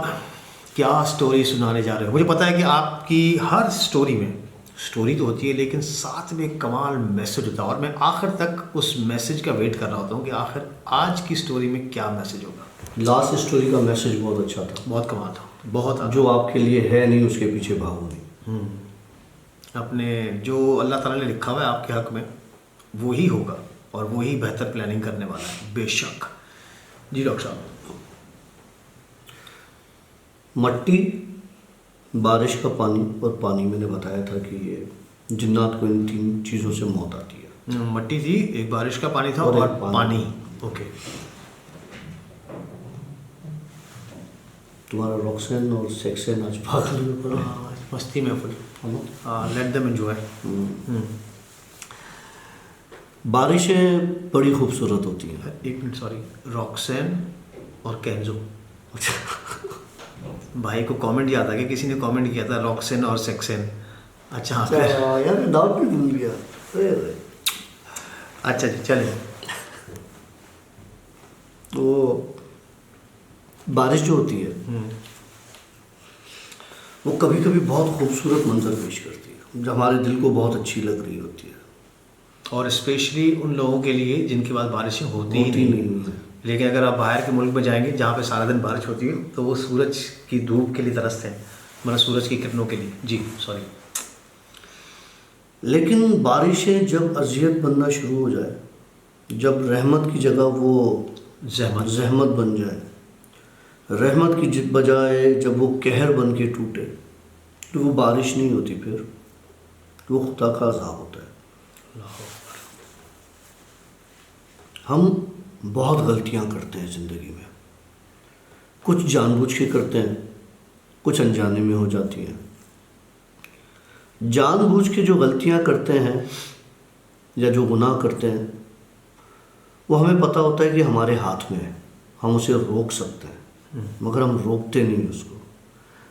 Speaker 2: क्या स्टोरी सुनाने जा रहे हो? मुझे पता है कि आपकी हर स्टोरी में स्टोरी तो होती है, लेकिन साथ में कमाल मैसेज होता है, और मैं आखिर तक उस मैसेज का वेट कर रहा होता हूँ कि आखिर आज की स्टोरी में क्या मैसेज होगा।
Speaker 1: लास्ट स्टोरी का मैसेज बहुत अच्छा था,
Speaker 2: बहुत कमाल था, बहुत
Speaker 1: जो आपके लिए है नहीं उसके पीछे भागो नहीं।
Speaker 2: अपने जो अल्लाह ताला ने लिखा हुआ है आपके हक में वो ही होगा और वो ही बेहतर प्लानिंग करने वाला है, बेशक। जी डॉक्टर साहब।
Speaker 1: मट्टी, बारिश का पानी और पानी, मैंने बताया था कि ये जिन्नात को इन 3 चीज़ों से मौत आती है।
Speaker 2: मट्टी थी, एक बारिश का पानी था
Speaker 1: और
Speaker 2: और
Speaker 1: एक पानी।
Speaker 2: पानी। ओके।
Speaker 1: तुम्हारा रॉक्सन और सेक्सन आज पागल हुए पड़ा है।
Speaker 2: मस्ती में फुल।
Speaker 1: है ना?
Speaker 2: Let them enjoy.
Speaker 1: बारिशें बड़ी खूबसूरत होती हैं।
Speaker 2: एक मिनट, सॉरी, रॉक्सन और केंजो। भाई को कमेंट याद आ गया, किसी ने कमेंट किया था रॉक्सन और सेक्सन। अच्छा हाँ, फिर
Speaker 1: यार नाम भी भूल गया। अरे
Speaker 2: अच्छा जी, चलिए।
Speaker 1: तो बारिश जो होती है वो कभी कभी बहुत खूबसूरत मंजर पेश करती है, जो हमारे दिल को बहुत अच्छी लग रही होती है।
Speaker 2: और स्पेशली उन लोगों के लिए जिनके पास बारिशें होती ही
Speaker 1: होती
Speaker 2: नहीं।
Speaker 1: नहीं है।
Speaker 2: लेकिन अगर आप बाहर के मुल्क में जाएंगे जहाँ पे सारा दिन बारिश होती है तो वो सूरज की धूप के लिए तरसते हैं, मतलब सूरज की किरणों के लिए। जी सॉरी।
Speaker 1: लेकिन बारिशें जब अजियत बनना शुरू हो जाए, जब रहमत की जगह वो जहमत बन जाए, रहमत की बजाय जब वो कहर बन के टूटे, तो वो बारिश नहीं होती, फिर वो खुदा का अज़ाब होता है। हम बहुत गलतियां करते हैं ज़िंदगी में, कुछ जानबूझ के करते हैं, कुछ अनजाने में हो जाती हैं। जानबूझ के जो गलतियां करते हैं या जो गुनाह करते हैं, वो हमें पता होता है कि हमारे हाथ में है, हम उसे रोक सकते हैं, मगर हम रोकते नहीं उसको,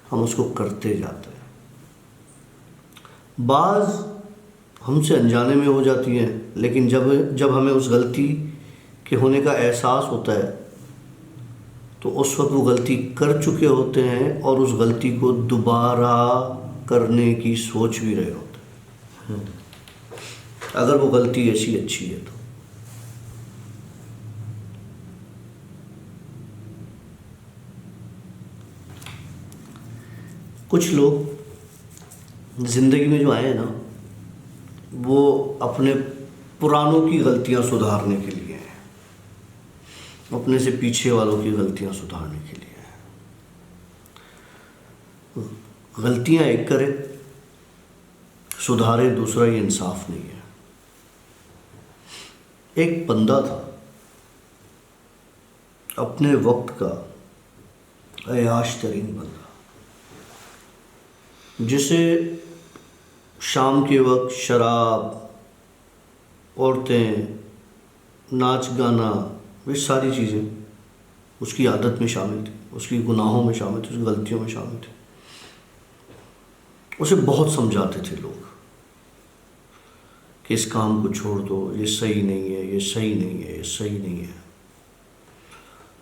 Speaker 1: हम उसको करते जाते हैं। बाज़ हमसे अनजाने में हो जाती हैं, लेकिन जब हमें उस गलती के होने का एहसास होता है तो उस वक्त वो गलती कर चुके होते हैं और उस गलती को दोबारा करने की सोच भी रहे होते हैं, अगर वो गलती ऐसी अच्छी है तो। कुछ लोग ज़िंदगी में जो आए हैं ना, वो अपने पुरानों की गलतियां सुधारने के लिए हैं, अपने से पीछे वालों की गलतियां सुधारने के लिए हैं। गलतियां एक करे, सुधारे दूसरा, ये इंसाफ नहीं है। एक बंदा था, अपने वक्त का अयाश तरीन बंदा, जिसे शाम के वक्त शराब, औरतें, नाच गाना, वे सारी चीज़ें उसकी आदत में शामिल थी, उसकी गुनाहों में शामिल थी, उसकी गलतियों में शामिल थी। उसे बहुत समझाते थे लोग कि इस काम को छोड़ दो, ये सही नहीं है, ये सही नहीं है, ये सही नहीं है।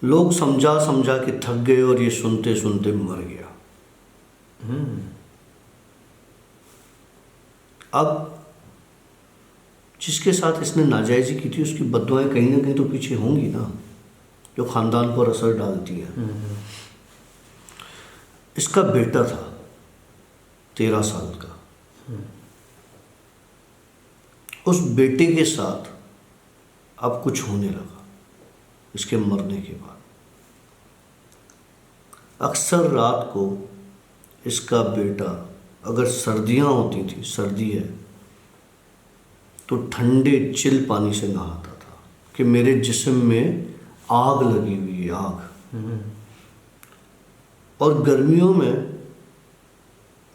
Speaker 1: लोग समझा समझा के थक गए और ये सुनते सुनते मर गया। अब जिसके साथ इसने नाजायज़ी की थी, उसकी बद्दुआएं कहीं ना कहीं तो पीछे होंगी ना, जो ख़ानदान पर असर डालती हैं। इसका बेटा था 13 साल का। उस बेटे के साथ अब कुछ होने लगा इसके मरने के बाद। अक्सर रात को इसका बेटा, अगर सर्दियाँ होती थी, सर्दी है, तो ठंडे चिल पानी से नहाता था कि मेरे जिस्म में आग लगी हुई है, आग। और गर्मियों में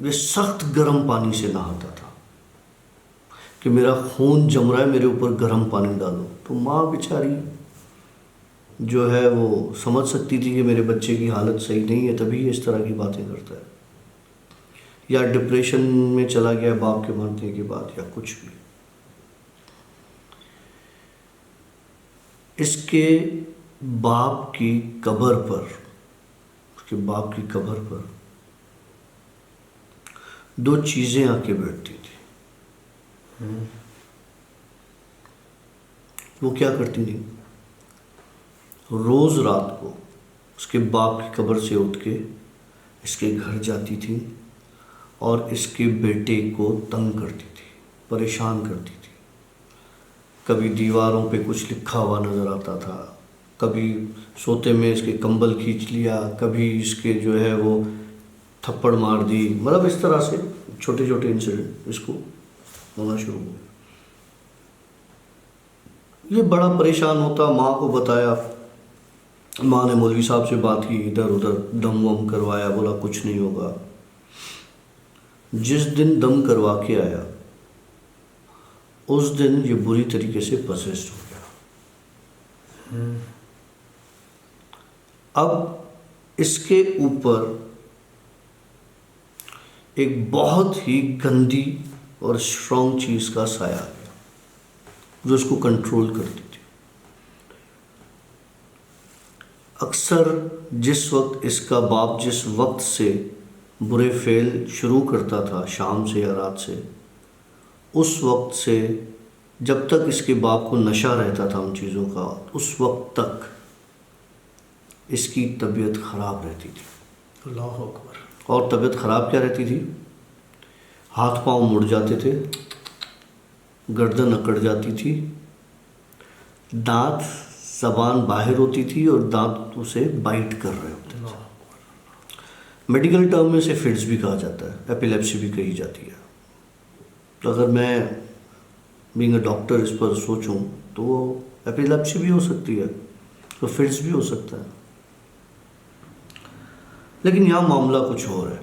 Speaker 1: वे सख्त गर्म पानी से नहाता था कि मेरा खून जम रहा है, मेरे ऊपर गर्म पानी डालो। तो माँ बेचारी जो है वो समझ सकती थी कि मेरे बच्चे की हालत सही नहीं है, तभी ये इस तरह की बातें करता है, या डिप्रेशन में चला गया बाप के मरने के बाद, या कुछ भी। इसके बाप की कब्र पर, उसके बाप की कब्र पर 2 चीज़ें आके बैठती थी। वो क्या करती थी? रोज़ रात को उसके बाप की कब्र से उठ के इसके घर जाती थी और इसके बेटे को तंग करती थी, परेशान करती थी। कभी दीवारों पे कुछ लिखा हुआ नज़र आता था, कभी सोते में इसके कंबल खींच लिया, कभी इसके जो है वो थप्पड़ मार दी। मतलब इस तरह से छोटे छोटे इंसिडेंट इसको होना शुरू हुए। ये बड़ा परेशान होता, माँ को बताया, माँ ने मौलवी साहब से बात की, इधर उधर दम वम करवाया, बोला कुछ नहीं होगा। जिस दिन दम करवा के आया उस दिन ये बुरी तरीके से पसेस्ड हो गया। अब इसके ऊपर एक बहुत ही गंदी और स्ट्रॉन्ग चीज़ का साया आ गया जो इसको कंट्रोल करती थी। अक्सर जिस वक्त इसका बाप जिस वक्त से बुरे फेल शुरू करता था, शाम से या रात से, उस वक्त से जब तक इसके बाप को नशा रहता था उन चीज़ों का, उस वक्त तक इसकी तबीयत ख़राब रहती थी।
Speaker 2: अल्लाह अकबर।
Speaker 1: और तबीयत ख़राब क्या रहती थी? हाथ पांव मुड़ जाते थे, गर्दन अकड़ जाती थी, दांत ज़बान बाहर होती थी और दांत उसे बाइट कर रहे होते थे। मेडिकल टर्म में से फिट्स भी कहा जाता है, एपिलेप्सी भी कही जाती है। तो अगर मैं बीइंग अ डॉक्टर इस पर सोचूं तो वो एपिलेप्सी भी हो सकती है, तो फिट्स भी हो सकता है। लेकिन यहाँ मामला कुछ और है।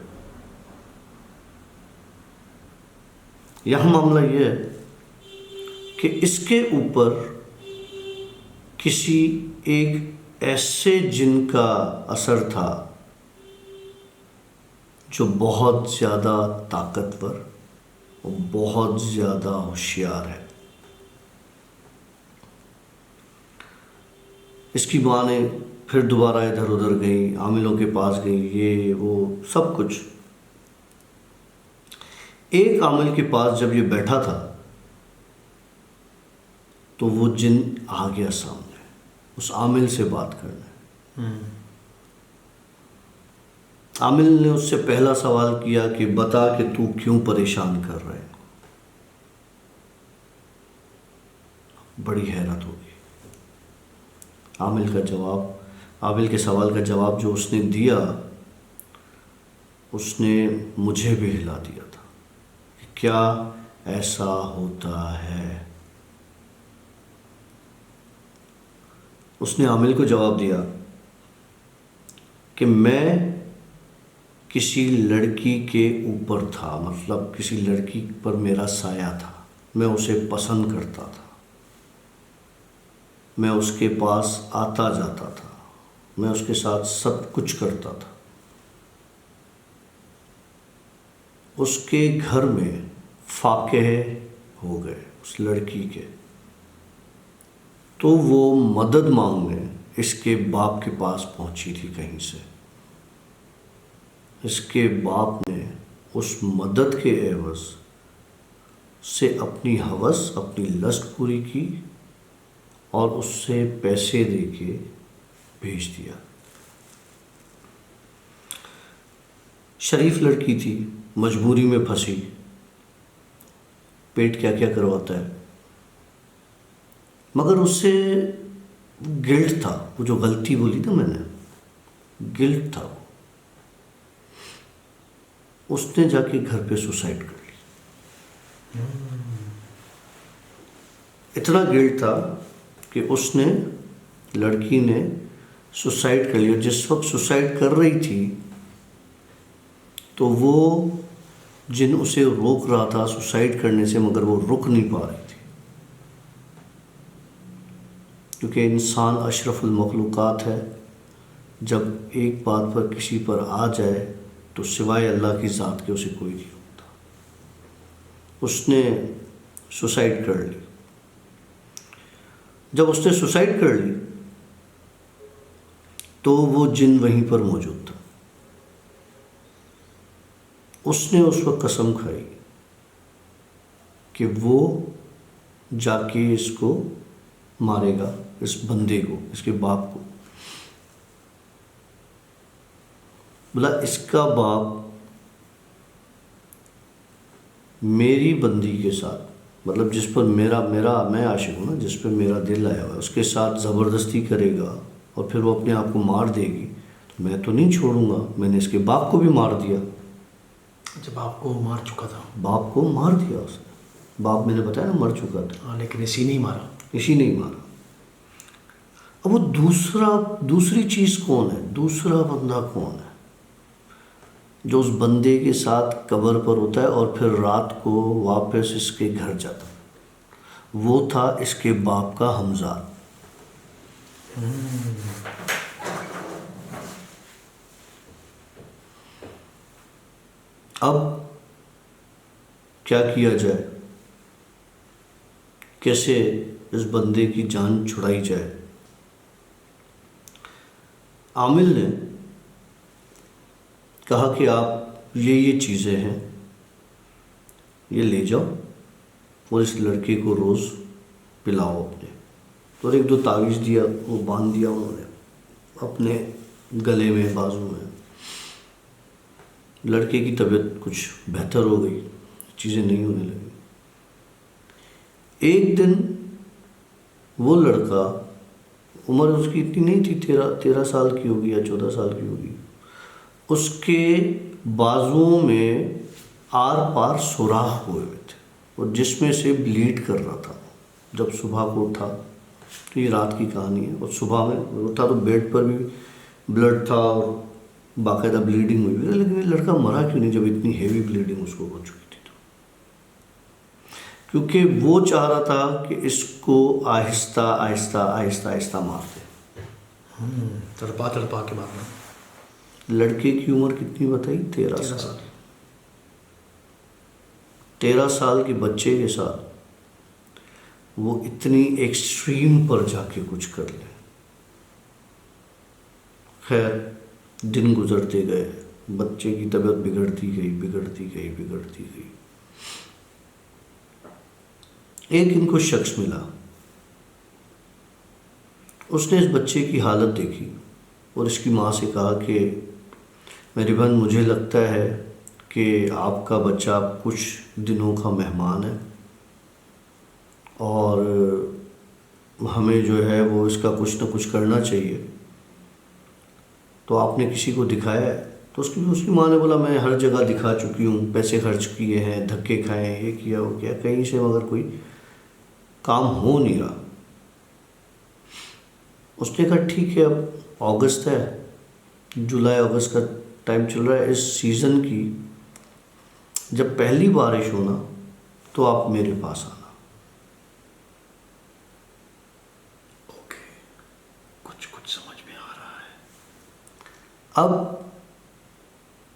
Speaker 1: यहाँ मामला ये है कि इसके ऊपर किसी एक ऐसे जिन का असर था जो बहुत ज़्यादा ताकतवर और बहुत ज़्यादा होशियार है। इसकी माँ ने फिर दोबारा इधर उधर गई, आमिलों के पास गई, ये वो सब कुछ। एक आमिल के पास जब ये बैठा था तो वो जिन आ गया सामने उस आमिल से बात करने। आमिल ने उससे पहला सवाल किया कि बता कि तू क्यों परेशान कर रहा है। बड़ी हैरत होगी। आमिल के सवाल का जवाब जो उसने दिया, उसने मुझे भी हिला दिया था कि क्या ऐसा होता है। उसने आमिल को जवाब दिया कि मैं किसी लड़की के ऊपर था, मतलब किसी लड़की पर मेरा साया था, मैं उसे पसंद करता था, मैं उसके पास आता जाता था, मैं उसके साथ सब कुछ करता था। उसके घर में फाके हो गए उस लड़की के, तो वो मदद मांगने इसके बाप के पास पहुंची थी कहीं से। इसके बाप ने उस मदद के एवज से अपनी हवस, अपनी लस्ट पूरी की और उससे पैसे देके भेज दिया। शरीफ लड़की थी, मजबूरी में फंसी, पेट क्या क्या करवाता है, मगर उससे गिल्ट था। वो जो गलती बोली ना मैंने, गिल्ट था। उसने जाके घर पे सुसाइड कर ली। इतना गिल्ट था कि उसने, लड़की ने सुसाइड कर लिया। जिस वक्त सुसाइड कर रही थी तो वो जिन उसे रोक रहा था सुसाइड करने से, मगर वो रुक नहीं पा रही थी, क्योंकि इंसान अशरफुल मखलूक़ात है। जब एक बात पर किसी पर आ जाए तो सिवाय अल्लाह की ज़ात के उसे कोई नहीं होता। उसने सुसाइड कर ली। जब उसने सुसाइड कर ली तो वो जिन वहीं पर मौजूद था। उसने उस वक्त कसम खाई कि वो जाके इसको मारेगा, इस बंदे को, इसके बाप को। बोला इसका बाप मेरी बंदी के साथ, मतलब जिस पर मैं आशिक हूँ ना, जिस पर मेरा दिल आया हुआ है, उसके साथ ज़बरदस्ती करेगा और फिर वो अपने आप को मार देगी, तो मैं तो नहीं छोड़ूंगा। मैंने इसके बाप को भी मार दिया।
Speaker 2: जब आपको मार चुका था।
Speaker 1: बाप को मार दिया उसने। बाप मैंने बताया ना मर चुका था।
Speaker 2: हाँ, लेकिन इसी नहीं मारा।
Speaker 1: इसी नहीं मारा। अब वो दूसरी चीज़ कौन है, दूसरा बंदा कौन है जो उस बंदे के साथ कब्र पर होता है और फिर रात को वापस इसके घर जाता है? वो था इसके बाप का हमज़ाद। अब क्या किया जाए, कैसे इस बंदे की जान छुड़ाई जाए? आमिल ने कहा कि आप ये चीज़ें हैं, ये ले जाओ और इस लड़के को रोज़ पिलाओ अपने। और एक दो तावीज़ दिया, वो बांध दिया उन्होंने अपने गले में, बाजू में। लड़के की तबीयत कुछ बेहतर हो गई, चीज़ें नहीं होने लगी। एक दिन वो लड़का, उम्र उसकी इतनी नहीं थी, 13 साल की होगी या 14 साल की होगी, उसके बाजुओं में आर पार सुराख हुए हुए थे और जिसमें से ब्लीड कर रहा था। जब सुबह को उठा, तो ये रात की कहानी है, और सुबह में उठा तो बेड पर भी ब्लड था और बाकायदा ब्लीडिंग हुई है। लेकिन ये लड़का मरा क्यों नहीं जब इतनी हेवी ब्लीडिंग उसको हो चुकी थी? तो क्योंकि वो चाह रहा था कि इसको आहिस्ता आहिस्ता आहिस्ता आहिस्ता मार दे।
Speaker 2: तड़पा तड़पा के मारना।
Speaker 1: लड़के की उम्र कितनी बताई? 13 साल। 13 साल के बच्चे के साथ वो इतनी एक्सट्रीम पर जाके कुछ कर ले। खैर, दिन गुजरते गए, बच्चे की तबीयत बिगड़ती गई, बिगड़ती गई, बिगड़ती गई। एक इनको शख्स मिला, उसने इस बच्चे की हालत देखी और इसकी माँ से कहा कि मेरी बहन, मुझे लगता है कि आपका बच्चा कुछ दिनों का मेहमान है और हमें जो है वो इसका कुछ ना कुछ करना चाहिए। तो आपने किसी को दिखाया है? तो उसकी माँ ने बोला, मैं हर जगह दिखा चुकी हूँ, पैसे खर्च किए हैं, धक्के खाए हैं, ये किया वो किया, कहीं से मगर कोई काम हो नहीं रहा। उसने कहा ठीक है, अब अगस्त है, जुलाई अगस्त का टाइम चल रहा है, इस सीज़न की जब पहली बारिश हो ना, तो आप मेरे पास आना।
Speaker 2: ओके, कुछ समझ में आ रहा है।
Speaker 1: अब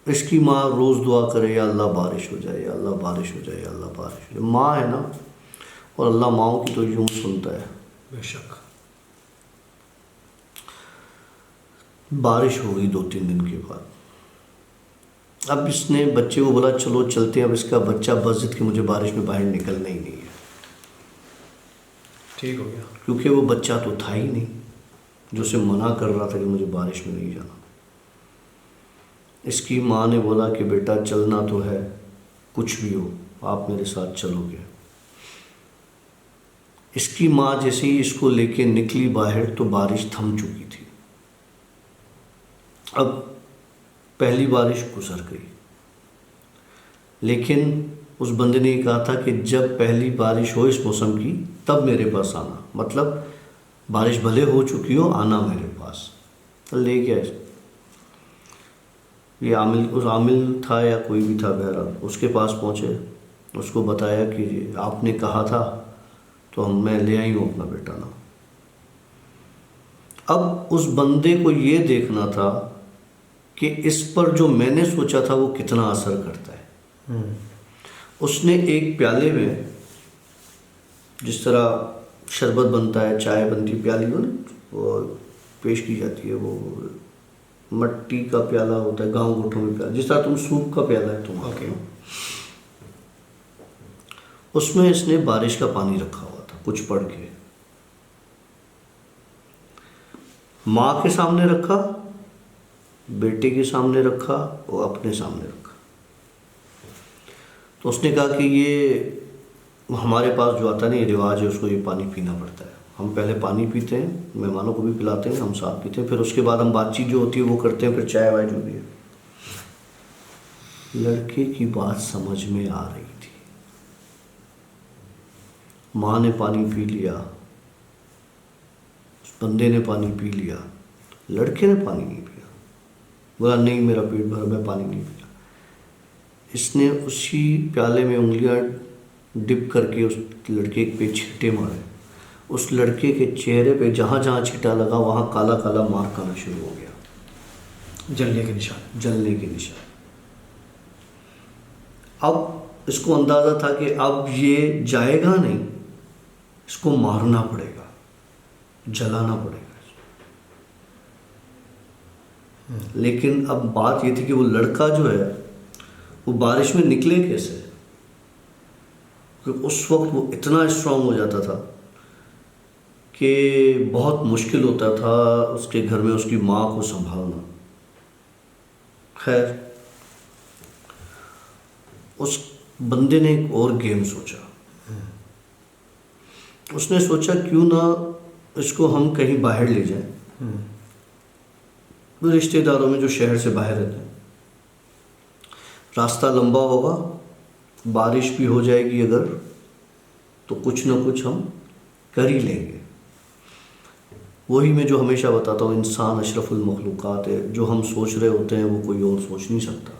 Speaker 1: इसकी माँ रोज़ दुआ करे, या अल्लाह बारिश हो जाए, या अल्लाह बारिश हो जाए, या अल्लाह बारिश हो जाए। माँ है ना, और अल्लाह माँओं की तो यूँ सुनता है।
Speaker 2: बेशक।
Speaker 1: बारिश हो गई 2-3 दिन के बाद। अब इसने बच्चे को बोला, चलो चलते हैं। अब इसका बच्चा बस जिद कि मुझे बारिश में बाहर निकलना ही नहीं है।
Speaker 2: ठीक हो गया।
Speaker 1: क्योंकि वो बच्चा तो था ही नहीं जो उसे मना कर रहा था कि मुझे बारिश में नहीं जाना। इसकी माँ ने बोला कि बेटा चलना तो है, कुछ भी हो आप मेरे साथ चलोगे। इसकी माँ जैसे ही इसको लेके निकली बाहर, तो बारिश थम चुकी थी। अब पहली बारिश गुजर गई, लेकिन उस बंदे ने कहा था कि जब पहली बारिश हो इस मौसम की, तब मेरे पास आना। मतलब बारिश भले हो चुकी हो, आना मेरे पास। तो ले गया इसको। ये आमिल था या कोई भी था, बहरहाल उसके पास पहुँचे, उसको बताया कि आपने कहा था तो मैं ले आई हूँ अपना बेटा ना। अब उस बंदे को ये देखना था कि इस पर जो मैंने सोचा था वो कितना असर करता है। उसने एक प्याले में, जिस तरह शरबत बनता है, चाय बनती, प्याली हो ना, वो पेश की जाती है, वो मट्टी का प्याला होता है, गांव गोठों में प्याला, जिस तरह तुम सूप का प्याला है तुम्हारा। उसमें इसने बारिश का पानी रखा हुआ था, कुछ पढ़ के। माँ के सामने रखा, बेटे के सामने रखा और अपने सामने रखा। तो उसने कहा कि ये हमारे पास जो आता नहीं रिवाज है, उसको ये पानी पीना पड़ता है। हम पहले पानी पीते हैं, मेहमानों को भी पिलाते हैं, हम साथ पीते हैं, फिर उसके बाद हम बातचीत जो होती है वो करते हैं, फिर चाय वाय जो भी है। लड़के की बात समझ में आ रही थी। माँ ने पानी पी लिया, उस बंदे ने पानी पी लिया, लड़के ने पानी नहीं पिया। बोला नहीं मेरा पेट भर, मैं पानी नहीं पिया। इसने उसी प्याले में उंगलियां डिप करके उस लड़के पे छींटे मारे। उस लड़के के चेहरे पे जहाँ जहाँ छींटा लगा वहाँ काला काला मार्क आना शुरू हो गया,
Speaker 2: जलने के निशान।
Speaker 1: जलने के निशान। अब इसको अंदाज़ा था कि अब ये जाएगा नहीं, इसको मारना पड़ेगा, जलाना पड़ेगा। लेकिन अब बात ये थी कि वो लड़का जो है वो बारिश में निकले कैसे, क्योंकि उस वक्त वो इतना स्ट्रांग हो जाता था कि बहुत मुश्किल होता था उसके घर में उसकी माँ को संभालना। खैर उस बंदे ने एक और गेम सोचा। उसने सोचा क्यों ना इसको हम कहीं बाहर ले जाएं, रिश्तेदारों में जो शहर से बाहर रहते हैं। रास्ता लंबा होगा, बारिश भी हो जाएगी अगर, तो कुछ ना कुछ हम कर ही लेंगे। वही मैं जो हमेशा बताता हूँ, इंसान अशरफुल मखलूक़ात है। जो हम सोच रहे होते हैं वो कोई और सोच नहीं सकता।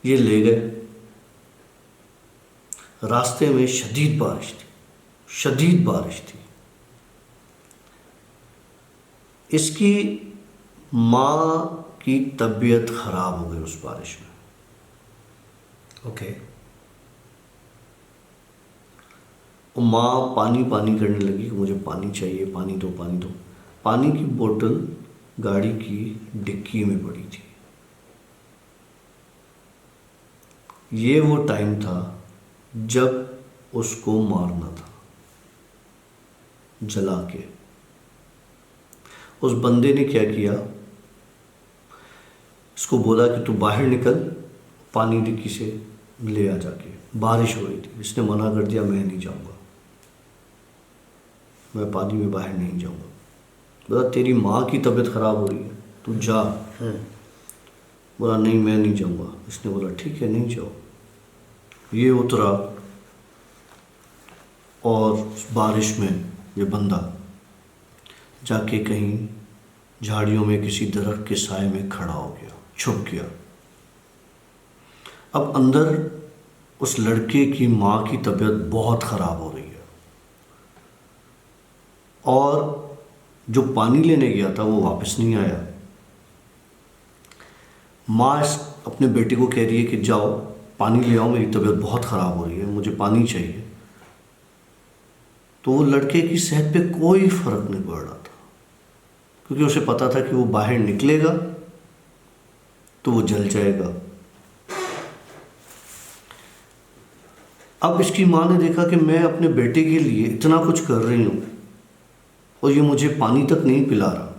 Speaker 1: ये ले गए। रास्ते में शदीद बारिश थी, शदीद बारिश थी। इसकी माँ की तबीयत ख़राब हो गई उस बारिश में।
Speaker 2: ओके।
Speaker 1: और माँ पानी पानी करने लगी कि मुझे पानी चाहिए, पानी दो पानी दो। पानी की बोतल गाड़ी की डिक्की में पड़ी थी। ये वो टाइम था जब उसको मारना था, जला के। उस बंदे ने क्या किया, इसको बोला कि तू बाहर निकल, पानी डिक्की से ले आ जाके। बारिश हो रही थी। इसने मना कर दिया, मैं नहीं जाऊंगा, मैं पानी में बाहर नहीं जाऊंगा। बोला तेरी माँ की तबीयत ख़राब हो रही है, तू जा। बोला नहीं मैं नहीं जाऊंगा। इसने बोला ठीक है नहीं जाओ। ये उतरा और उस बारिश में ये बंदा जाके कहीं झाड़ियों में किसी दरख्त के साए में खड़ा हो गया, छुप गया। अब अंदर उस लड़के की माँ की तबीयत बहुत ख़राब हो रही है, और जो पानी लेने गया था वो वापस नहीं आया। माँ अपने बेटे को कह रही है कि जाओ पानी ले आओ, मेरी तबीयत बहुत ख़राब हो रही है, मुझे पानी चाहिए। तो वो लड़के की सेहत पे कोई फ़र्क नहीं पड़ रहा था, क्योंकि उसे पता था कि वो बाहर निकलेगा तो वो जल जाएगा। अब इसकी माँ ने देखा कि मैं अपने बेटे के लिए इतना कुछ कर रही हूँ और ये मुझे पानी तक नहीं पिला रहा।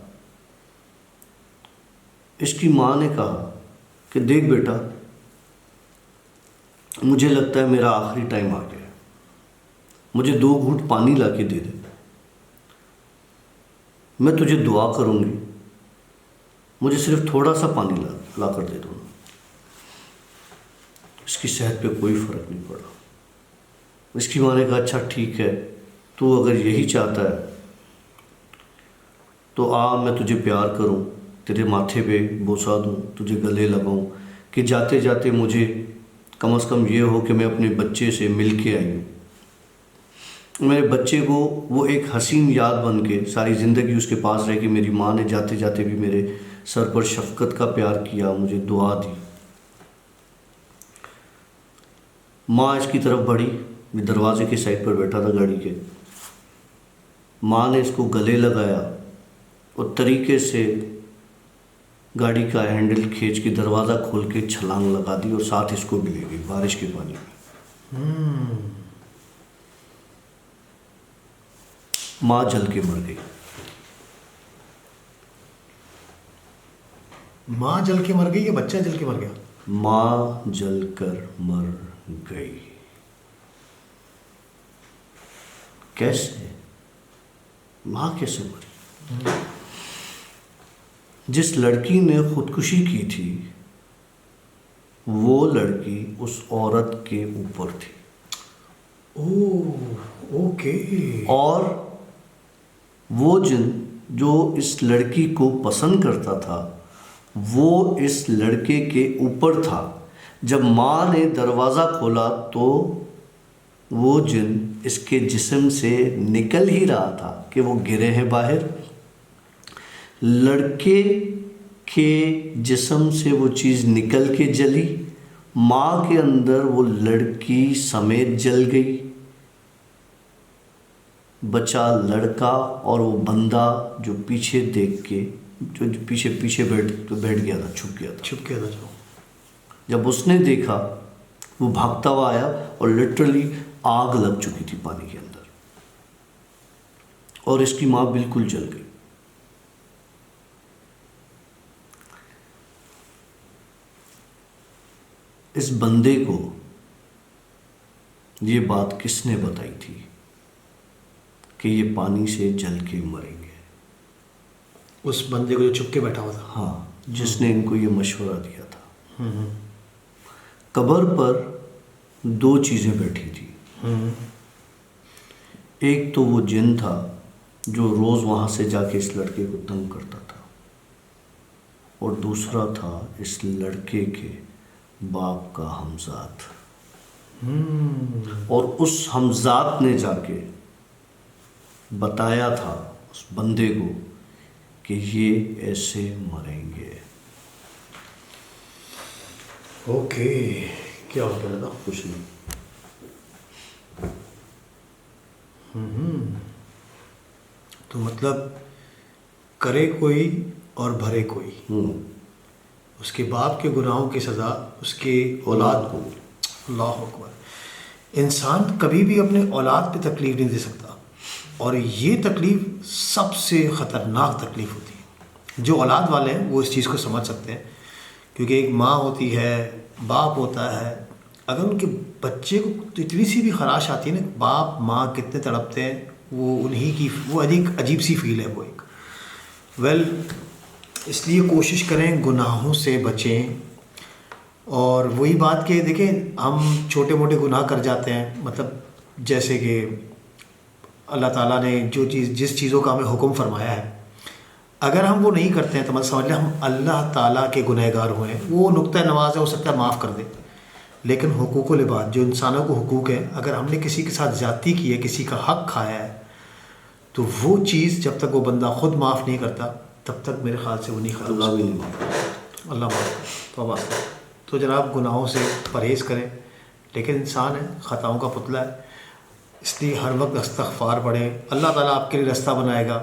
Speaker 1: इसकी माँ ने कहा कि देख बेटा, मुझे लगता है मेरा आखिरी टाइम आ गया है, मुझे 2 घूंट पानी ला के दे दे, मैं तुझे दुआ करूँगी, मुझे सिर्फ थोड़ा सा पानी ला कर दे दो। इसकी सेहत पे कोई फ़र्क नहीं पड़ा। इसकी माँ ने कहा अच्छा ठीक है, तू अगर यही चाहता है तो आ, मैं तुझे प्यार करूं, तेरे माथे पे बोसा दूं, तुझे गले लगाऊं, कि जाते जाते मुझे कम से कम ये हो कि मैं अपने बच्चे से मिल के आई हूँ। मेरे बच्चे को वो एक हसीन याद बन के सारी ज़िंदगी उसके पास रहे कि मेरी माँ ने जाते जाते भी मेरे सर पर शफ़क़त का प्यार किया, मुझे दुआ दी। माँ इसकी तरफ बढ़ी, मैं दरवाजे के साइड पर बैठा था गाड़ी के। माँ ने इसको गले लगाया और तरीके से गाड़ी का हैंडल खींच के दरवाज़ा खोल के छलांग लगा दी और साथ इसको भी ले गई बारिश के पानी में। माँ जल के मर गई।
Speaker 2: माँ जल के मर गई या बच्चा जल के मर गया?
Speaker 1: माँ जलकर मर गई। कैसे? माँ कैसे मरी? जिस लड़की ने खुदकुशी की थी वो लड़की उस औरत के ऊपर थी।
Speaker 2: ओह, ओके।
Speaker 1: और वो जिन जो इस लड़की को पसंद करता था वो इस लड़के के ऊपर था। जब माँ ने दरवाज़ा खोला तो वो जिन इसके जिस्म से निकल ही रहा था कि वो गिरे हैं बाहर। लड़के के जिस्म से वो चीज़ निकल के जली, माँ के अंदर वो लड़की समेत जल गई। बचा लड़का और वो बंदा जो पीछे देख के जो पीछे पीछे बैठ गया था, छुप गया था।
Speaker 2: जो
Speaker 1: जब उसने देखा वो भागता हुआ आया और लिटरली आग लग चुकी थी पानी के अंदर और इसकी माँ बिल्कुल जल गई। इस बंदे को ये बात किसने बताई थी कि ये पानी से जल के मरेंगे?
Speaker 2: उस बंदे को जो चुप के बैठा हुआ था।
Speaker 1: हाँ, जिसने इनको ये मशवरा दिया था। कब्र पर दो चीज़ें बैठी थी। एक तो वो जिन था जो रोज़ वहाँ से जाके इस लड़के को तंग करता था और दूसरा था इस लड़के के बाप का हमजात। और उस हमजात ने जाके बताया था उस बंदे को कि ये ऐसे मरेंगे।
Speaker 2: ओके, क्या हो गया था?
Speaker 1: कुछ नहीं।
Speaker 2: तो मतलब करे कोई और भरे कोई, उसके बाप के गुनाहों की सज़ा उसके औलाद को। अल्लाह अकबर। इंसान कभी भी अपने औलाद पे तकलीफ़ नहीं दे सकता और ये तकलीफ़ सबसे ख़तरनाक तकलीफ़ होती है। जो औलाद वाले हैं वो इस चीज़ को समझ सकते हैं, क्योंकि एक माँ होती है, बाप होता है, अगर उनके बच्चे को तो इतनी सी भी खराश आती है ना, बाप माँ कितने तड़पते हैं, वो उन्हीं की वो अधिक अजीब सी फील है वो एक। इसलिए कोशिश करें गुनाहों से बचें। और वही बात कि देखें, हम छोटे मोटे गुनाह कर जाते हैं, मतलब जैसे कि अल्लाह ताला ने जिस चीज़ों का हमें हुक्म फरमाया है, अगर हम वो नहीं करते हैं तो मतलब समझ लें हम अल्लाह ताला के गुनहगार हुए हैं। वो नुक्ता नवाज़ है, हो सकता है माफ़ कर दे, लेकिन हुकूकुल इबाद जो इंसानों को हुकूक है, अगर हमने किसी के साथ ज़्यादती की है, किसी का हक़ खाया है, तो वो चीज़ जब तक वो बंदा ख़ुद माफ़ नहीं करता तब तक मेरे ख़्याल से वो नहीं ख़त्म।
Speaker 1: अल्लाह भी नहीं माफ़।
Speaker 2: अल्लाह माफ़ तौबा। तो जनाब गुनाहों से परहेज़ करें, लेकिन इंसान है, ख़ताओं का पुतला है, इसलिए हर वक्त इस्तग़फ़ार पढ़ें। अल्लाह ताला आपके लिए रास्ता बनाएगा।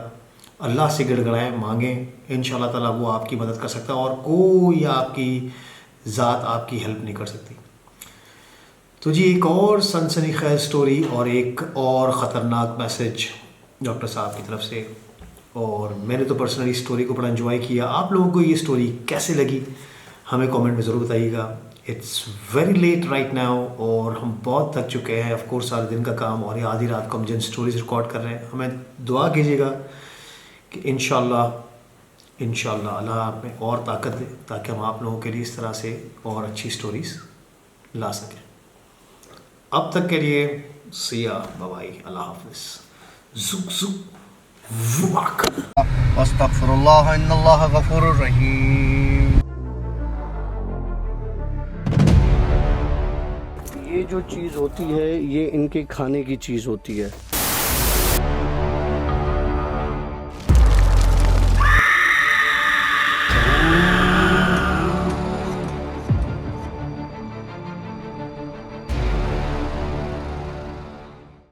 Speaker 2: अल्लाह से गिड़गिड़ाएं, मांगें, इंशाअल्लाह ताला वो आपकी मदद कर सकता है और कोई आपकी ज़ात आपकी हेल्प नहीं कर सकती। तो जी एक और सनसनीखेज़ स्टोरी और एक और ख़तरनाक मैसेज डॉक्टर साहब की तरफ से, और मैंने तो पर्सनली स्टोरी को बड़ा एंजॉय किया। आप लोगों को ये स्टोरी कैसे लगी हमें कमेंट में ज़रूर बताइएगा। It's very late right now और हम बहुत थक चुके हैं, ऑफ कोर्स सारे दिन का काम, और ये आधी रात को हम जिन स्टोरीज रिकॉर्ड कर रहे हैं, हमें दुआ कीजिएगा कि इंशाल्लाह अल्लाह आप में और ताकत दे ताकि हम आप लोगों के लिए इस तरह से और अच्छी स्टोरीज़ ला सकें। अब तक के लिए सिया बाय, अल्लाह हाफ़िज़। ज़ुक ज़ुक वाक।
Speaker 1: अस्तग़फ़िरुल्लाह इन्नल्लाह गफ़ूरुर रहीम। ये जो चीज़ होती है ये इनके खाने की चीज़ होती है।